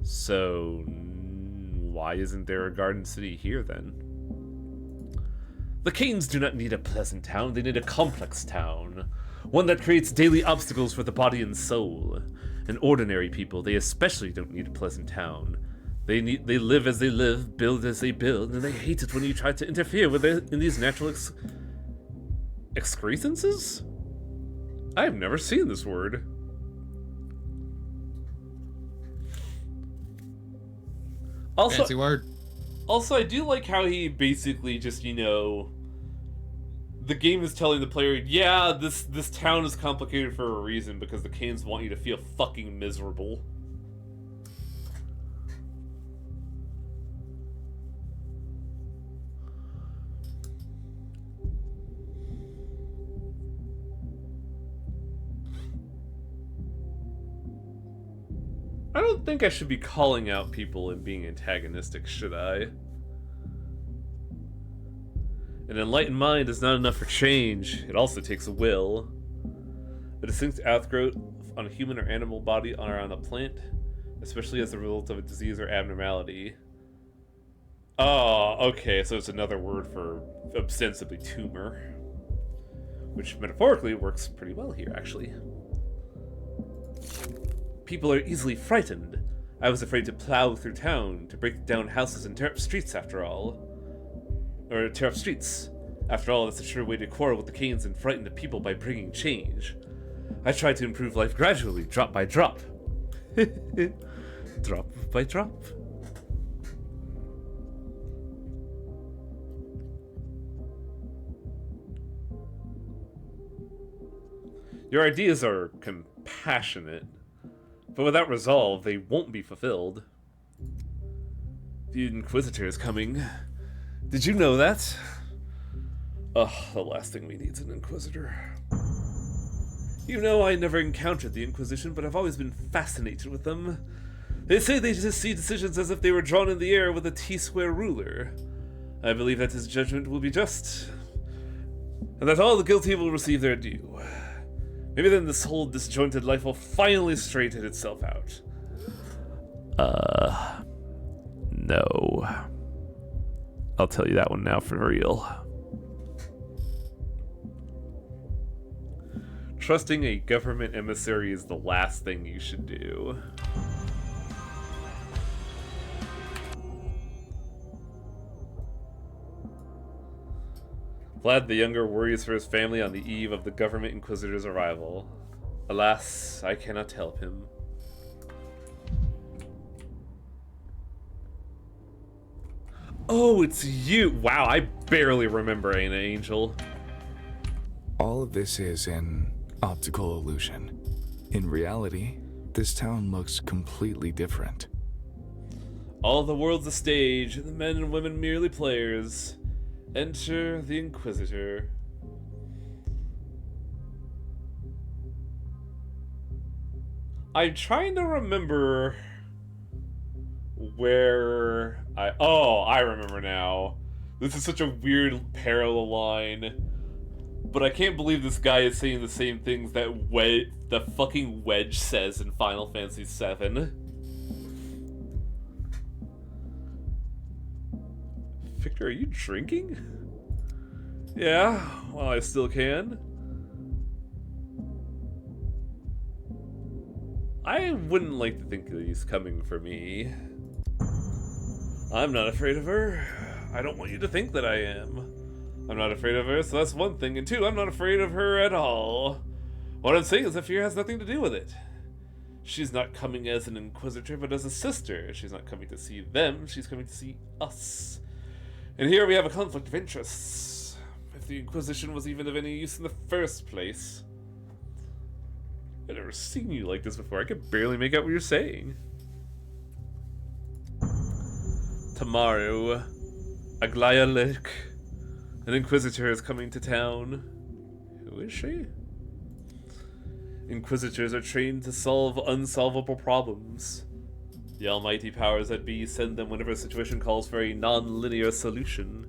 So, why isn't there a garden city here then? The Canes do not need a pleasant town, they need a complex town. One that creates daily obstacles for the body and soul. And ordinary people, they especially don't need a pleasant town. They live as they live, build as they build, and they hate it when you try to interfere with it in these natural excrescences? I have never seen this word. Also, fancy word. Also, I do like how he basically just, you know, the game is telling the player, yeah, this town is complicated for a reason because the Canes want you to feel fucking miserable. I don't think I should be calling out people and being antagonistic, should I? An enlightened mind is not enough for change. It also takes a will. A distinct outgrowth on a human or animal body or on a plant, especially as a result of a disease or abnormality. Oh, okay, so it's another word for ostensibly tumor. Which metaphorically works pretty well here, actually. People are easily frightened. I was afraid to plow through town, to break down houses and tear up streets after all. Or tear up streets. After all, that's a sure way to quarrel with the Canes and frighten the people by bringing change. I tried to improve life gradually, drop by drop. Drop by drop. Your ideas are compassionate, but without resolve, they won't be fulfilled. The Inquisitor is coming. Did you know that? Ugh, the last thing we need is an Inquisitor. You know, I never encountered the Inquisition, but I've always been fascinated with them. They say they just see decisions as if they were drawn in the air with a T-square ruler. I believe that his judgment will be just, and that all the guilty will receive their due. Maybe then this whole disjointed life will finally straighten itself out. No. I'll tell you that one now for real. Trusting a government emissary is the last thing you should do. Vlad the Younger worries for his family on the eve of the government Inquisitor's arrival. Alas, I cannot help him. Oh, it's you! Wow, I barely remember Ana Angel. All of this is an optical illusion. In reality, this town looks completely different. All the world's a stage, and the men and women merely players. Enter the Inquisitor. I'm trying to remember where I remember now. This is such a weird parallel line. But I can't believe this guy is saying the same things that the fucking Wedge says in Final Fantasy VII. Victor, are you drinking? Yeah, well, I still can. I wouldn't like to think that he's coming for me. I'm not afraid of her. I don't want you to think that I am. I'm not afraid of her, so that's one thing. And two, I'm not afraid of her at all. What I'm saying is that fear has nothing to do with it. She's not coming as an inquisitor, but as a sister. She's not coming to see them, she's coming to see us. And here we have a conflict of interests. If the Inquisition was even of any use in the first place. I've never seen you like this before. I could barely make out what you're saying. Tomorrow, Aglaya Lick, an Inquisitor, is coming to town. Who is she? Inquisitors are trained to solve unsolvable problems. The almighty powers that be send them whenever a situation calls for a non-linear solution.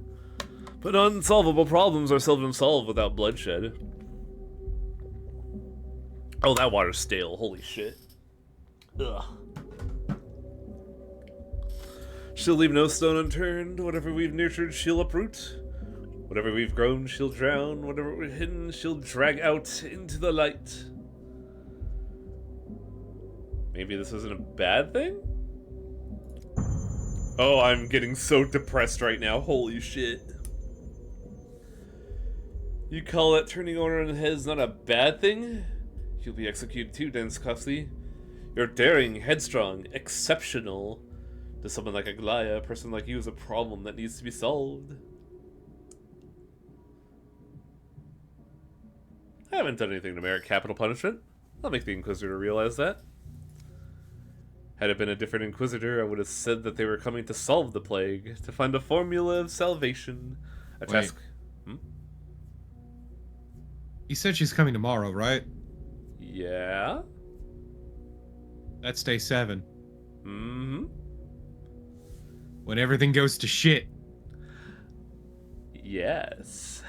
But unsolvable problems are seldom solved without bloodshed. Oh, that water's stale. Holy shit. Ugh. She'll leave no stone unturned. Whatever we've nurtured, she'll uproot. Whatever we've grown, she'll drown. Whatever we've hidden, she'll drag out into the light. Maybe this isn't a bad thing? Oh, I'm getting so depressed right now. Holy shit. You call that turning over on the head is not a bad thing? You'll be executed too, Denskovsky. You're daring, headstrong, exceptional. To someone like Aglaya, a person like you is a problem that needs to be solved. I haven't done anything to merit capital punishment. I'll make the Inquisitor realize that. Had it been a different Inquisitor, I would have said that they were coming to solve the plague, to find a formula of salvation. A task... You said she's coming tomorrow, right? Yeah? That's day 7. Mm-hmm. When everything goes to shit. Yes.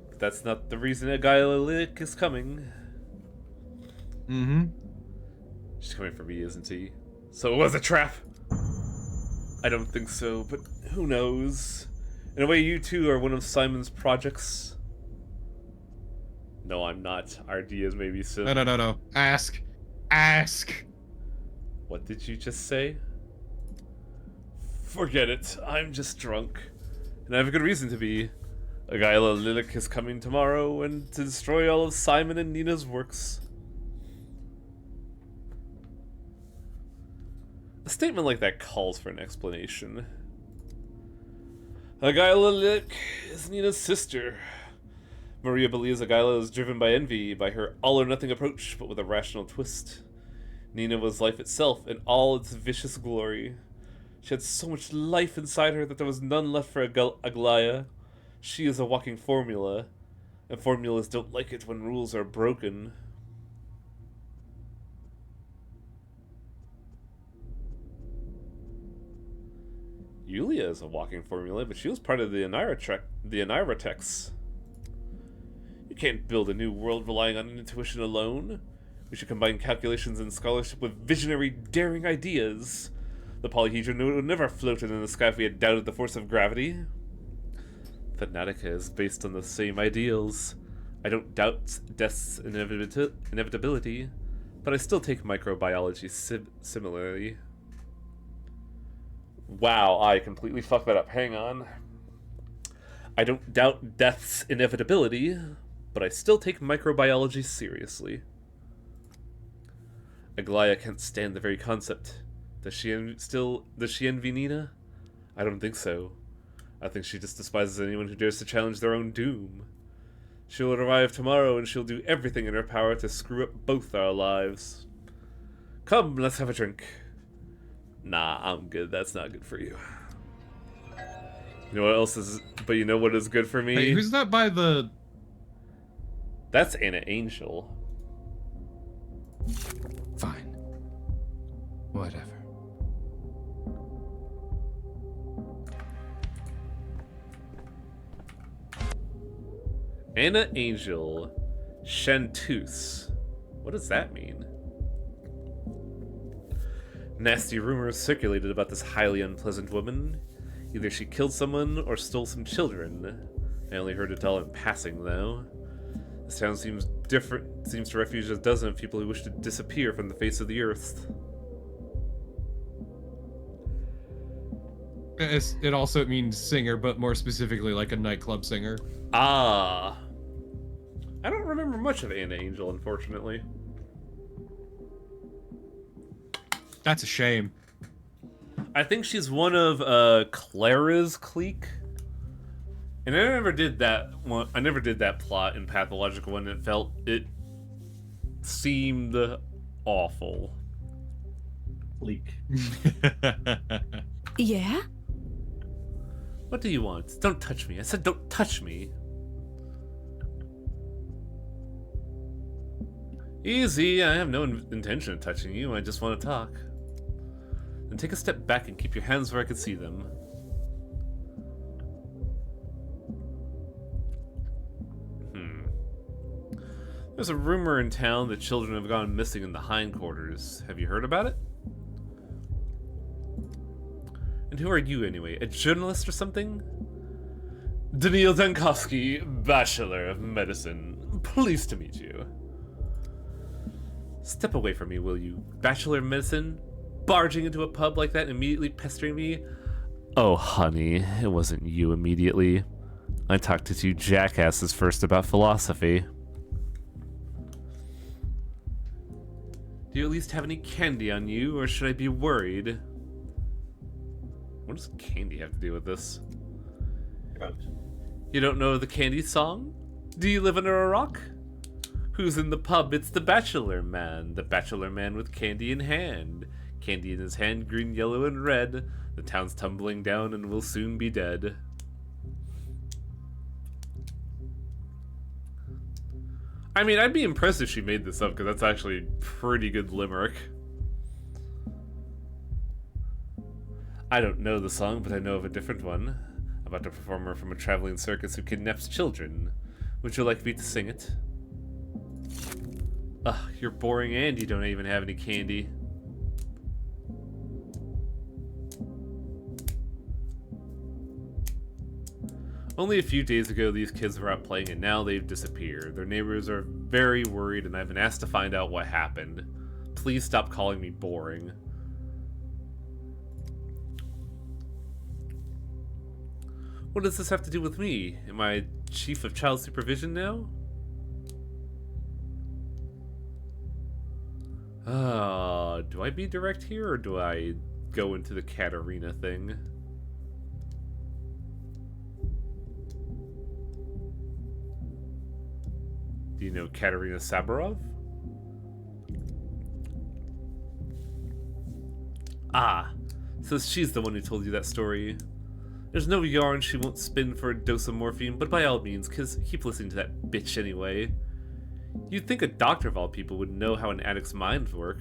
But that's not the reason Aglaya Lick is coming. Mm-hmm. She's coming for me, isn't he? So it was a trap! I don't think so, but who knows? In a way, you two are one of Simon's projects. No, I'm not. Our ideas may be similar. No. Ask. Ask! What did you just say? Forget it. I'm just drunk. And I have a good reason to be. Aglaya Lick is coming tomorrow and to destroy all of Simon and Nina's works. A statement like that calls for an explanation. Aglaya Lick is Nina's sister. Maria believes Aglaya is driven by envy, by her all-or-nothing approach, but with a rational twist. Nina was life itself in all its vicious glory. She had so much life inside her that there was none left for Aglaya. She is a walking formula, and formulas don't like it when rules are broken. Yulia is a walking formula, but she was part of the Aniratex. You can't build a new world relying on intuition alone. We should combine calculations and scholarship with visionary, daring ideas. The polyhedron would never floated in the sky if we had doubted the force of gravity. Fanatica is based on the same ideals. I don't doubt death's inevitability, but I still take microbiology similarly. Wow, I completely fucked that up. Hang on. I don't doubt death's inevitability, but I still take microbiology seriously. Aglaya can't stand the very concept. Does she envy Nina? I don't think so. I think she just despises anyone who dares to challenge their own doom. She'll arrive tomorrow and she'll do everything in her power to screw up both our lives. Come, let's have a drink. Nah, I'm good. That's not good for you. You know what else is... But you know what is good for me? Hey, who's that by the... That's Anna Angel. Fine. Whatever. Anna Angel. Chanteuse. What does that mean? Nasty rumors circulated about this highly unpleasant woman. Either she killed someone or stole some children. I only heard it all in passing, though. This town seems to refuge a dozen of people who wish to disappear from the face of the earth. It also means singer, but more specifically like a nightclub singer. Ah. I don't remember much of Anna Angel, unfortunately. That's a shame. I think she's one of Clara's clique. And I never did that one. I never did that plot in Pathologic when it seemed awful. Bleak. Yeah? What do you want? Don't touch me. I said don't touch me. Easy, I have no intention of touching you. I just want to talk. Then take a step back and keep your hands where I can see them. There's a rumor in town that children have gone missing in the hindquarters. Have you heard about it? And who are you, anyway? A journalist or something? Daniil Dankovsky, Bachelor of Medicine. Pleased to meet you. Step away from me, will you? Bachelor of Medicine? Barging into a pub like that and immediately pestering me? Oh, honey, it wasn't you immediately. I talked to two jackasses first about philosophy. Do you at least have any candy on you, or should I be worried? What does candy have to do with this? Drugs. You don't know the candy song? Do you live under a rock? Who's in the pub? It's the bachelor man. The bachelor man with candy in hand. Candy in his hand, green, yellow, and red. The town's tumbling down and will soon be dead. I mean, I'd be impressed if she made this up, because that's actually a pretty good limerick. I don't know the song, but I know of a different one. About a performer from a traveling circus who kidnaps children. Would you like me to sing it? Ugh, you're boring and you don't even have any candy. Only a few days ago, these kids were out playing, and now they've disappeared. Their neighbors are very worried, and I've been asked to find out what happened. Please stop calling me boring. What does this have to do with me? Am I chief of child supervision now? Do I be direct here, or do I go into the Katarina thing? Do you know Katerina Saburov? Ah, so she's the one who told you that story. There's no yarn she won't spin for a dose of morphine, but by all means, keep listening to that bitch anyway. You'd think a doctor of all people would know how an addict's minds work.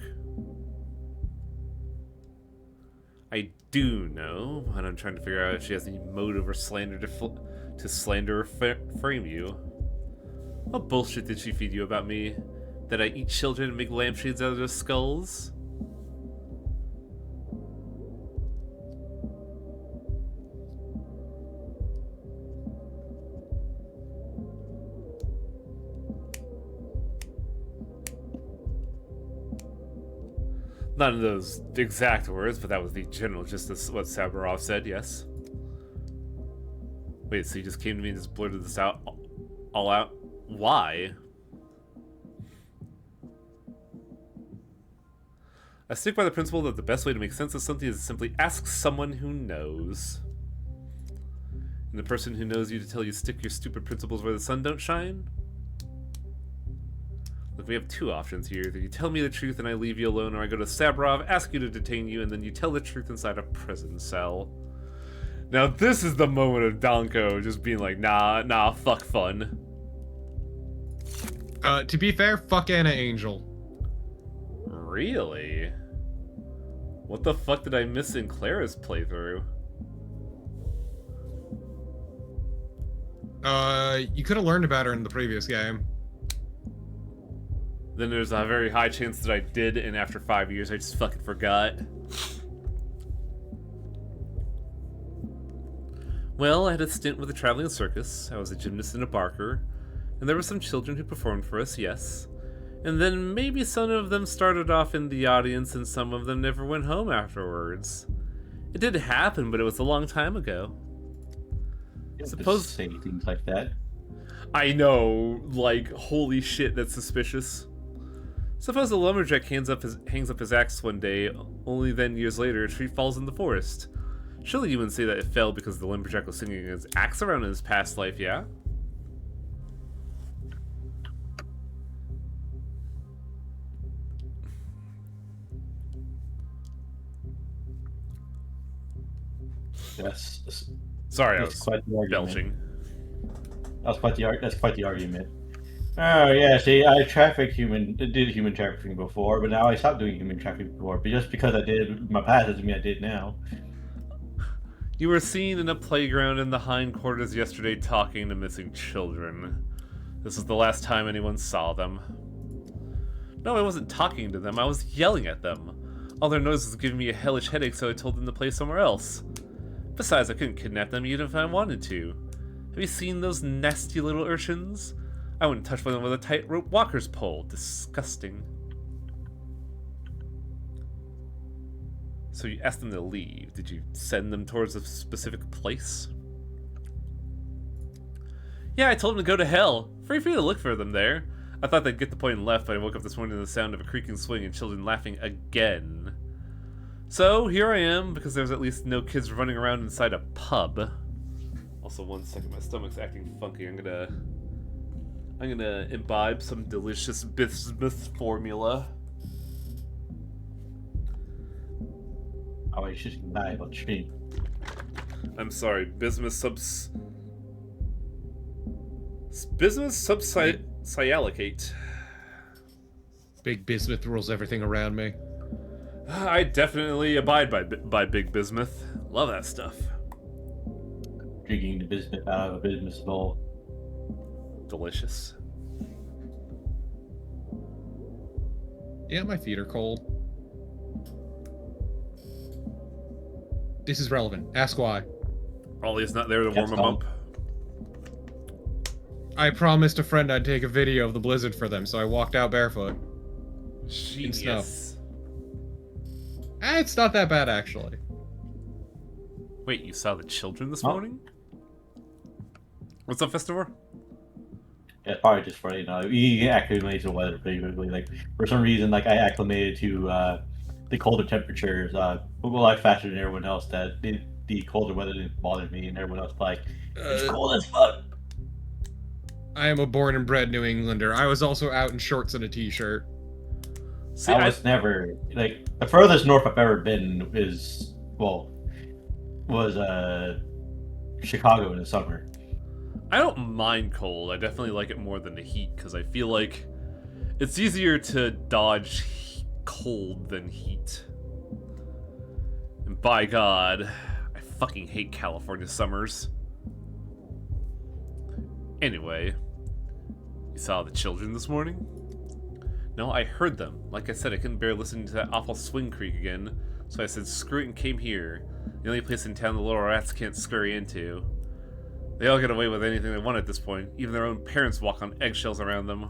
I do know, and I'm trying to figure out if she has any motive or slander to slander or frame you. What bullshit did she feed you about me? That I eat children and make lampshades out of their skulls? Not in those exact words, but that was the general gist of what Saburov said, yes. Wait, so you just came to me and just blurted this out all out? Why? I stick by the principle that the best way to make sense of something is to simply ask someone who knows. And the person who knows you to tell you stick your stupid principles where the sun don't shine? Look, we have two options here. Either you tell me the truth and I leave you alone, or I go to Saburov, ask you to detain you, and then you tell the truth inside a prison cell. Now this is the moment of Danko just being like, nah, fuck fun. To be fair, fuck Anna Angel. Really? What the fuck did I miss in Clara's playthrough? You could have learned about her in the previous game. Then there's a very high chance that I did, and after 5 years I just fucking forgot. Well, I had a stint with a traveling circus. I was a gymnast and a barker. And there were some children who performed for us, yes. And then maybe some of them started off in the audience and some of them never went home afterwards. It did happen, but it was a long time ago. Suppose say things like that. I know, like, holy shit, that's suspicious. Suppose a lumberjack hangs up his axe one day, only then years later a tree falls in the forest. Surely you wouldn't say that it fell because the lumberjack was swinging his axe around in his past life, yeah? Yes. Sorry, I That's was quite the argument. belching. That's quite the argument. Oh yeah, see, I did human trafficking before, but now I stopped doing human trafficking before. But just because I did in my past doesn't mean I did now. You were seen in a playground in the hindquarters yesterday talking to missing children. This is the last time anyone saw them. No, I wasn't talking to them, I was yelling at them. All their noise was giving me a hellish headache, so I told them to play somewhere else. Besides, I couldn't kidnap them even if I wanted to. Have you seen those nasty little urchins? I wouldn't touch one with a tightrope walker's pole. Disgusting. So you asked them to leave. Did you send them towards a specific place? Yeah, I told them to go to hell. Free for you to look for them there. I thought they'd get the point and left, but I woke up this morning to the sound of a creaking swing and children laughing again. So, here I am, because there's at least no kids running around inside a pub. Also, one second, my stomach's acting funky. I'm gonna imbibe some delicious bismuth formula. Oh, you should imbibe on stream. I'm sorry, bismuth subsialicate. Big bismuth rules everything around me. I definitely abide by big bismuth. Love that stuff. Drinking the bismuth out of a bismuth bowl. Delicious. Yeah, my feet are cold. This is relevant. Ask why. Ollie's not there to warm him up. I promised a friend I'd take a video of the blizzard for them, so I walked out barefoot. In snow. It's not that bad, actually. Wait, you saw the children this morning? What's up, Festivor? Yeah, probably just for, you acclimate to the weather pretty quickly. Like, for some reason, like, I acclimated to the colder temperatures a lot faster than everyone else. That the colder weather didn't bother me, and everyone else like, it's cold as fuck. I am a born and bred New Englander. I was also out in shorts and a t-shirt. See, I was never, like, the furthest north I've ever been was Chicago in the summer. I don't mind cold. I definitely like it more than the heat, because I feel like it's easier to dodge cold than heat. And by God, I fucking hate California summers. Anyway, you saw the children this morning? No, I heard them. Like I said, I couldn't bear listening to that awful swing creak again, so I said screw it and came here. The only place in town the little rats can't scurry into. They all get away with anything they want at this point. Even their own parents walk on eggshells around them.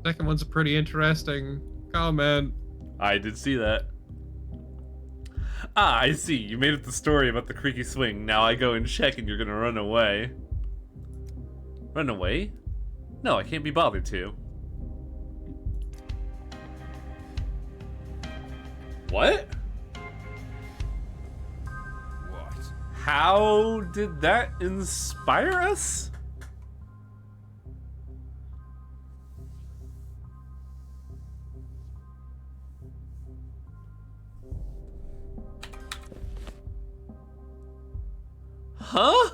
Second one's a pretty interesting comment. I did see that. Ah, I see. You made up the story about the creaky swing. Now I go and check and you're gonna run away. Run away? No, I can't be bothered to. What? What? How did that inspire us? Huh?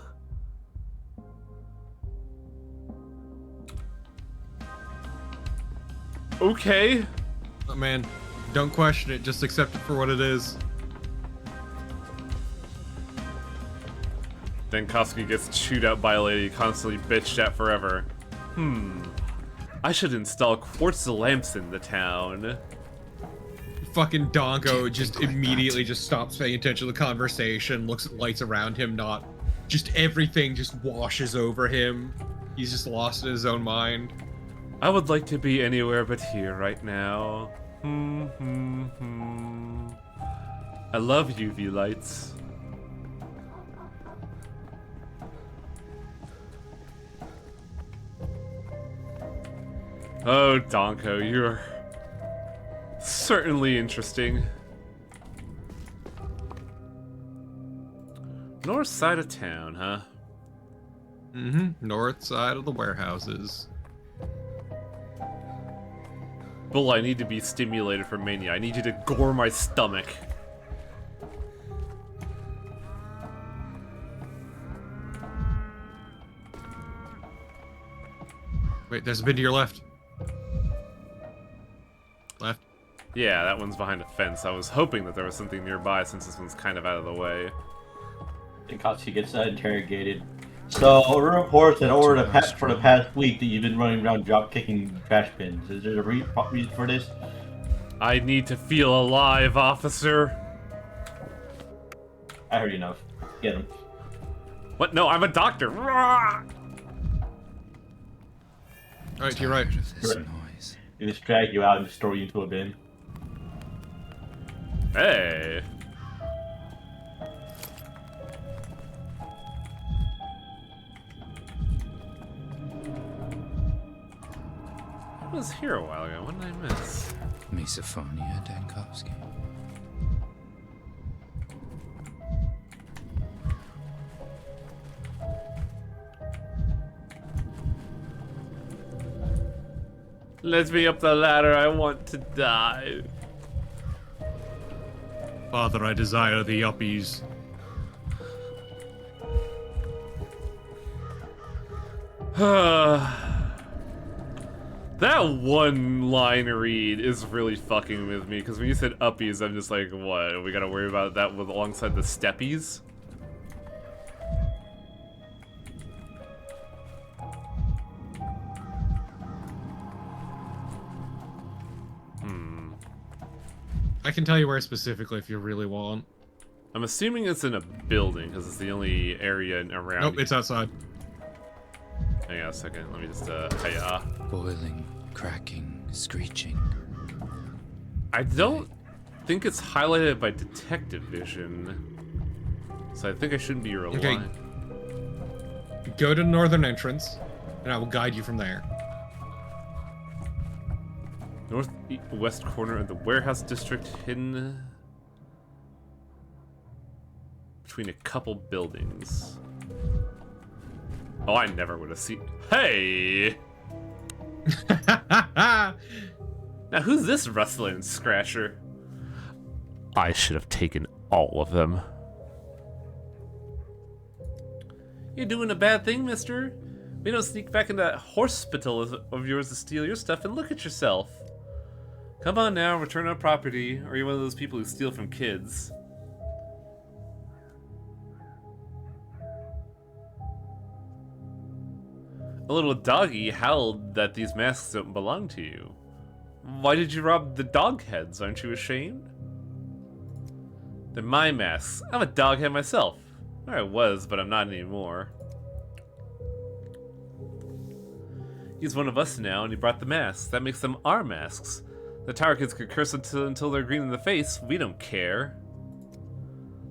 Okay. Oh man, don't question it, just accept it for what it is. Then Koski gets chewed out by a lady, constantly bitched at forever. I should install quartz lamps in the town. fucking Donko just immediately just stops paying attention to the conversation, looks at lights around him, just everything just washes over him. He's just lost in his own mind. I would like to be anywhere but here right now. I love UV lights. Oh, Donko, you're certainly interesting. North side of town, huh? North side of the warehouses. Bull, I need to be stimulated for mania. I need you to gore my stomach. Wait, there's a bit to your left. Left? Yeah, that one's behind a fence. I was hoping that there was something nearby since this one's kind of out of the way. Katsuki gets interrogated. So, reports that for the past week that you've been running around drop kicking trash bins. Is there a reason for this? I need to feel alive, officer. I heard enough. Get him. What? No, I'm a doctor. Alright, to your right. They just drag you out and just throw you into a bin. Hey. I was here a while ago. What did I miss? Misophonia, Dankovsky. Let me up the ladder. I want to die. Father, I desire the uppies. That one line read is really fucking with me, because when you said uppies, I'm just like, what? We gotta worry about that with alongside the steppies? I can tell you where specifically if you really want. I'm assuming it's in a building, because it's the only area around. Nope, it's outside. Hang on a second, let me just, hiya. Boiling, cracking, screeching. I don't think it's highlighted by detective vision, so I think I shouldn't be relying. Okay. Go to the northern entrance, and I will guide you from there. Northwest corner of the warehouse district, hidden between a couple buildings. Oh, I never would have seen. Hey! Now, who's this rustling scratcher? I should have taken all of them. You're doing a bad thing, mister. We don't sneak back into that hospital of yours to steal your stuff and look at yourself. Come on now, return our property, or you're one of those people who steal from kids. A little doggy howled that these masks don't belong to you. Why did you rob the dog heads? Aren't you ashamed? They're my masks. I'm a dog head myself. Or I was, but I'm not anymore. He's one of us now, and he brought the masks. That makes them our masks. The tower kids could curse until they're green in the face. We don't care.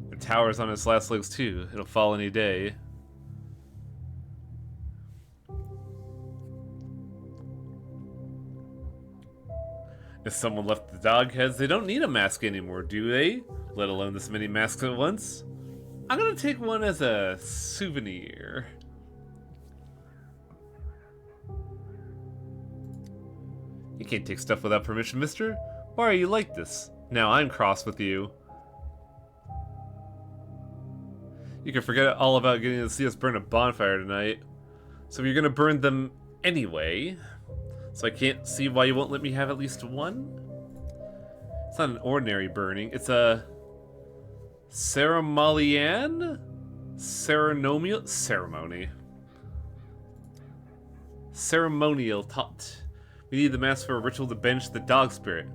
The tower's on its last legs too. It'll fall any day. If someone left the dog heads, they don't need a mask anymore, do they? Let alone this many masks at once. I'm gonna take one as a souvenir. You can't take stuff without permission, mister. Why are you like this? Now I'm cross with you. You can forget all about getting to see us burn a bonfire tonight. So you're gonna burn them anyway. So I can't see why you won't let me have at least one? It's not an ordinary burning, it's a ceremonial? Ceremonial tot. We need the mask for a ritual to banish the dog spirit.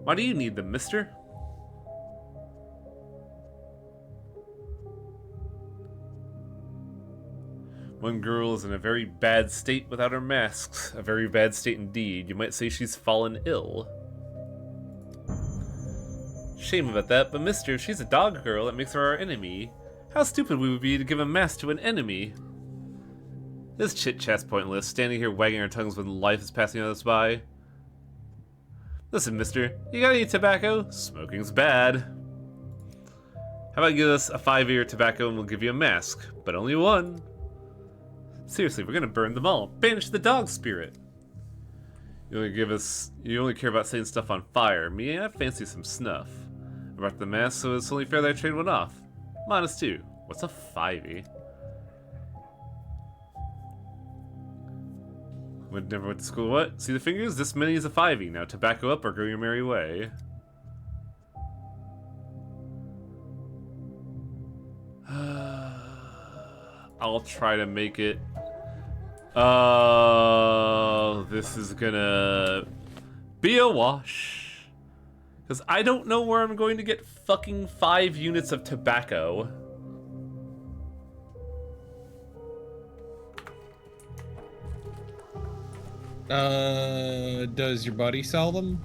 Why do you need them, mister? One girl is in a very bad state without her masks. A very bad state indeed. You might say she's fallen ill. Shame about that, but mister, she's a dog girl. That makes her our enemy. How stupid we would be to give a mask to an enemy. This chit-chat's pointless, standing here wagging our tongues when life is passing us by. Listen, mister, you got any tobacco? Smoking's bad. How about you give us a 5-ear tobacco and we'll give you a mask, but only one. Seriously, we're gonna burn them all. Banish the dog spirit. You only care about setting stuff on fire. Me, I fancy some snuff. I brought the mask, so it's only fair that I trade one off. -2. What's a 5-e? Never went to school. What? See the fingers? This many is a 5-e. Now tobacco up or go your merry way. I'll try to make it. Oh, this is gonna be a wash. Because I don't know where I'm going to get fucking 5 units of tobacco. Does your buddy sell them?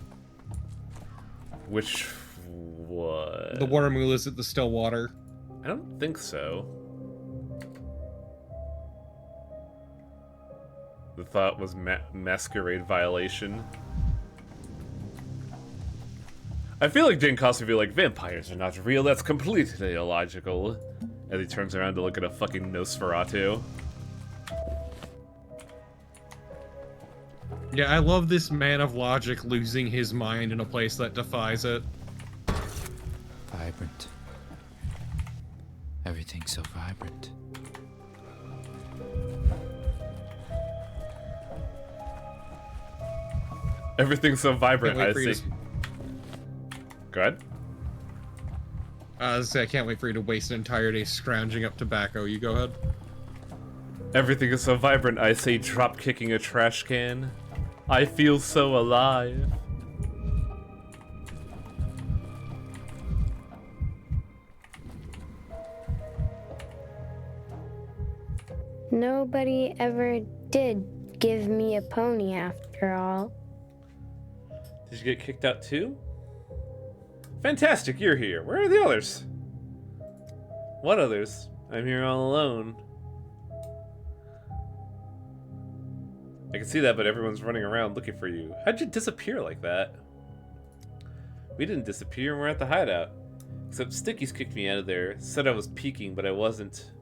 Which what? The Watermoolas at the Stillwater. I don't think so. The thought was masquerade violation. I feel like Dinkos would be like, vampires are not real, that's completely illogical. As he turns around to look at a fucking Nosferatu. Yeah, I love this man of logic losing his mind in a place that defies it. Vibrant. Everything's so vibrant. Everything's so vibrant, I see. Go ahead. I can't wait for you to waste an entire day scrounging up tobacco. You go ahead. Everything is so vibrant, I say, drop kicking a trash can. I feel so alive. Nobody ever did give me a pony after all. Did you get kicked out too? Fantastic, you're here. Where are the others? What others? I'm here all alone. I can see that, but everyone's running around looking for you. How'd you disappear like that? We didn't disappear and we're at the hideout. Except Sticky's kicked me out of there. Said I was peeking, but I wasn't.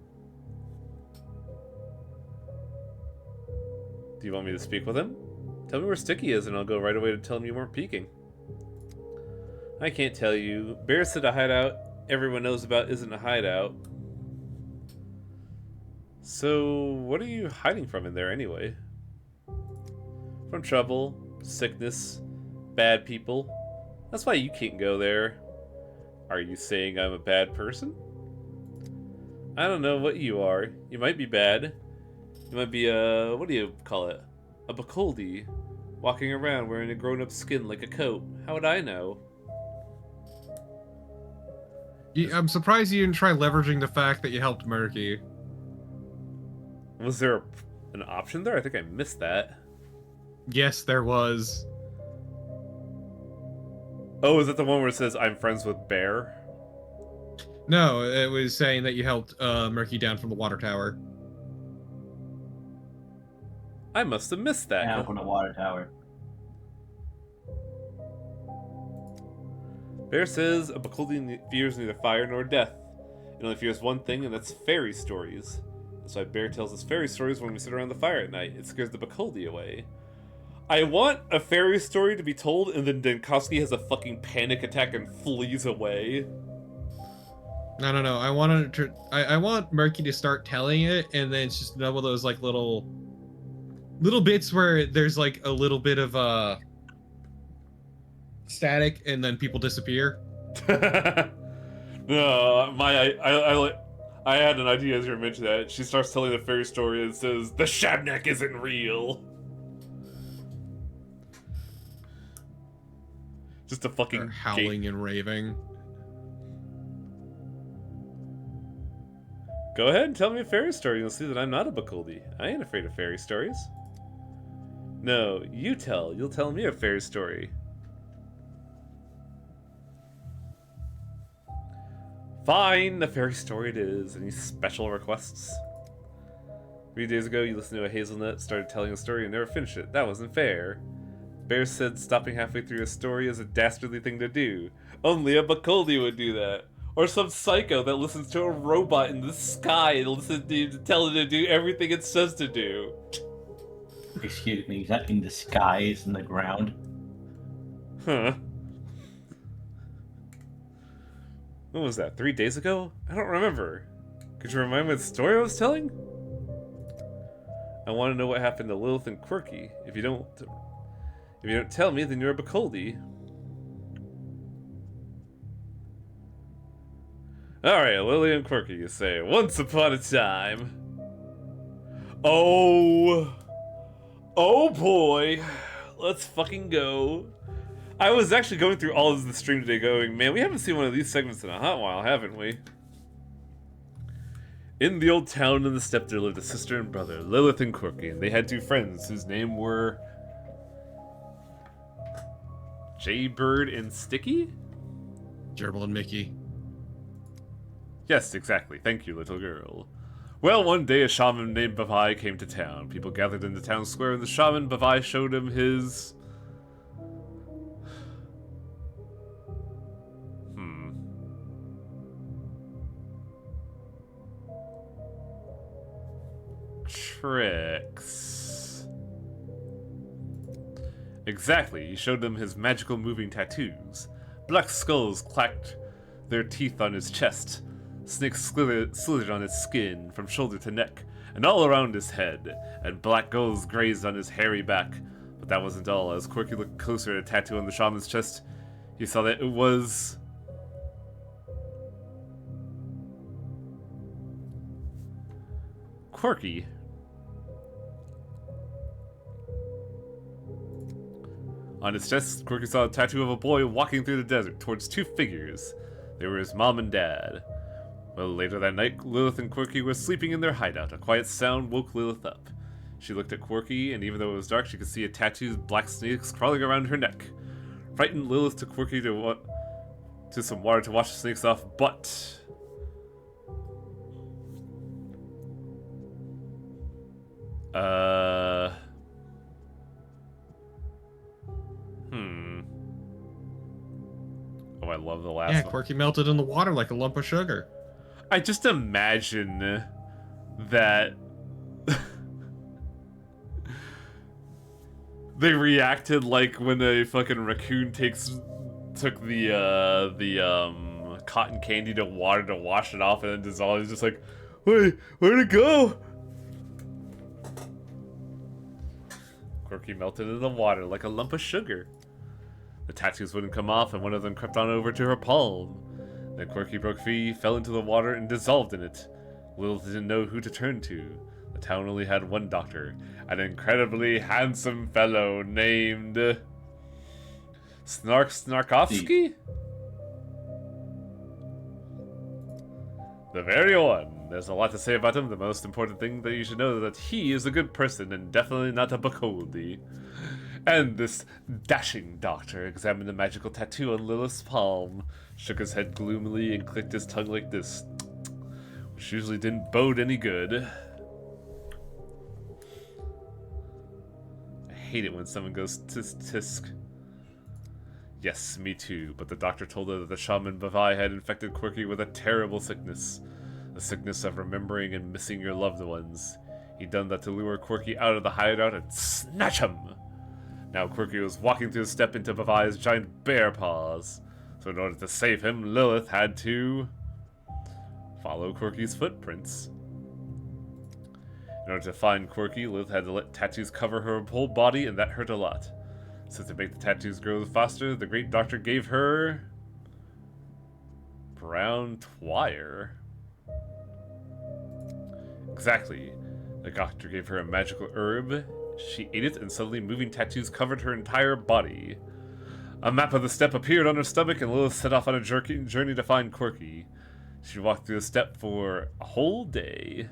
Do you want me to speak with him? Tell me where Sticky is and I'll go right away to tell him you weren't peeking. I can't tell you. Bear said a hideout everyone knows about isn't a hideout. So, what are you hiding from in there anyway? From trouble, sickness, bad people. That's why you can't go there. Are you saying I'm a bad person? I don't know what you are. You might be bad. You might be a, what do you call it? A Bacoldi. Walking around wearing a grown-up skin like a coat. How would I know? Yeah, I'm surprised you didn't try leveraging the fact that you helped Murky. Was there an option there? I think I missed that. Yes, there was. Oh, is that the one where it says, I'm friends with Bear? No, it was saying that you helped Murky down from the water tower. I must have missed that. Down from the water tower. Bear says a Bacoldi fears neither fire nor death. It only fears one thing, and that's fairy stories. That's why Bear tells us fairy stories when we sit around the fire at night. It scares the Bacoldi away. I want a fairy story to be told, and then Dinkowski has a fucking panic attack and flees away. No. I wanted to. I want Murky to start telling it, and then it's just one of those like little bits where there's like a little bit of static, and then people disappear. No, I had an idea as you mentioned that. She starts telling the fairy story and says, "The Shabnak isn't real." Just a fucking They're howling and raving. Go ahead and tell me a fairy story. You'll see that I'm not a Bacoldi. I ain't afraid of fairy stories. No, you tell. You'll tell me a fairy story. Fine, a fairy story it is. Any special requests? 3 days ago, you listened to a hazelnut, started telling a story, and never finished it. That wasn't fair. Bear said stopping halfway through a story is a dastardly thing to do. Only a Bacoldi would do that. Or some psycho that listens to a robot in the sky and listens to you to tell it to do everything it says to do. Excuse me, is that in the skies, in the ground? Huh. When was that? 3 days ago? I don't remember. Could you remind me of the story I was telling? I want to know what happened to Lilith and Quirky. If you don't tell me, then you're a Bacoldi. Alright, Lily and Quirky, you say. Once upon a time. Oh boy. Let's fucking go. I was actually going through all of the stream today going, man, we haven't seen one of these segments in a hot while, haven't we? In the old town in the steppe there lived a sister and brother, Lilith and Quirky, and they had 2 friends whose name were Jaybird and Sticky? Gerbil and Mickey. Yes, exactly. Thank you, little girl. Well, one day a shaman named Bavai came to town. People gathered in the town square, and the shaman Bavai showed him his... tricks. Exactly, he showed them his magical moving tattoos. Black skulls clacked their teeth on his chest. Snakes slithered on his skin from shoulder to neck, and all around his head, and black gulls grazed on his hairy back. But that wasn't all. As Quirky looked closer at a tattoo on the shaman's chest, he saw that it was... Quirky. On his chest, Quirky saw a tattoo of a boy walking through the desert towards 2 figures. They were his mom and dad. Well, later that night, Lilith and Quirky were sleeping in their hideout. A quiet sound woke Lilith up. She looked at Quirky, and even though it was dark, she could see a tattooed black snakes crawling around her neck. Frightened, Lilith took Quirky to some water to wash the snakes off, but... Oh, I love the last one. Yeah, Quirky melted in the water like a lump of sugar. I just imagine that they reacted like when a fucking raccoon took the cotton candy to water to wash it off and then dissolved. It's just like, wait, where'd it go? Quirky melted in the water like a lump of sugar. The tattoos wouldn't come off, and one of them crept on over to her palm. Then Quirky broke free, fell into the water, and dissolved in it. Lilith didn't know who to turn to. The town only had one doctor, an incredibly handsome fellow named... Snarkovsky? The very one. There's a lot to say about him. The most important thing that you should know is that he is a good person and definitely not a Bacoldi. And this dashing doctor examined the magical tattoo on Lilith's palm, shook his head gloomily, and clicked his tongue like this, which usually didn't bode any good. I hate it when someone goes tisk. Yes, me too, but the doctor told her that the shaman Bavai had infected Quirky with a terrible sickness. The sickness of remembering and missing your loved ones. He'd done that to lure Quirky out of the hideout and snatch him! Now Quirky was walking through the steppe into Bavai's giant bear paws. So in order to save him, Lilith had to follow Quirky's footprints. In order to find Quirky, Lilith had to let tattoos cover her whole body, and that hurt a lot. So to make the tattoos grow faster, the great doctor gave her... brown twire. Exactly. The doctor gave her a magical herb. She ate it, and suddenly moving tattoos covered her entire body. A map of the steppe appeared on her stomach, and Lilith set off on a journey to find Quirky. She walked through the steppe for a whole day.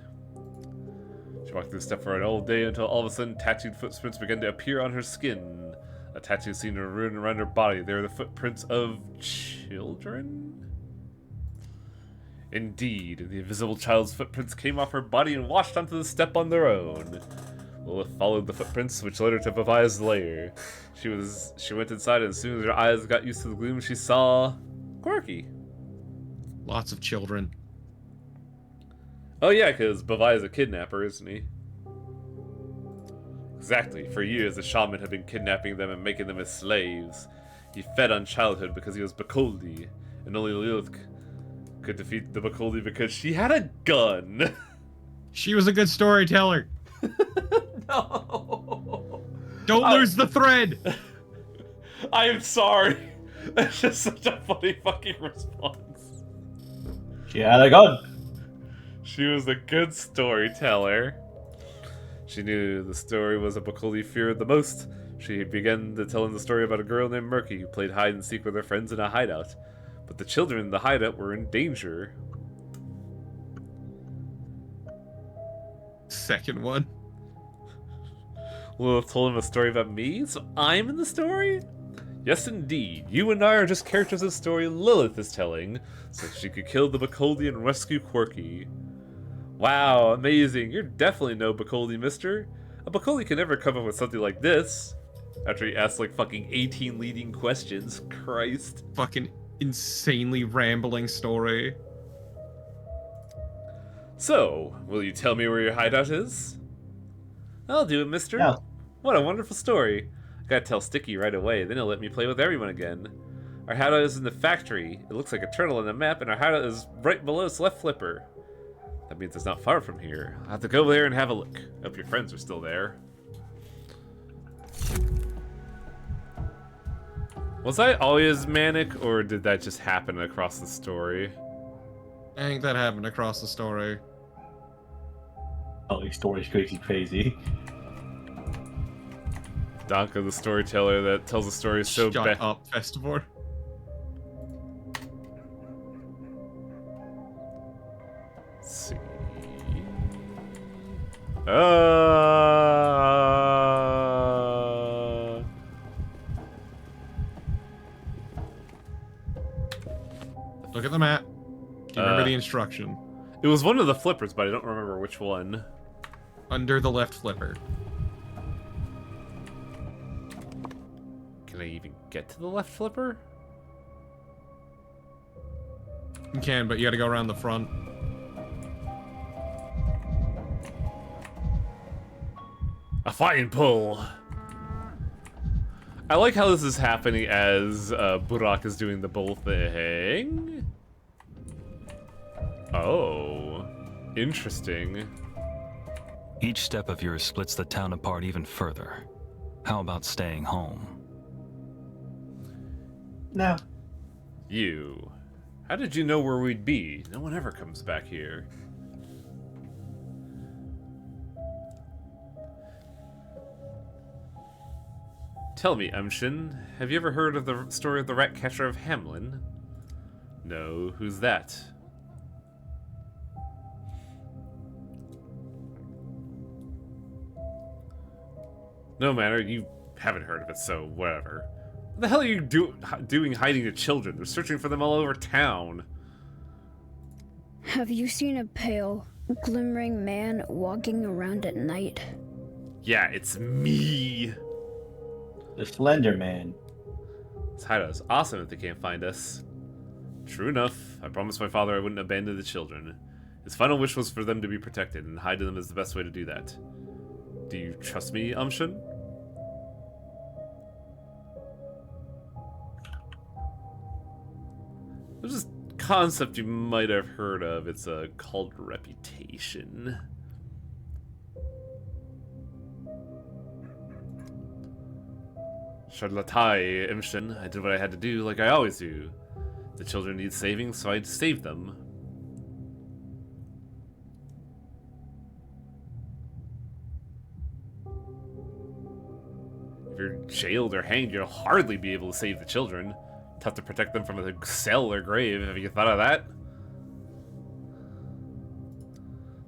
She walked through the steppe for an whole day until all of a sudden tattooed footprints began to appear on her skin. A tattoo seemed to run around her body. They were the footprints of children? Indeed, the invisible child's footprints came off her body and washed onto the steppe on their own. Lilith followed the footprints, which led her to Bavia's lair. She went inside, and as soon as her eyes got used to the gloom, she saw Quirky. Lots of children. Oh yeah, because Bavia's a kidnapper, isn't he? Exactly. For years, the shaman had been kidnapping them and making them his slaves. He fed on childhood because he was Bakoldi, and only Lilith could defeat the Bakoldi because she had a gun. She was a good storyteller. No. Don't lose the thread. I am sorry. That's just such a funny fucking response. She had a gun. She was a good storyteller. She knew the story was a Bakoldi feared the most. She began to tell him the story about a girl named Murky who played hide and seek with her friends in a hideout. But the children in the hideout were in danger. Second one. Lilith told him a story about me, so I'm in the story? Yes, indeed. You and I are just characters in the story Lilith is telling, so she could kill the Bakoldi and rescue Quirky. Wow, amazing. You're definitely no Bakoldi, mister. A Bakoldi can never come up with something like this. After he asked like fucking 18 leading questions. Christ. Fucking insanely rambling story. So, will you tell me where your hideout is? I'll do it, mister. Yeah. What a wonderful story. I gotta tell Sticky right away, then he'll let me play with everyone again. Our hideout is in the factory. It looks like a turtle on the map, and our hideout is right below its left flipper. That means it's not far from here. I'll have to go there and have a look. Hope your friends are still there. Was I always manic, or did that just happen across the story? I think that happened across the story. Oh, these stories crazy. Donka, the storyteller that tells a story so bad. Shut up, Festivore. Let's see. Look at the map. Do you remember the instruction? It was one of the flippers, but I don't remember which one. Under the left flipper. Can I even get to the left flipper? You can, but you gotta go around the front. A fine pull. I like how this is happening as Burak is doing the bull thing. Oh, interesting. Each step of yours splits the town apart even further. How about staying home? No. You. How did you know where we'd be? No one ever comes back here. Tell me, Umshin, have you ever heard of the story of the rat catcher of Hamlin? No, who's that? No matter, you haven't heard of it, so whatever. What the hell are you doing hiding the children? They're searching for them all over town. Have you seen a pale, glimmering man walking around at night? Yeah, it's me. The Slender Man. This hideout is awesome if they can't find us. True enough, I promised my father I wouldn't abandon the children. His final wish was for them to be protected, and hiding them is the best way to do that. Do you trust me, Umshin? There's this concept you might have heard of. It's called reputation. Charlatai, Imshin. I did what I had to do, like I always do. The children need saving, so I'd save them. If you're jailed or hanged, you'll hardly be able to save the children. You'd have to protect them from a cell or grave. Have you thought of that?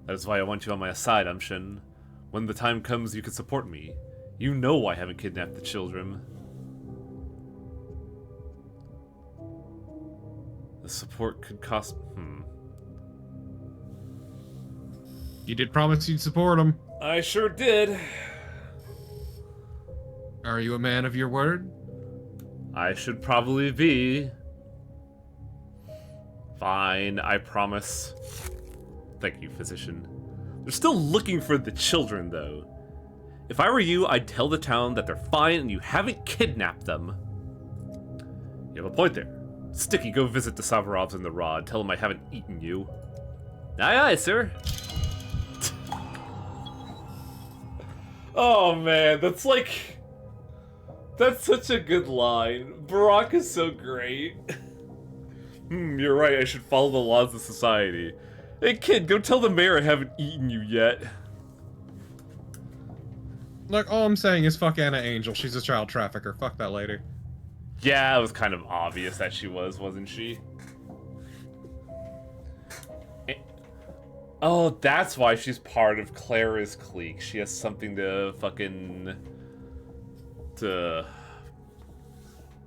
That is why I want you on my side, Umshin. When the time comes, you can support me. You know I haven't kidnapped the children. The support could cost... You did promise you'd support him. I sure did. Are you a man of your word? I should probably be. Fine, I promise. Thank you, physician. They're still looking for the children, though. If I were you, I'd tell the town that they're fine and you haven't kidnapped them. You have a point there. Sticky, go visit the Savarovs in the Rod. Tell them I haven't eaten you. Aye, aye, sir. Oh, man, that's like... That's such a good line. Barack is so great. You're right, I should follow the laws of society. Hey, kid, go tell the mayor I haven't eaten you yet. Look, all I'm saying is fuck Anna Angel. She's a child trafficker. Fuck that lady. Yeah, it was kind of obvious that she was, wasn't she? Oh, that's why she's part of Clara's clique. She has something to fucking... She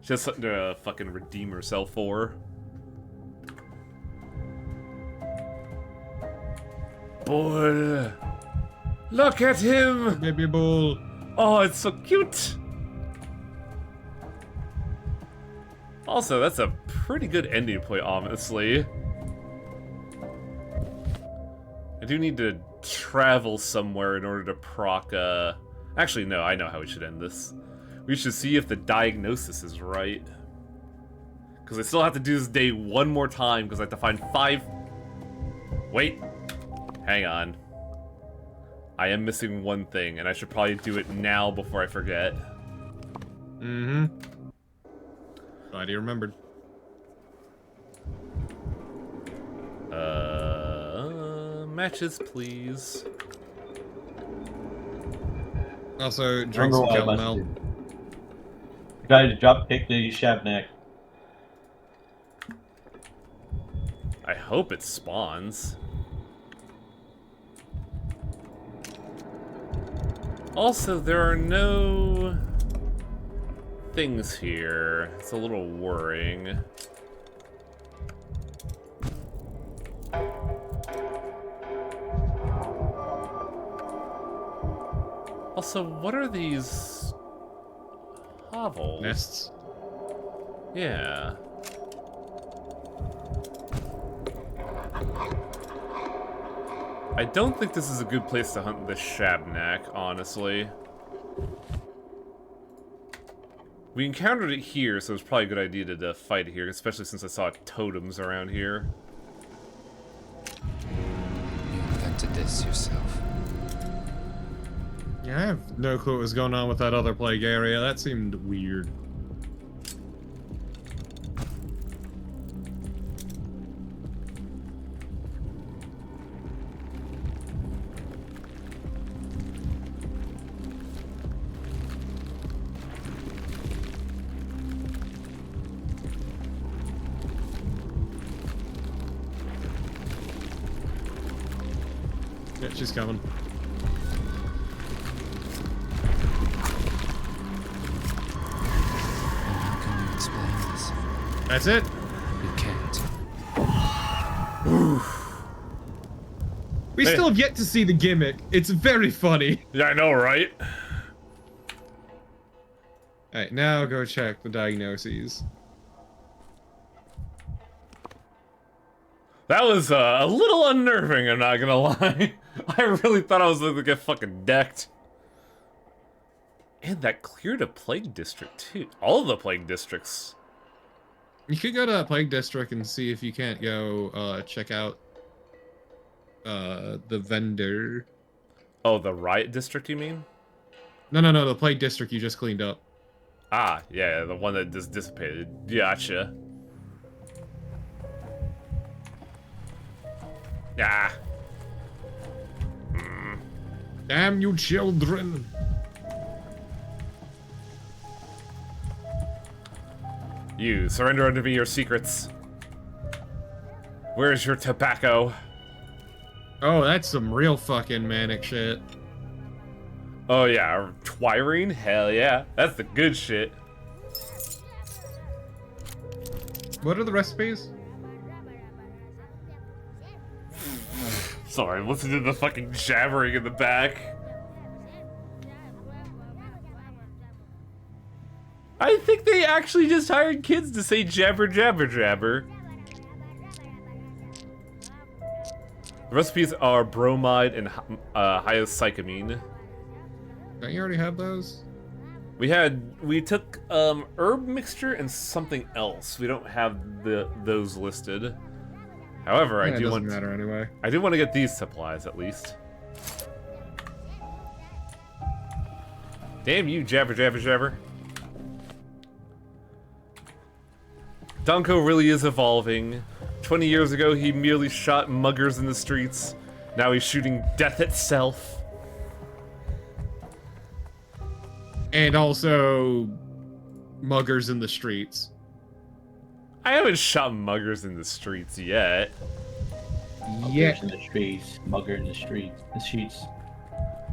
has something to fucking redeem herself for. Boy, look at him! Baby bull. Oh, it's so cute! Also, that's a pretty good ending point, honestly. I do need to travel somewhere in order to proc, Actually, no, I know how we should end this. We should see if the diagnosis is right. Because I still have to do this day one more time, because I have to find 5... Wait. Hang on. I am missing one thing, and I should probably do it now before I forget. Mm-hmm. Glad you remembered. Matches, please. Also, drink some calomel. Guys, drop kick the Shabnak. I hope it spawns. Also, there are no things here. It's a little worrying. Also, what are these hovels? Nests? Yeah. I don't think this is a good place to hunt the Shabnak, honestly. We encountered it here, so it's probably a good idea to fight it here, especially since I saw totems around here. You invented this yourself. Yeah, I have no clue what was going on with that other plague area. That seemed weird. Yeah, she's coming. How can you explain this? That's it? You can't. We still have yet to see the gimmick. It's very funny. Yeah, I know, right? Alright, now go check the diagnoses. That was a little unnerving, I'm not gonna lie. I really thought I was gonna get fucking decked. And that cleared a plague district, too. All of the plague districts. You could go to that plague district and see if you can't go check out the vendor. Oh, the riot district, you mean? No, the plague district you just cleaned up. Ah, yeah, the one that just dissipated. Gotcha. Ah. Damn you children. You, surrender unto me your secrets. Where's your tobacco? Oh, that's some real fucking manic shit. Oh yeah, Twirine? Hell yeah. That's the good shit. What are the recipes? Sorry, listen to the fucking jabbering in the back. I think they actually just hired kids to say jabber jabber jabber. The recipes are bromide and hyoscyamine. Don't you already have those? We took herb mixture and something else. We don't have those listed. However, Yeah, it doesn't matter anyway. I do want to get these supplies at least. Damn you, jabber jabber jabber. Danko really is evolving. 20 years ago, he merely shot muggers in the streets. Now he's shooting death itself. And also, muggers in the streets. I haven't shot muggers in the streets yet. Muggers in the streets. Mugger in the streets. The streets.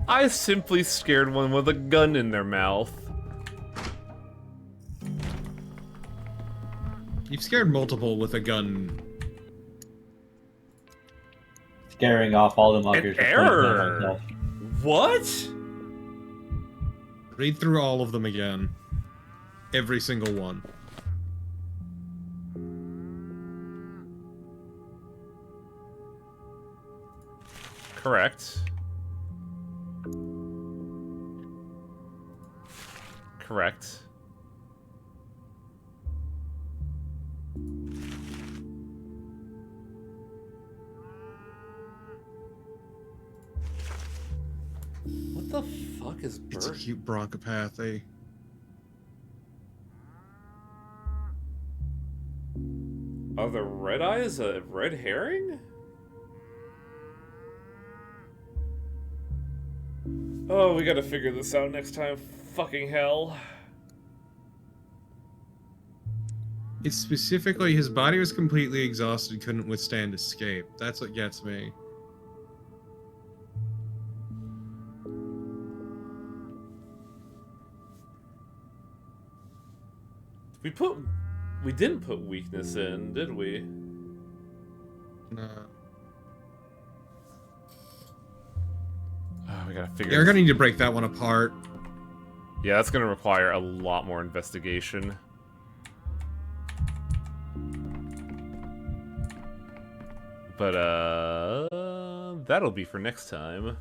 I simply scared one with a gun in their mouth. You've scared multiple with a gun. Scaring off all the muggers. An error! What? Read through all of them again. Every single one. Correct. Correct. What the fuck is bird? It's a cute bronchopathy. Are the red eyes a red herring? Oh, we gotta figure this out next time. Fucking hell. It's specifically his body was completely exhausted, couldn't withstand escape. That's what gets me. We didn't put weakness in, did we? No. Oh, we gotta figure. You're gonna need to break that one apart. Yeah, that's gonna require a lot more investigation. But that'll be for next time.